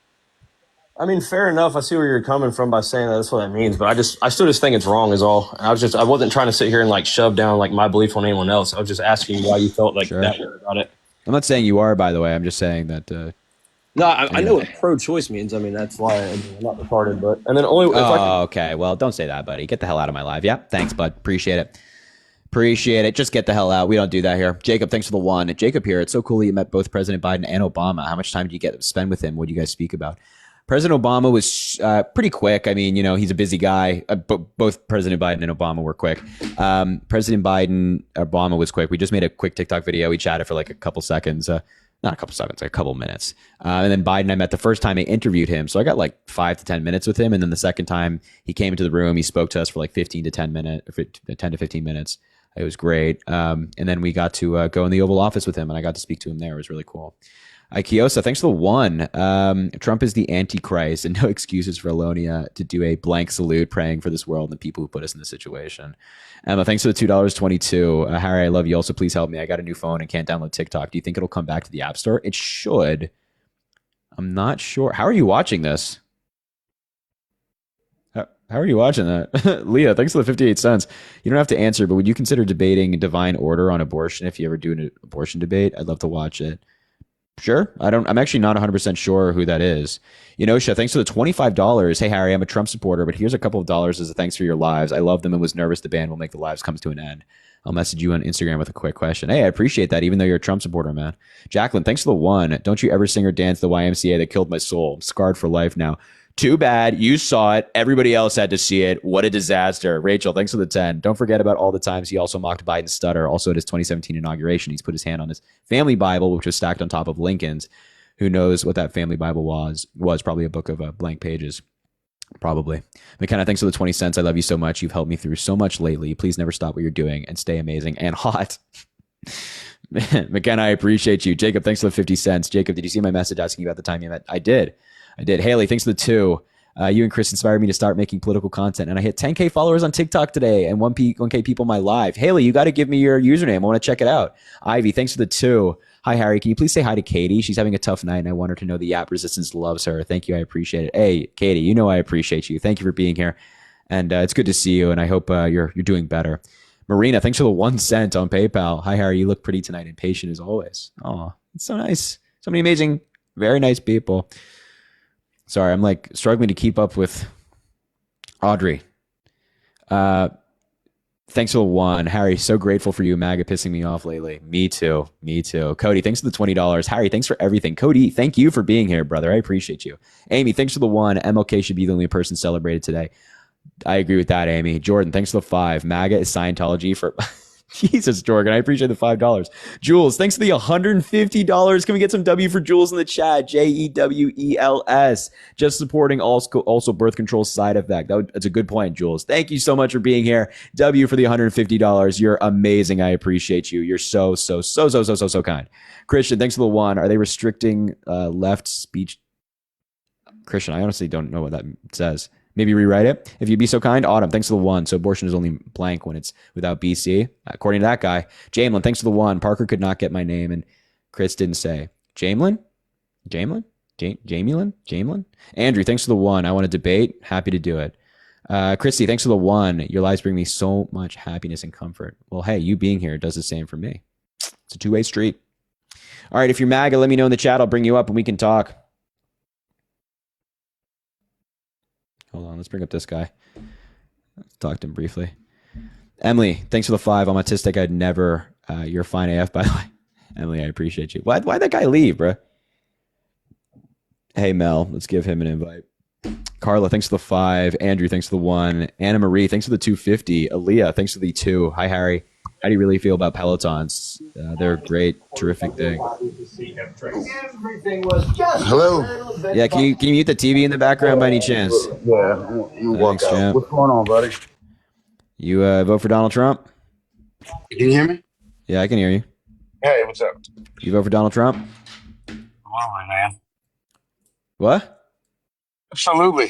I mean, fair enough. I see where you're coming from by saying that. That's what that means. But I still just think it's wrong is all. I wasn't trying to sit here and shove down my belief on anyone else. I was just asking why you felt Sure. that way about it. I'm not saying you are, by the way. I'm just saying that. No, I know what pro-choice means. I mean, that's why I'm not retarded. But and then only. Okay. Well, don't say that, buddy. Get the hell out of my live. Yeah. Thanks, bud. Appreciate it. Appreciate it. Just get the hell out. We don't do that here. Jacob, thanks for the one. Jacob here. It's so cool that you met both President Biden and Obama. How much time did you get to spend with him? What do you guys speak about? President Obama was pretty quick. I mean, he's a busy guy. Both President Biden and Obama were quick. President Obama was quick. We just made a quick TikTok video. We chatted for a couple seconds. Not a couple seconds, a couple minutes. And then Biden, I met the first time I interviewed him. So I got 5 to 10 minutes with him. And then the second time he came into the room, he spoke to us for 10 to 15 minutes. It was great. And then we got to go in the Oval Office with him, and I got to speak to him there. It was really cool. Kiosa, thanks for the one. Trump is the Antichrist, and no excuses for Alonia to do a blank salute praying for this world and the people who put us in this situation. Emma, thanks for the $2.22. Harry, I love you. Also, please help me. I got a new phone and can't download TikTok. Do you think it'll come back to the App Store? It should. I'm not sure. How are you watching this? How are you watching that? Leah, thanks for the 58 cents. You don't have to answer, but would you consider debating divine order on abortion if you ever do an abortion debate? I'd love to watch it. Sure. I'm actually not 100% sure who that is. Sha, thanks for the $25. Hey, Harry, I'm a Trump supporter, but here's a couple of dollars as a thanks for your lives. I love them and was nervous the ban will make the lives come to an end. I'll message you on Instagram with a quick question. Hey, I appreciate that, even though you're a Trump supporter, man. Jacqueline, thanks for the one. Don't you ever sing or dance the YMCA that killed my soul. I'm scarred for life now. Too bad. You saw it. Everybody else had to see it. What a disaster. Rachel, thanks for the 10. Don't forget about all the times he also mocked Biden's stutter. Also at his 2017 inauguration, he's put his hand on his family Bible, which was stacked on top of Lincoln's. Who knows what that family Bible was probably a book of blank pages. Probably. McKenna, thanks for the 20 cents. I love you so much. You've helped me through so much lately. Please never stop what you're doing and stay amazing and hot. McKenna, I appreciate you. Jacob, thanks for the 50 cents. Jacob, did you see my message asking you about the time you met? I did. Haley, thanks for the 2. You and Chris inspired me to start making political content, and I hit 10K followers on TikTok today and 1K people in my live. Haley, you got to give me your username. I want to check it out. Ivy, thanks for the 2. Hi, Harry. Can you please say hi to Katie? She's having a tough night, and I want her to know the Yap Resistance loves her. Thank you. I appreciate it. Hey, Katie, I appreciate you. Thank you for being here, and it's good to see you, and I hope you're doing better. Marina, thanks for the 1 cent on PayPal. Hi, Harry. You look pretty tonight and patient as always. Oh, it's so nice. So many amazing, very nice people. Sorry, I'm struggling to keep up with Audrey. Thanks for the 1. Harry, so grateful for you. MAGA pissing me off lately. Me too. Cody, thanks for the $20. Harry, thanks for everything. Cody, thank you for being here, brother. I appreciate you. Amy, thanks for the 1. MLK should be the only person celebrated today. I agree with that, Amy. Jordan, thanks for the 5. MAGA is Scientology for... Jesus, Jordan, I appreciate the $5. Jules, thanks for the $150. Can we get some W for Jules in the chat? JEWELS. Just supporting also birth control side effect. That's a good point, Jules. Thank you so much for being here. W for the $150. You're amazing. I appreciate you. You're so kind. Christian, thanks for the 1. Are they restricting left speech? Christian, I honestly don't know what that says. Maybe rewrite it. If you'd be so kind. Autumn, thanks for the 1. So abortion is only blank when it's without BC. According to that guy. Jamelin, thanks for the 1. Parker could not get my name, and Chris didn't say. Jamelin? Jamelin? Andrew, thanks for the 1. I want to debate. Happy to do it. Christy, thanks for the 1. Your lives bring me so much happiness and comfort. Well, hey, you being here does the same for me. It's a two-way street. All right, if you're MAGA, let me know in the chat. I'll bring you up and we can talk. Hold on, let's bring up this guy. Let's talk to him briefly. Emily, thanks for the 5. I'm autistic. I'd never. You're fine AF, by the way. Emily, I appreciate you. Why'd that guy leave, bro? Hey, Mel, let's give him an invite. Carla, thanks for the 5. Andrew, thanks for the 1. Anna Marie, thanks for the 250. Aaliyah, thanks for the 2. Hi, Harry. How do you really feel about Pelotons? They're a great, terrific thing. Hello. Yeah, can you mute the TV in the background by any chance? Yeah. Thanks, champ. What's going on, buddy? You vote for Donald Trump? Can you hear me? Yeah, I can hear you. Hey, what's up? You vote for Donald Trump? Absolutely, man. What? Absolutely.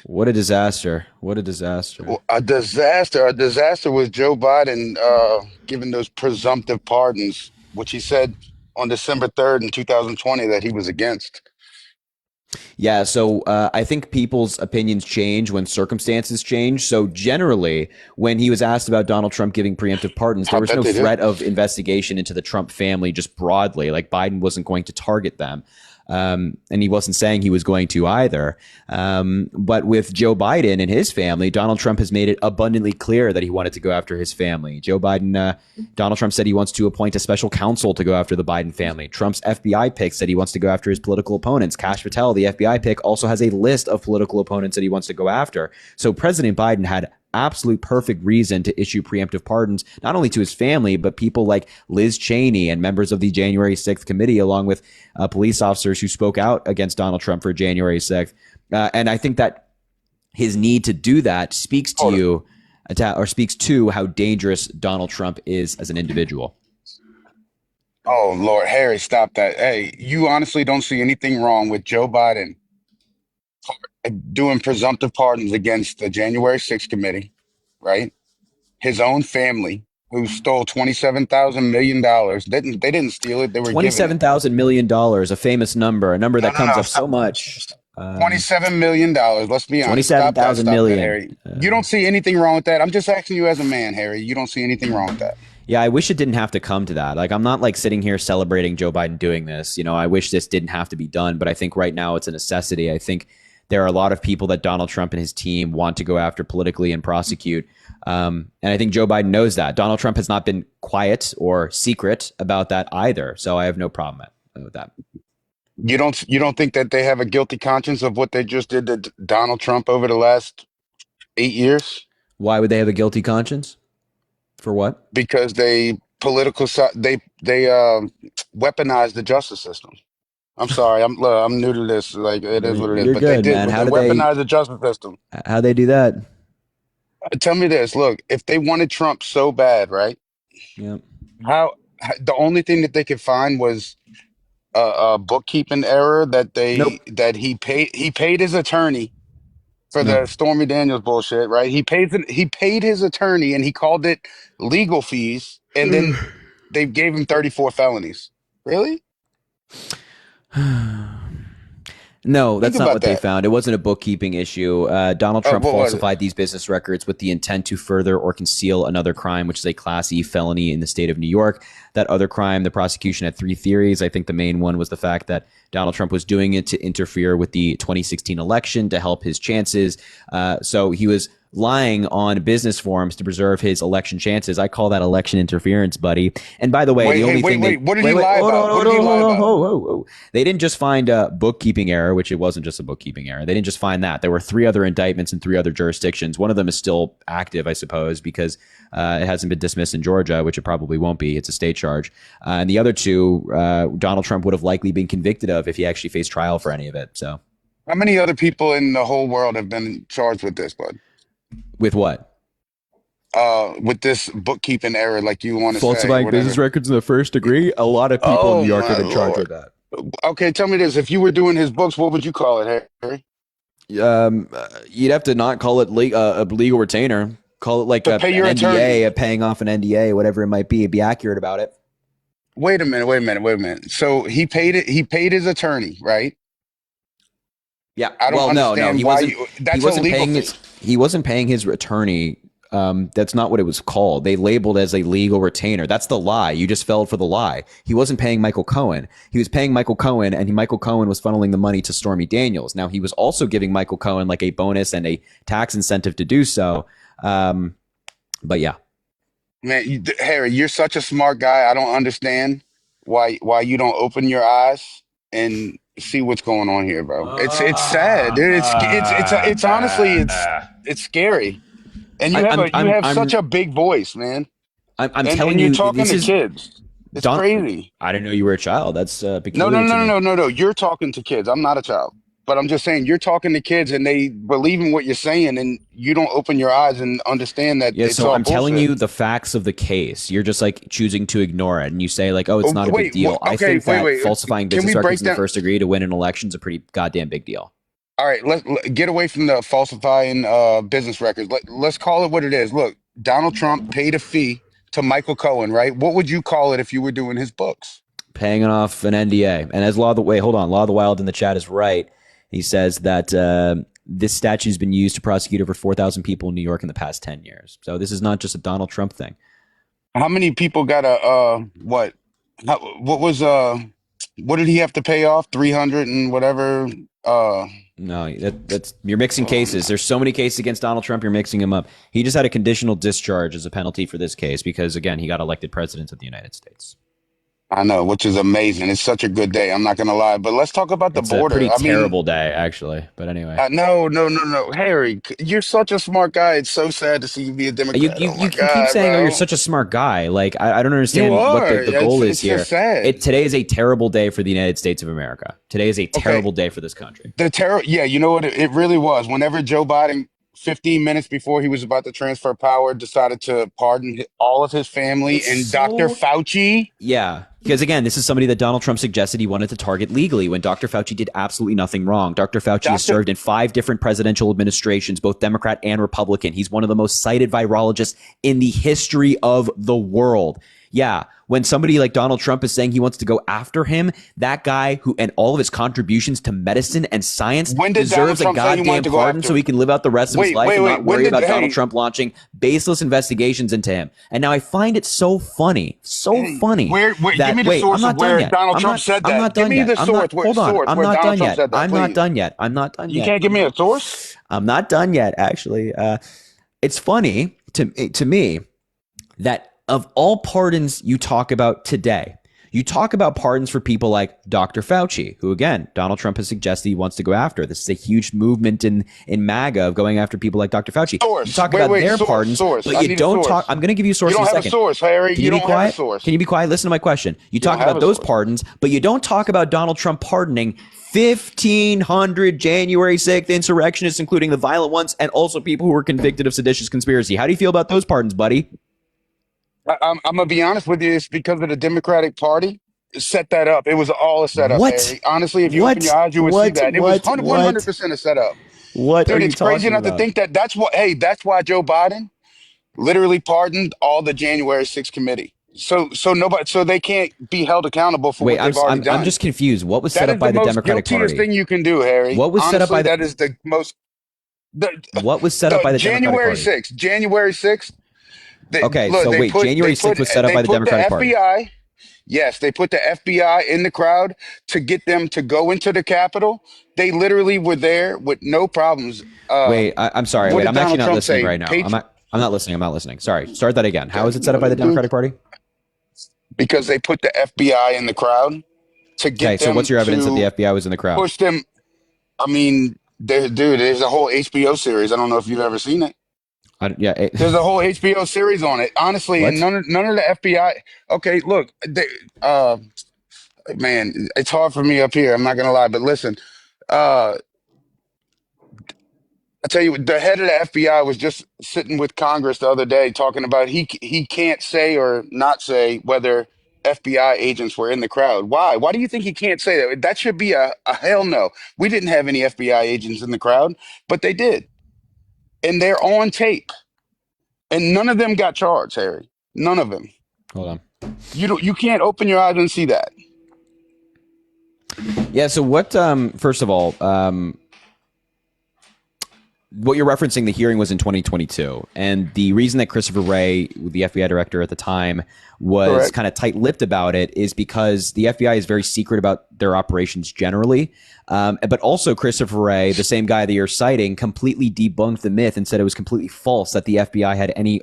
What a disaster. What a disaster. Well, a disaster. A disaster was Joe Biden giving those presumptive pardons, which he said on December 3rd in 2020 that he was against. Yeah, so I think people's opinions change when circumstances change. So generally, when he was asked about Donald Trump giving preemptive pardons, there was no threat of investigation into the Trump family just broadly. Like Biden wasn't going to target them. And he wasn't saying he was going to either. But with Joe Biden and his family, Donald Trump has made it abundantly clear that he wanted to go after his family. Donald Trump said he wants to appoint a special counsel to go after the Biden family. Trump's FBI pick said he wants to go after his political opponents. Kash Patel, the FBI pick, also has a list of political opponents that he wants to go after. So President Biden had absolute perfect reason to issue preemptive pardons, not only to his family, but people like Liz Cheney and members of the January 6th committee, along with police officers who spoke out against Donald Trump for January 6th. And I think that his need to do that speaks to speaks to how dangerous Donald Trump is as an individual. Oh, Lord, Harry, stop that. Hey, you honestly don't see anything wrong with Joe Biden doing presumptive pardons against the January 6th committee, right? His own family, who stole $27,000 million. They didn't steal it. They were $27,000 million, a famous number, a number that comes up so much. $27 million. Let's be honest. 27,000 million. Harry. You don't see anything wrong with that. I'm just asking you as a man, Harry. You don't see anything wrong with that. Yeah, I wish it didn't have to come to that. Like, I'm not like sitting here celebrating Joe Biden doing this. You know, I wish this didn't have to be done, but I think right now it's a necessity. I think there are a lot of people that Donald Trump and his team want to go after politically and prosecute. And I think Joe Biden knows that. Donald Trump has not been quiet or secret about that either. So I have no problem with that. You don't think that they have a guilty conscience of what they just did to Donald Trump over the last 8 years? Why would they have a guilty conscience? For what? Because they weaponized the justice system. I'm sorry, I'm new to this. Like, it is what it is. You're but good, they did. Man. How did they weaponize the justice system? How'd they do that? Tell me this. Look, if they wanted Trump so bad, right? Yeah. How the only thing that they could find was a bookkeeping error that he paid his attorney for the Stormy Daniels bullshit, right? He paid his attorney and he called it legal fees, and then they gave him 34 felonies. Really? No, that's not what they found. It wasn't a bookkeeping issue. Donald Trump falsified these business records with the intent to further or conceal another crime, which is a Class E felony in the state of New York. That other crime, the prosecution had 3 theories. I think the main one was the fact that Donald Trump was doing it to interfere with the 2016 election to help his chances. So he was lying on business forums to preserve his election chances. I call that election interference, buddy. And by the way, what did he lie about? They didn't just find a bookkeeping error, which it wasn't just a bookkeeping error. They didn't just find that. There were 3 other indictments in 3 other jurisdictions. One of them is still active, I suppose, because it hasn't been dismissed in Georgia, which it probably won't be. It's a state charge. And the other 2, Donald Trump would have likely been convicted of if he actually faced trial for any of it. So, how many other people in the whole world have been charged with this, bud? With what? With this bookkeeping error, like you want to say. Falsifying business records in the first degree? A lot of people in New York have been charged with that. Okay, tell me this. If you were doing his books, what would you call it, Harry? You'd have to not call it a legal retainer. Call it like To pay your an attorney. NDA, paying off an NDA, whatever it might be. Be accurate about it. Wait a minute. So he paid it. He paid his attorney, right? Yeah. I don't understand He why wasn't. that's He wasn't illegal. paying his. He wasn't paying his attorney. That's not what it was called. They labeled as a legal retainer. That's the lie. You just fell for the lie. He wasn't paying Michael Cohen. He was paying Michael Cohen, and Michael Cohen was funneling the money to Stormy Daniels. Now he was also giving Michael Cohen like a bonus and a tax incentive to do so. But yeah. Man, Harry, you're such a smart guy. I don't understand why you don't open your eyes and see what's going on here, bro. It's sad, dude. It's honestly it's scary. And you have such a big voice, man. I'm telling you, you're talking to kids. It's crazy. I didn't know you were a child. That's peculiar. No. You're talking to kids. I'm not a child. But I'm just saying, you're talking to kids and they believe in what you're saying, and you don't open your eyes and understand that. Yeah, it's so all I'm telling bullshit. you the facts of the case. You're just like choosing to ignore it, and you say like, "Oh, it's not a big deal." I think that falsifying business records in the first degree to win an election is a pretty goddamn big deal. All right, let's get away from the falsifying business records. Let's call it what it is. Look, Donald Trump paid a fee to Michael Cohen, right? What would you call it if you were doing his books? Paying off an NDA, and as Law of the Wild in the chat is right. He says that this statute has been used to prosecute over 4,000 people in New York in the past 10 years. So this is not just a Donald Trump thing. How many people got a what? What did he have to pay off? 300 and whatever. No, that's you're mixing cases. There's so many cases against Donald Trump. You're mixing them up. He just had a conditional discharge as a penalty for this case because, again, he got elected president of the United States. I know, which is amazing. It's such a good day. I'm not going to lie. But let's talk about the border. It's a pretty terrible day, actually. But anyway. No. Harry, you're such a smart guy. It's so sad to see you be a Democrat. You keep saying, "Oh, you're such a smart guy." Like, I don't understand what the goal is here. Just sad. Today is a terrible day for the United States of America. Today is a terrible day for this country. Yeah, you know what? It really was. Whenever Joe Biden, 15 minutes before he was about to transfer power, decided to pardon all of his family, Dr. Fauci. Yeah. Because, again, this is somebody that Donald Trump suggested he wanted to target legally when Dr. Fauci did absolutely nothing wrong. Dr. Fauci has served in 5 different presidential administrations, both Democrat and Republican. He's one of the most cited virologists in the history of the world. Yeah, when somebody like Donald Trump is saying he wants to go after him, that guy who and all of his contributions to medicine and science deserves a goddamn pardon so he can live out the rest of his life and not worry about Donald Trump launching baseless investigations into him. And now I find it so funny, give me the source of where Donald Trump said that. I'm not done yet. Hold on. I'm not done yet. I'm not done yet. You can't give me a source? I'm not done yet, actually. It's funny to me that of all pardons you talk about today, you talk about pardons for people like Dr. Fauci, who, again, Donald Trump has suggested he wants to go after. This is a huge movement in MAGA of going after people like Dr. Fauci. You talk about their pardons, but you don't talk. I'm going to give you a source in a second. You don't have a source, Harry. Can you be quiet? Can you be quiet? Listen to my question. You talk about those pardons, but you don't talk about Donald Trump pardoning 1,500 January 6th insurrectionists, including the violent ones, and also people who were convicted of seditious conspiracy. How do you feel about those pardons, buddy? I'm gonna be honest with you. It's because of the Democratic Party set that up. It was all a setup. Harry. Honestly, if you open your eyes, you would see that it was 100% a setup. Dude, it's crazy enough to think that that's why Joe Biden literally pardoned all the January 6th committee. So they can't be held accountable for what they've already done. I'm just confused. What was set up by the Democratic Party? That is the most guiltiest thing you can do, Harry. What was set up by that is the most. What was set up by the Democratic Party? January 6th. January 6th was set up by the Democratic Party. Yes, they put the FBI in the crowd to get them to go into the Capitol. They literally were there with no problems. I'm sorry. I'm actually not listening right now. I'm not listening. Sorry. Start that again. How is it set up by the Democratic Party? Because they put the FBI in the crowd to get them. Okay, so what's your evidence that the FBI was in the crowd? Push them. I mean, there's a whole HBO series. I don't know if you've ever seen it. There's a whole HBO series on it. Honestly, and none of the FBI. Okay, look, man, it's hard for me up here. I'm not gonna lie, but listen, I tell you, the head of the FBI was just sitting with Congress the other day talking about he can't say or not say whether FBI agents were in the crowd. Why? Why do you think he can't say that? That should be a hell no. We didn't have any FBI agents in the crowd, but they did. And they're on tape. And none of them got charged, Harry. None of them. Hold on. You can't open your eyes and see that. Yeah, so what, first of all, what you're referencing, the hearing was in 2022. And the reason that Christopher Wray, the FBI director at the time, was kind of tight-lipped about it is because the FBI is very secret about their operations generally. But also Christopher Wray, the same guy that you're citing, completely debunked the myth and said it was completely false that the FBI had any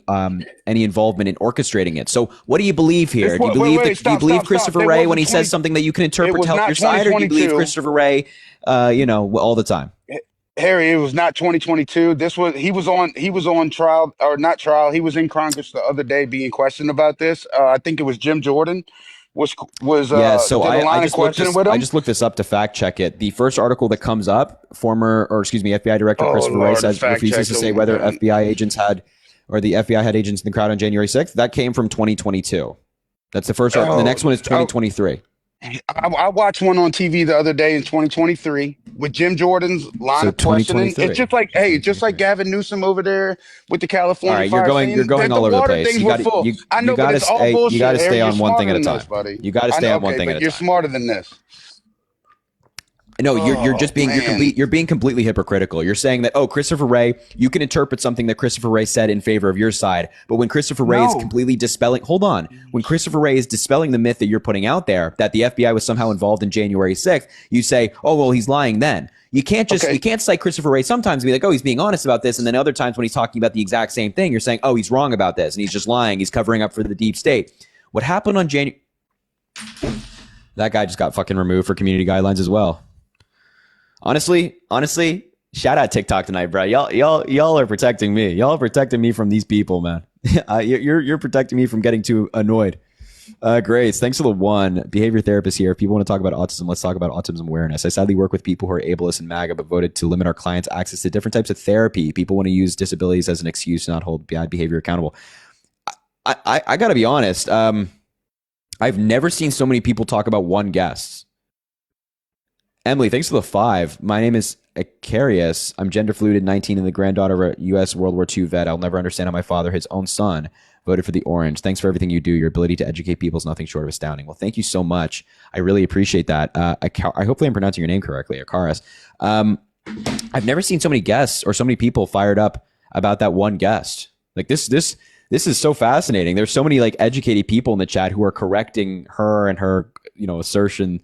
involvement in orchestrating it. So what do you believe here? Do you believe Christopher Wray when he says something that you can interpret to help your side, or do you believe Christopher Wray, all the time? Harry, it was not 2022. He was on trial, or not trial. He was in Congress the other day being questioned about this. I think it was Jim Jordan was yeah. So I just looked this up to fact check it. The first article that comes up, FBI Director Christopher Wray refuses to say whether FBI agents had, or the FBI had agents in the crowd on January 6th. That came from 2022. That's the first article. The next one is 2023. I watched one on TV the other day in 2023 with Jim Jordan's line of questioning. It's just like Gavin Newsom over there with the California. All right, you're going all over the place. You got to stay on one thing at a time. You got to stay on one thing at a time. You're smarter than this. No, you're being completely hypocritical. You're saying that, Christopher Wray, you can interpret something that Christopher Wray said in favor of your side, but when Christopher Wray is completely dispelling, when Christopher Wray is dispelling the myth that you're putting out there that the FBI was somehow involved in January 6th, you say, he's lying then. You can't you can't cite Christopher Wray sometimes and be like, he's being honest about this, and then other times when he's talking about the exact same thing, you're saying, he's wrong about this, and he's just lying, he's covering up for the deep state. What happened on January? That guy just got fucking removed for community guidelines as well. Honestly, shout out TikTok tonight, bro. Y'all are protecting me. Y'all are protecting me from these people, man. You're protecting me from getting too annoyed. Grace, thanks for the one. Behavior therapist here. If people want to talk about autism, let's talk about autism awareness. I sadly work with people who are ableist and MAGA, but voted to limit our clients' access to different types of therapy. People want to use disabilities as an excuse to not hold bad behavior accountable. I got to be honest. I've never seen so many people talk about one guest. Emily, thanks for the 5. My name is Acarius. I'm gender fluid, 19, and the granddaughter of a U.S. World War II vet. I'll never understand how my father, his own son, voted for the orange. Thanks for everything you do. Your ability to educate people is nothing short of astounding. Well, thank you so much. I really appreciate that. Hopefully I'm pronouncing your name correctly, Acarius. I've never seen so many guests or so many people fired up about that one guest. Like this is so fascinating. There's so many educated people in the chat who are correcting her and her assertion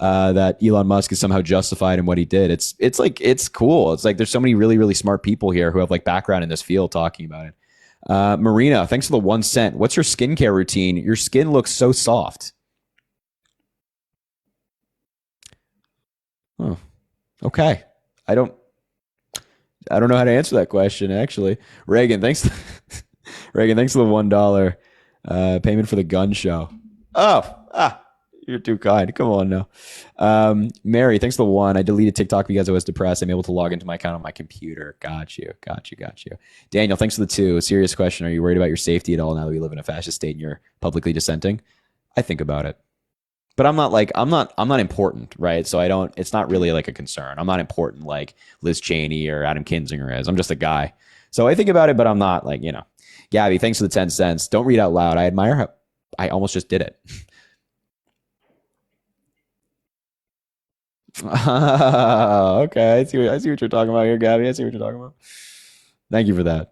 that Elon Musk is somehow justified in what he did. It's cool. It's like there's so many really, really smart people here who have background in this field talking about it. Marina, thanks for the 1 cent. What's your skincare routine? Your skin looks so soft. Oh, okay. I don't know how to answer that question, actually. Reagan, thanks for the $1 payment for the gun show. You're too kind. Come on now. Mary, thanks for the 1. I deleted TikTok because I was depressed. I'm able to log into my account on my computer. Got you. Daniel, thanks for the 2. A serious question. Are you worried about your safety at all now that we live in a fascist state and you're publicly dissenting? I think about it. But I'm not important, right? So it's not really a concern. I'm not important like Liz Cheney or Adam Kinzinger is. I'm just a guy. So I think about it, but I'm not Gabby, thanks for the 10 cents. Don't read out loud. I admire how I almost just did it. Okay, I see what you're talking about here, Gabby. I see what you're talking about. Thank you for that.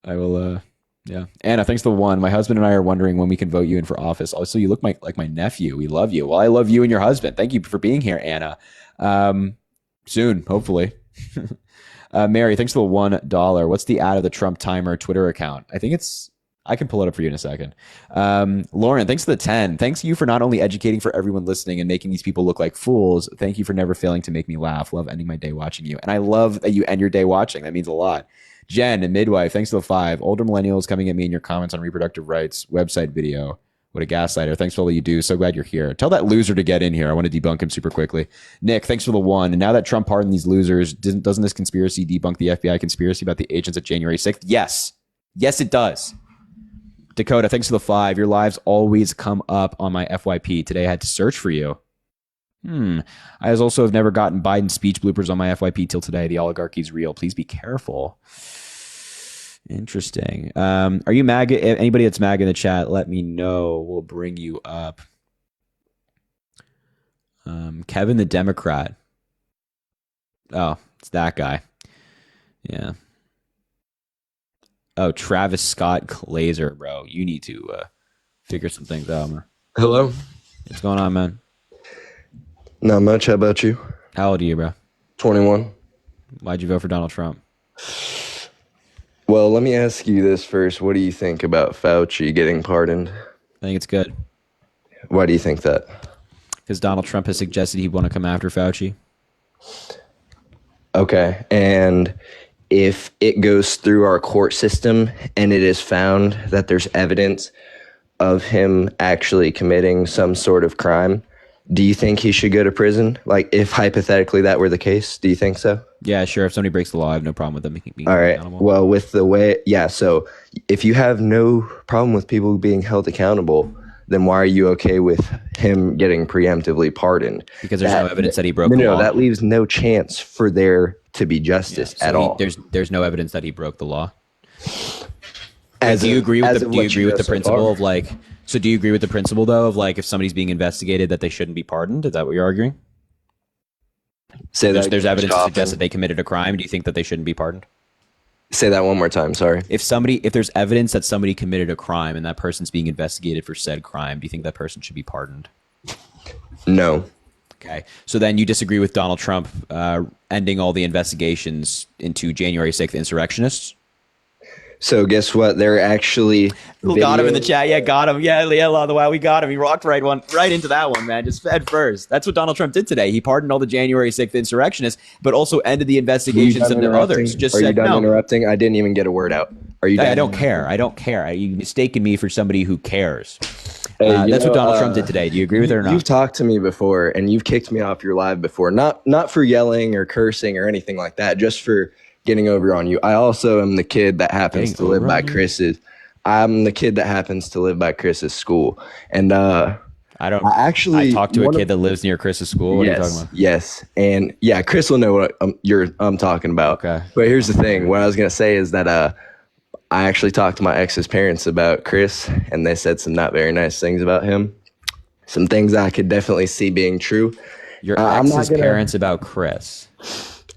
I will yeah. Anna, thanks for the 1. My husband and I are wondering when we can vote you in for office. Also, you look like my nephew. We love you. Well, I love you and your husband. Thank you for being here, Anna. Soon, hopefully. Mary, thanks for the $1. What's the ad of the Trump timer Twitter account? I can pull it up for you in a second. Lauren, thanks for the 10. Thanks you for not only educating for everyone listening and making these people look like fools. Thank you for never failing to make me laugh. Love ending my day watching you. And I love that you end your day watching. That means a lot. Jen, a midwife, thanks for the 5. Older millennials coming at me in your comments on reproductive rights website video. What a gaslighter. Thanks for all you do. So glad you're here. Tell that loser to get in here. I want to debunk him super quickly. Nick, thanks for the 1. And now that Trump pardoned these losers, doesn't this conspiracy debunk the FBI conspiracy about the agents at January 6th? Yes. Yes, it does. Dakota, thanks for the 5. Your lives always come up on my FYP. Today I had to search for you. I also have never gotten Biden speech bloopers on my FYP till today. The oligarchy is real. Please be careful. Interesting. Are you MAGA? Anybody that's MAGA in the chat, let me know. We'll bring you up. Kevin the Democrat. Oh, it's that guy. Yeah. Oh, Travis Scott Glazer, bro. You need to figure some things out, man. Hello. What's going on, man? Not much. How about you? How old are you, bro? 21. Why'd you vote for Donald Trump? Well, let me ask you this first. What do you think about Fauci getting pardoned? I think it's good. Why do you think that? Because Donald Trump has suggested he'd want to come after Fauci. Okay. And if it goes through our court system and it is found that there's evidence of him actually committing some sort of crime, do you think he should go to prison? Like, if hypothetically that were the case, do you think so? Yeah, sure. If somebody breaks the law, I have no problem with them being all right. accountable. Well, with the way, yeah. So if you have no problem with people being held accountable, then why are you okay with him getting preemptively pardoned? Because there's no evidence that he broke the law. No, that leaves no chance for there to be justice at all. There's no evidence that he broke the law. Do you agree with the principle of like? So do you agree with the principle though of like if somebody's being investigated that they shouldn't be pardoned? Is that what you're arguing? Say that. There's evidence to suggest that they committed a crime. Do you think that they shouldn't be pardoned? Say that one more time. Sorry. If there's evidence that somebody committed a crime and that person's being investigated for said crime, do you think that person should be pardoned? No. Okay. So then you disagree with Donald Trump ending all the investigations into January 6th insurrectionists? So guess what? They're actually got him in the chat. Yeah, got him. Yeah, wow, we got him. He rocked right into that one, man. Just fed first. That's what Donald Trump did today. He pardoned all the January 6th insurrectionists, but also ended the investigations into others. Are you done interrupting? I didn't even get a word out. Are you done? I don't care. You mistaken me for somebody who cares. That's what Donald Trump did today. Do you agree with it or not? You've talked to me before, and you've kicked me off your live before. Not for yelling or cursing or anything like that, just for getting over on you. I also am the kid that happens to live by Chris's. I'm the kid that happens to live by Chris's school, and I talked to a kid that lives near Chris's school. What are you talking about? Yes, and yeah, Chris will know what I'm talking about. Okay, but here's the thing. What I was gonna say is that I actually talked to my ex's parents about Chris, and they said some not very nice things about him. Some things I could definitely see being true. Your ex's parents about Chris.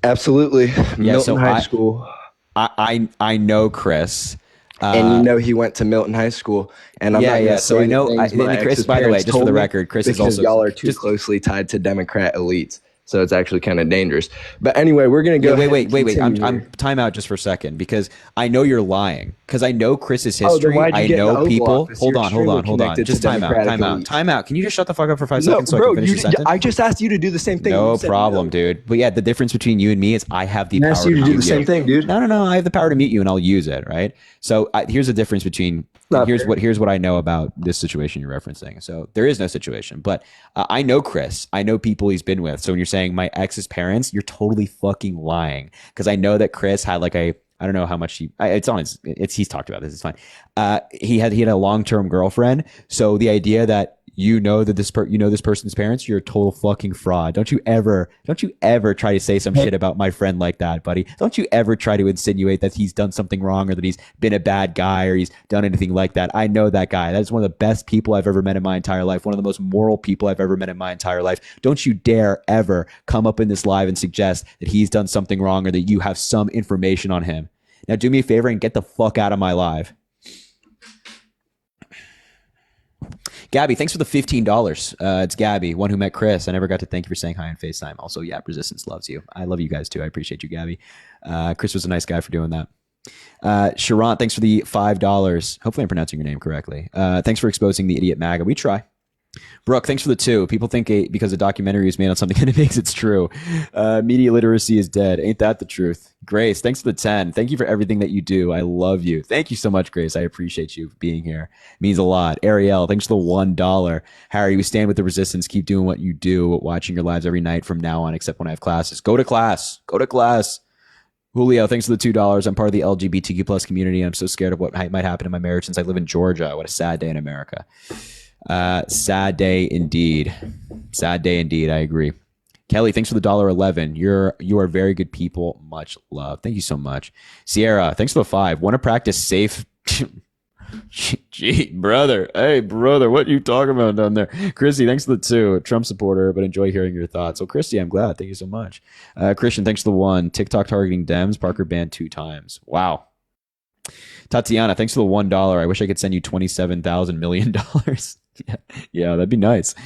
Absolutely. Yeah, Milton High School. I know Chris. And he went to Milton High School. And I'm not so I know Chris, by the way, just for the record, Chris is also y'all are too closely tied to Democrat elites. So it's actually kind of dangerous. But anyway, we're going to go. Wait. I'm time out just for a second because I know you're lying because I know Chris's history. I know people. Hold on. Just time out. Can you just shut the fuck up for 5 seconds so I can finish your sentence? I just asked you to do the same thing. No problem, dude. But yeah, the difference between you and me is I have the power to do the same thing, dude. No. I have the power to mute you and I'll use it, right? So here's the difference between here's what I know about this situation you're referencing. So there is no situation, but I know Chris. I know people he's been with. So when you're saying my ex's parents, you're totally fucking lying because I know that Chris had like I don't know how much he's talked about this. It's fine. He had a long-term girlfriend. So the idea that you know that this person's parents, you're a total fucking fraud. Don't you ever try to say some shit about my friend like that, buddy. Don't you ever try to insinuate that he's done something wrong or that he's been a bad guy or he's done anything like that. I know that guy. That's one of the best people I've ever met in my entire life. One of the most moral people I've ever met in my entire life. Don't you dare ever come up in this live and suggest that he's done something wrong or that you have some information on him. Now do me a favor and get the fuck out of my live. Gabby, thanks for the $15. It's Gabby, one who met Chris. I never got to thank you for saying hi on FaceTime. Also, Yap Resistance loves you. I love you guys too. I appreciate you, Gabby. Chris was a nice guy for doing that. Sharon, thanks for the $5. Hopefully I'm pronouncing your name correctly. Thanks for exposing the idiot MAGA. We try. Brooke, thanks for the 2. People think because a documentary is made on something and it makes it's true. Media literacy is dead. Ain't that the truth? Grace, thanks for the 10. Thank you for everything that you do. I love you. Thank you so much, Grace. I appreciate you being here. It means a lot. Ariel, thanks for the $1. Harry, we stand with the resistance. Keep doing what you do, watching your lives every night from now on, except when I have classes. Go to class. Julio, thanks for the $2. I'm part of the LGBTQ plus community. I'm so scared of what might happen in my marriage since I live in Georgia. What a sad day in America. Sad day indeed. Sad day indeed. I agree. Kelly, thanks for the $1.11. You are very good people. Much love. Thank you so much. Sierra, thanks for the $5. Want to practice safe? Gee, brother. Hey, brother, what you talking about down there? Christy, thanks for the 2. Trump supporter, but enjoy hearing your thoughts. So, Christy, I'm glad. Thank you so much. Christian, thanks for the 1. TikTok targeting Dems. Parker banned 2 times. Wow. Tatiana, thanks for the $1. I wish I could send you $27,000 million. Yeah, that'd be nice.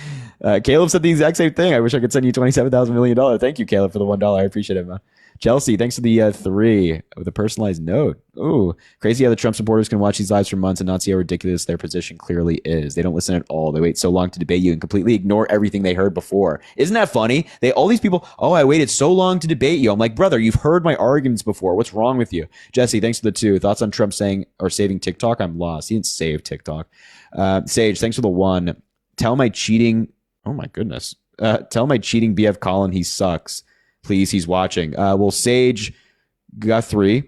Caleb said the exact same thing. I wish I could send you $27,000 million. Thank you, Caleb, for the $1. I appreciate it, man. Chelsea, thanks for the 3 with a personalized note. Ooh, crazy how the Trump supporters can watch these lives for months and not see how ridiculous their position clearly is. They don't listen at all. They wait so long to debate you and completely ignore everything they heard before. Isn't that funny? All these people, I waited so long to debate you. I'm like, brother, you've heard my arguments before. What's wrong with you? Jesse, thanks for the 2. Thoughts on Trump saying or saving TikTok? I'm lost. He didn't save TikTok. Sage, thanks for the 1. Tell my cheating. Oh my goodness. Tell my cheating BF Colin he sucks. Please, he's watching. Well, Sage got 3.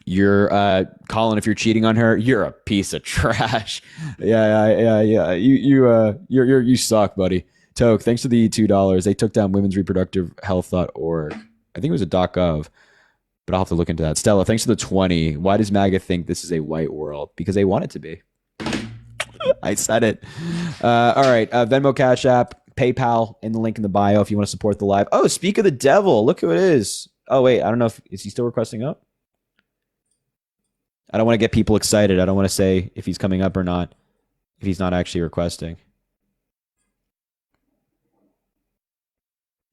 You're Colin. If you're cheating on her, you're a piece of trash. Yeah. You suck, buddy. Toke, thanks for the $2. They took down women's reproductive health.org. I think it was a .gov, but I'll have to look into that. Stella, thanks for the 20. Why does MAGA think this is a white world? Because they want it to be. I said it. All right. Venmo, Cash App, PayPal in the link in the bio if you want to support the live. Oh, speak of the devil. Look who it is. Oh, wait. I don't know is he still requesting up? I don't want to get people excited. I don't want to say if he's coming up or not, if he's not actually requesting.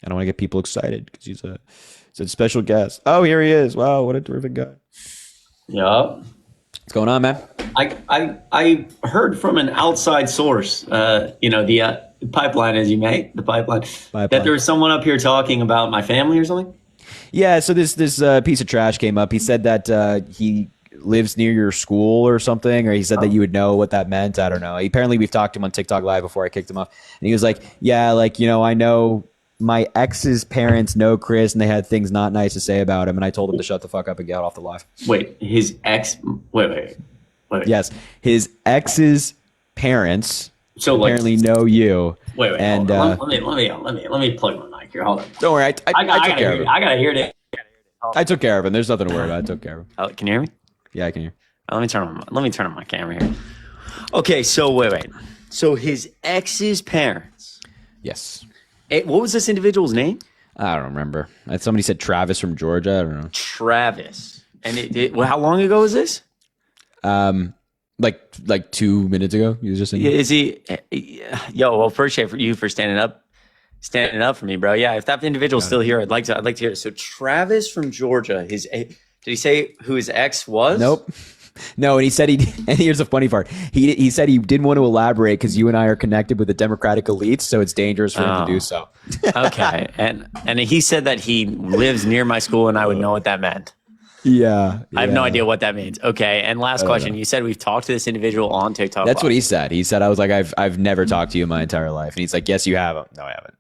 I don't want to get people excited because he's a special guest. Oh, here he is. Wow, what a terrific guy. Yup. What's going on, man? I heard from an outside source, the pipeline, as you may, the pipeline, that there was someone up here talking about my family or something. Yeah, so this piece of trash came up. He said that he lives near your school or something, or he said that you would know what that meant. I don't know. Apparently, we've talked to him on TikTok Live before I kicked him off, and he was like, "Yeah, I know my ex's parents know Chris, and they had things not nice to say about him, and I told him to shut the fuck up and get off the live." Wait, his ex? Wait. Yes, his ex's parents apparently know you. Wait. And let me plug my mic here. Hold on. Don't worry, I took care of it. I gotta hear it. I took care of him. There's nothing to worry about. I took care of him. Oh, can you hear me? Yeah, I can hear. Let me turn on my camera here. Okay, so wait. So his ex's parents. Yes. What was this individual's name? I don't remember. Somebody said Travis from Georgia. I don't know. Travis. And how long ago was this? Like 2 minutes ago. He was just in. Is he? Yo, well, appreciate you for standing up for me, bro. Yeah, if that individual's still here, I'd like to hear it. So Travis from Georgia. Did he say who his ex was? Nope. No, and he said and here's the funny part. He said he didn't want to elaborate because you and I are connected with the Democratic elites, so it's dangerous for him to do so. Okay, and he said that he lives near my school, and I would know what that meant. Yeah. I have no idea what that means. Okay, and last question. You said we've talked to this individual on TikTok. That's what he said. He said, I was like, I've never talked to you in my entire life. And he's like, yes, you have. No, I haven't.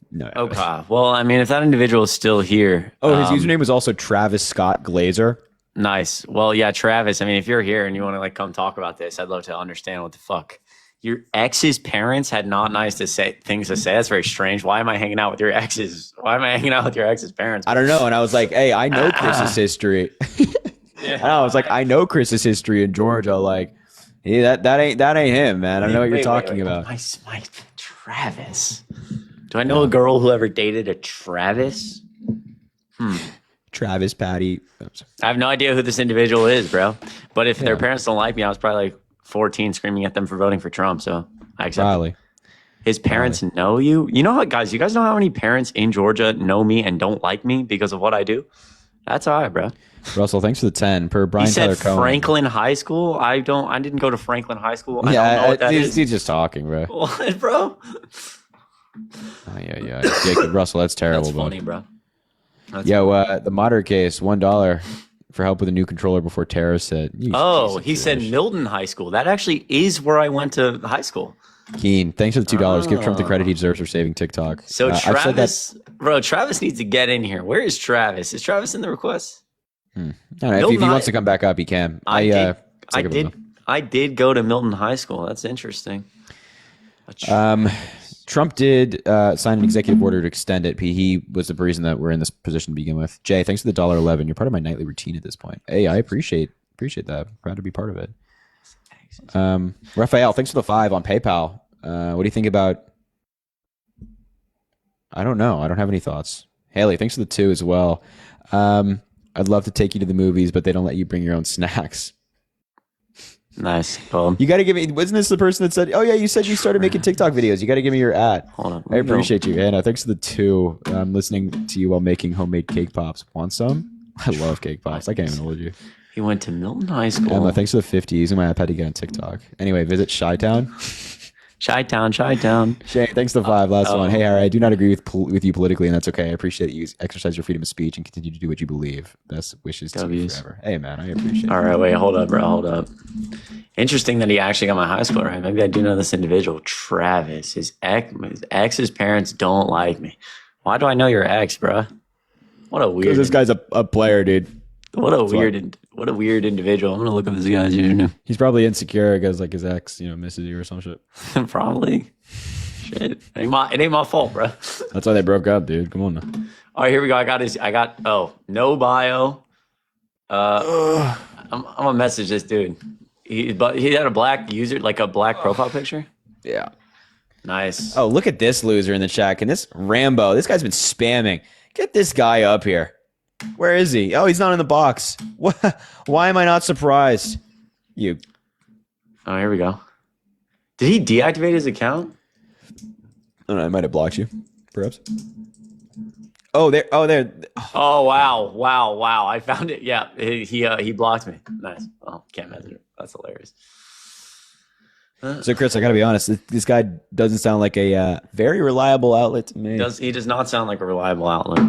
No. I haven't. Okay. Well, I mean, if that individual is still here. Oh, his username was also Travis Scott Glazer. Nice. Well, yeah, Travis. I mean, if you're here and you want to come talk about this, I'd love to understand what the fuck. Your ex's parents had not nice things to say. That's very strange. Why am I hanging out with your exes? Why am I hanging out with your ex's parents? I don't know. And I was like, hey, I know Chris's history. Yeah. I was like, I know Chris's history in Georgia. Like, hey, that ain't him, man. I don't know what you're talking about. My Travis. Do I know a girl who ever dated a Travis? Travis, Patty. I have no idea who this individual is, bro. But if their parents don't like me, I was probably like 14 screaming at them for voting for Trump. So I accept it. His parents know you. You know what, guys? You guys know how many parents in Georgia know me and don't like me because of what I do? That's all right, bro. Russell, thanks for the 10. Per Brian Tyler Cohen. Franklin High School. I didn't go to Franklin High School. I don't know what that is. He's just talking, bro. What, bro? Oh, yeah. Jacob Russell, that's terrible. That's funny, bro. The moderate case, $1 for help with a new controller before terrorists hit. He said Milton High School. That actually is where I went to high school. Keen, thanks for the $2. Give Trump the credit he deserves for saving TikTok. So Travis, Travis needs to get in here. Where is Travis? Is Travis in the request? I don't know. If he wants to come back up, he can. I did go to Milton High School. That's interesting. Trump did sign an executive order to extend it. He was the reason that we're in this position to begin with. Jay, thanks for the $1.11. You're part of my nightly routine at this point. Hey, I appreciate that. Proud to be part of it. Raphael, thanks for the 5 on PayPal. What do you think about? I don't know. I don't have any thoughts. Haley, thanks for the 2 as well. I'd love to take you to the movies, but they don't let you bring your own snacks. Nice. Well, you got to give me. Wasn't this the person that said, "Oh yeah, you said you started making TikTok videos. You got to give me your ad." Hold on. I appreciate you, Anna. Thanks for the 2. I'm listening to you while making homemade cake pops. Want some? I love cake pops. I can't even hold you. He went to Milton High School. Emma, thanks for the 50. Using my iPad to get on TikTok. Anyway, visit Chi-Town. Chi-Town. Shane, thanks for the 5. Last one. Hey, Harry, I do not agree with you politically, and that's okay. I appreciate that you exercise your freedom of speech and continue to do what you believe. Best wishes to you forever. Hey, man, I appreciate it. All right, wait, hold up, bro. Hold up. Interesting that he actually got my high school right. Maybe I do know this individual, Travis. His ex's parents don't like me. Why do I know your ex, bro? What a weird. Because this guy's a player, dude. What a weird individual. I'm gonna look up this guy's username. He's probably insecure because like his ex, misses you or some shit. Probably. Shit. It ain't my fault, bro. That's why they broke up, dude. Come on now. All right, here we go. No bio. I'm gonna message this dude. He had a black user, like a black profile picture. Yeah. Nice. Oh, look at this loser in the chat. And this Rambo, this guy's been spamming. Get this guy up here. Where is he? Oh, he's not in the box. Why am I not surprised? You. Oh, here we go. Did he deactivate his account? I don't know. I might have blocked you, perhaps. Oh, there. Oh, wow. I found it. Yeah, he blocked me. Nice. Oh, can't message him. That's hilarious. So, Chris, I got to be honest. This guy doesn't sound like a very reliable outlet to me. He does not sound like a reliable outlet.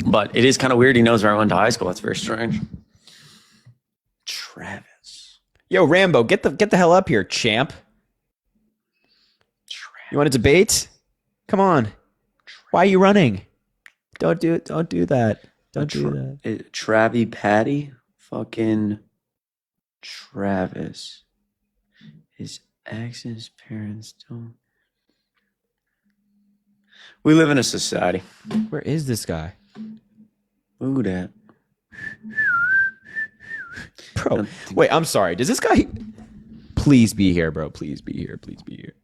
But it is kind of weird. He knows where I went to high school. That's very strange. Travis. Yo, Rambo, get the hell up here, champ. You want a debate? Come on. Why are you running? Don't do it. Don't do that. Don't do that. Travie Patty? Fucking Travis. His ex's parents don't. We live in a society. Where is this guy? Who that? Bro, wait, I'm sorry. Does this guy... Please be here, bro. Please be here.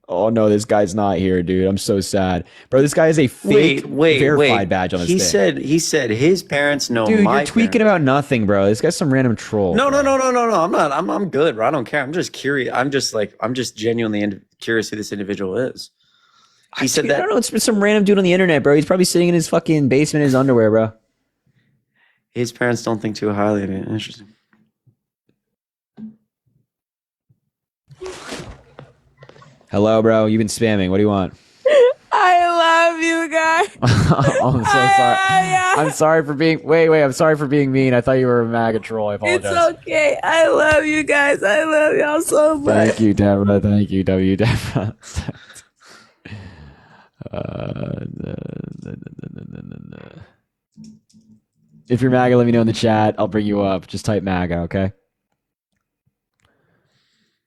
Oh, no, this guy's not here, dude. I'm so sad. Bro, this guy has a fake verified badge on his thing. He said his parents know dude, my you're tweaking about nothing, bro. This guy's some random troll. No. I'm not. I'm good, bro. I don't care. I'm just curious. I'm just genuinely curious who this individual is. He said that. I don't know. It's some random dude on the internet, bro. He's probably sitting in his fucking basement in his underwear, bro. His parents don't think too highly of it. Interesting. Hello, bro. You've been spamming. What do you want? I love you guys. Oh, I'm so sorry. I'm sorry for being. Wait. I'm sorry for being mean. I thought you were a MAGA troll. I apologize. It's okay. I love you guys. I love y'all so much. Thank you, Deborah. Thank you, Deborah. If you're MAGA, let me know in the chat. I'll bring you up. Just type MAGA, okay?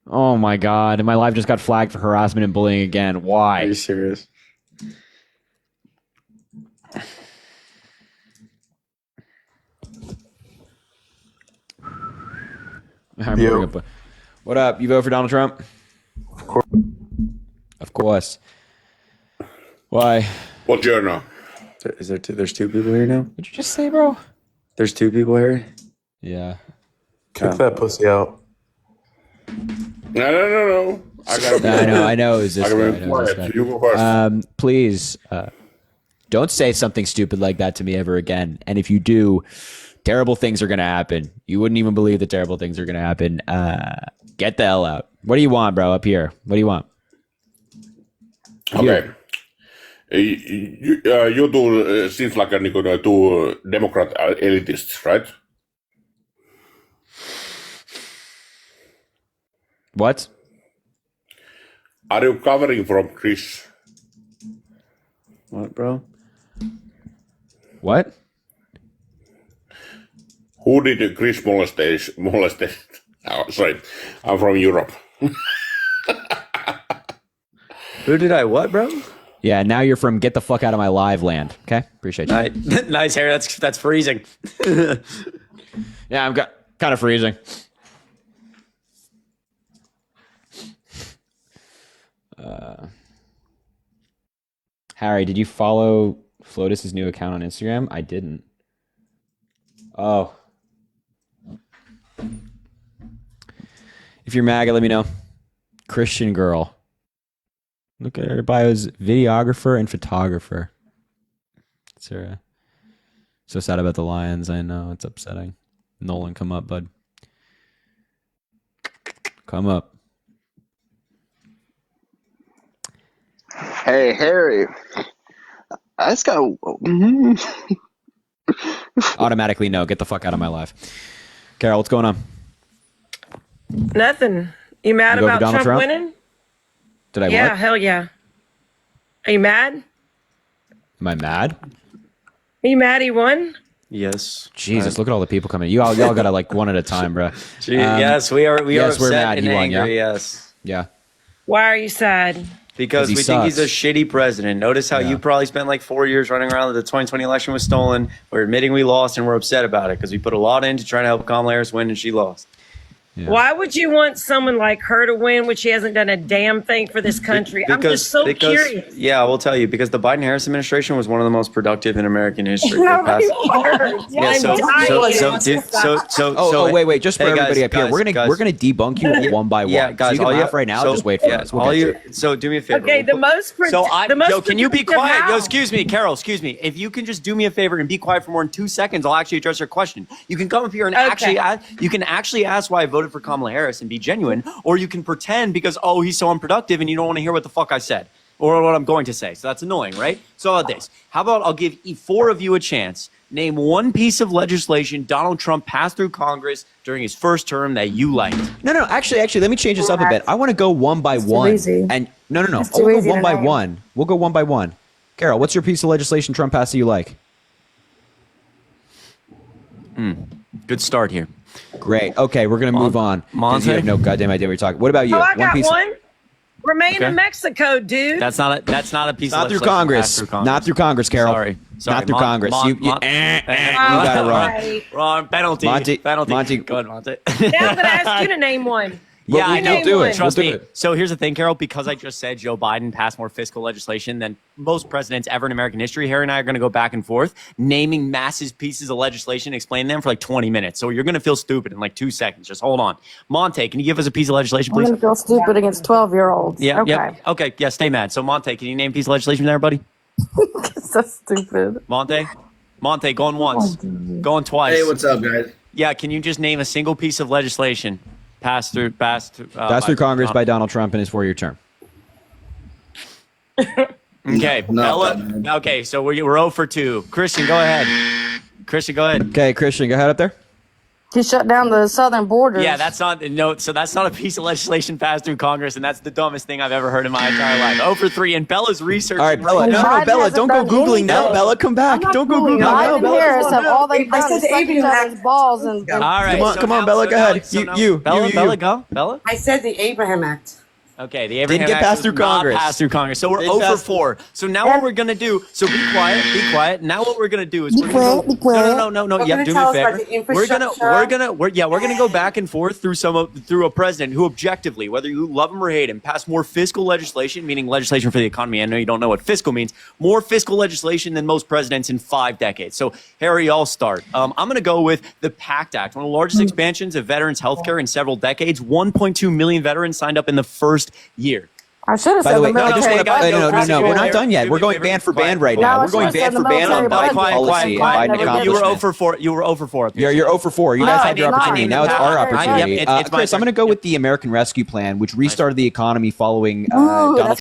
Oh my god. And my live just got flagged for harassment and bullying again. Why? Are you serious? What up? You vote for Donald Trump? Of course. Why? Buongiorno. Is there there's 2 people here now? What'd you just say, bro? There's 2 people here? Yeah. Kick that pussy out. No. I know. Is this guy? You go first. Please, don't say something stupid like that to me ever again. And if you do, terrible things are going to happen. You wouldn't even believe that terrible things are going to happen. Get the hell out. What do you want, bro? Up here. What do you want? Okay. You two seems like two Democrat elitists, right? What? Are you covering from Chris? What, bro? What? Who did Chris molested? Oh, sorry, I'm from Europe. Who did I what, bro? Yeah, now you're from get the fuck out of my live land. Okay, appreciate you. Nice, Harry. That's freezing. Yeah, I'm kind of freezing. Harry, did you follow Flotus's new account on Instagram? I didn't. Oh. If you're MAGA, let me know. Christian girl. Look at her bios, videographer and photographer. Sarah. So sad about the Lions. I know, it's upsetting. Nolan, come up, bud. Come up. Hey, Harry. I just got. Automatically, no. Get the fuck out of my life. Carol, what's going on? Nothing. You mad You go for about Donald Trump Trump? winning? Did I Yeah, what? hell yeah. Are you mad? Am I mad? Are you mad he won? Yes. Jesus, look at all the people coming. Y'all gotta like one at a time, bro. Yes, we are. We are yes, we're upset mad. and You won, angry. yeah? Yes. Yeah. Why are you sad? Because he we think he's a sucks. shitty president. Notice how you probably spent like 4 years running around that the 2020 election was stolen. We're admitting we lost and we're upset about it because we put a lot into trying to help Kamala Harris win and she lost. Why would you want someone like her to win when she hasn't done a damn thing for this country? I'm just so curious. Yeah, I will tell you, because the Biden-Harris administration was one of the most productive in American history. Oh, They passed- wait. Just for Hey, guys, everybody up here, guys, we're gonna debunk you one by one. Yeah, guys, so you all can you- laugh right now. so- Just wait for yeah, us. We'll all get you- to it. So do me a favor. Okay, the most Yo, can you be quiet? Yo, how? excuse me, Carol, excuse me. If you can just do me a favor and be quiet for more than 2 seconds, I'll actually address your question. You can come up here and actually ask why I voted for Kamala Harris and be genuine, or you can pretend because, oh, he's so unproductive and you don't want to hear what the fuck I said or what I'm going to say. So that's annoying, right? So how about this? How about I'll give 4 of you a chance. Name one piece of legislation Donald Trump passed through Congress during his first term that you liked. No. Actually, let me change this up a bit. I want to go one by one. easy. And no. It's too We'll easy go one by tonight. one. We'll go one by one. Carol, what's your piece of legislation Trump passed that you like? Good start here. Great. Okay, we're gonna move on. 'Cause Monte? You have no goddamn idea what you're talking. What about you? Oh, I got piece. one. Remain Okay. in Mexico, dude. That's not a piece Not of through legislation Congress. passed through Congress. Not through Congress, Carol. Sorry. Not through Congress. You got it wrong. Wrong. Penalty. Monty. Go ahead, Monty. Now I'm going to ask you to name one. Yeah, I know. Name do it. one. Trust We'll do me. it. So here's the thing, Carol. Because I just said Joe Biden passed more fiscal legislation than most presidents ever in American history, Harry and I are going to go back and forth, naming massive pieces of legislation, explaining them for like 20 minutes. So you're going to feel stupid in like 2 seconds. Just hold on. Monte, can you give us a piece of legislation, I'm please? going to feel stupid against 12-year-olds. Yeah. Okay. Yeah. Okay. Yeah. Stay mad. So Monte, can you name a piece of legislation there, buddy? So stupid. Monte, going once, going twice. Hey, what's up, guys? Yeah. Can you just name a single piece of legislation passed through Passed through Congress by Donald Trump in his 4-year term. Okay, No, Bella. Okay, so we're 0 for 2. Christian, go ahead. Okay, Christian, go ahead up there. He shut down the southern borders. Yeah, that's not So that's not a piece of legislation passed through Congress, and that's the dumbest thing I've ever heard in my entire life. 0 for 3, and Bella's research. All right, Bella. No, Bella, don't go Googling now. Bella, come back. Don't go Googling now. Biden and Harris have all they've I done said is suck each Abraham other's balls and All right, Come on, Bella, go ahead. Bella, go. Bella. I said the Abraham Act. Okay, the Abraham Didn't get Act passed was through not Congress. passed through Congress. So we're Didn't 0 for pass- 4. So now what we're gonna do? So be quiet. Now what we're gonna do is we're gonna go, no. We're Yeah, gonna do me tell a us about favor. the We're gonna infrastructure. go back and forth through a president who objectively, whether you love him or hate him, passed more fiscal legislation, meaning legislation for the economy. I know you don't know what fiscal means. More fiscal legislation than most presidents in 5 decades. So Harry, I'll start. I'm gonna go with the PACT Act, one of the largest expansions of veterans' health care in several decades. 1.2 million veterans signed up in the first year. I should have By said the way, the I just military. want to. No. We're not done yet. Do We're me a going favor. band for band right No, now. I We're going should've band said for the band on military Biden budget. policy and Quiet. Biden You were You were 0 accomplishment. for 4. You were 0 for 4. You're 0 for 4. You guys had your it's not. opportunity. Now it's our Yep, opportunity. it's my Chris, I'm turn. going to go with the American Rescue Plan, which restarted the economy following Donald that's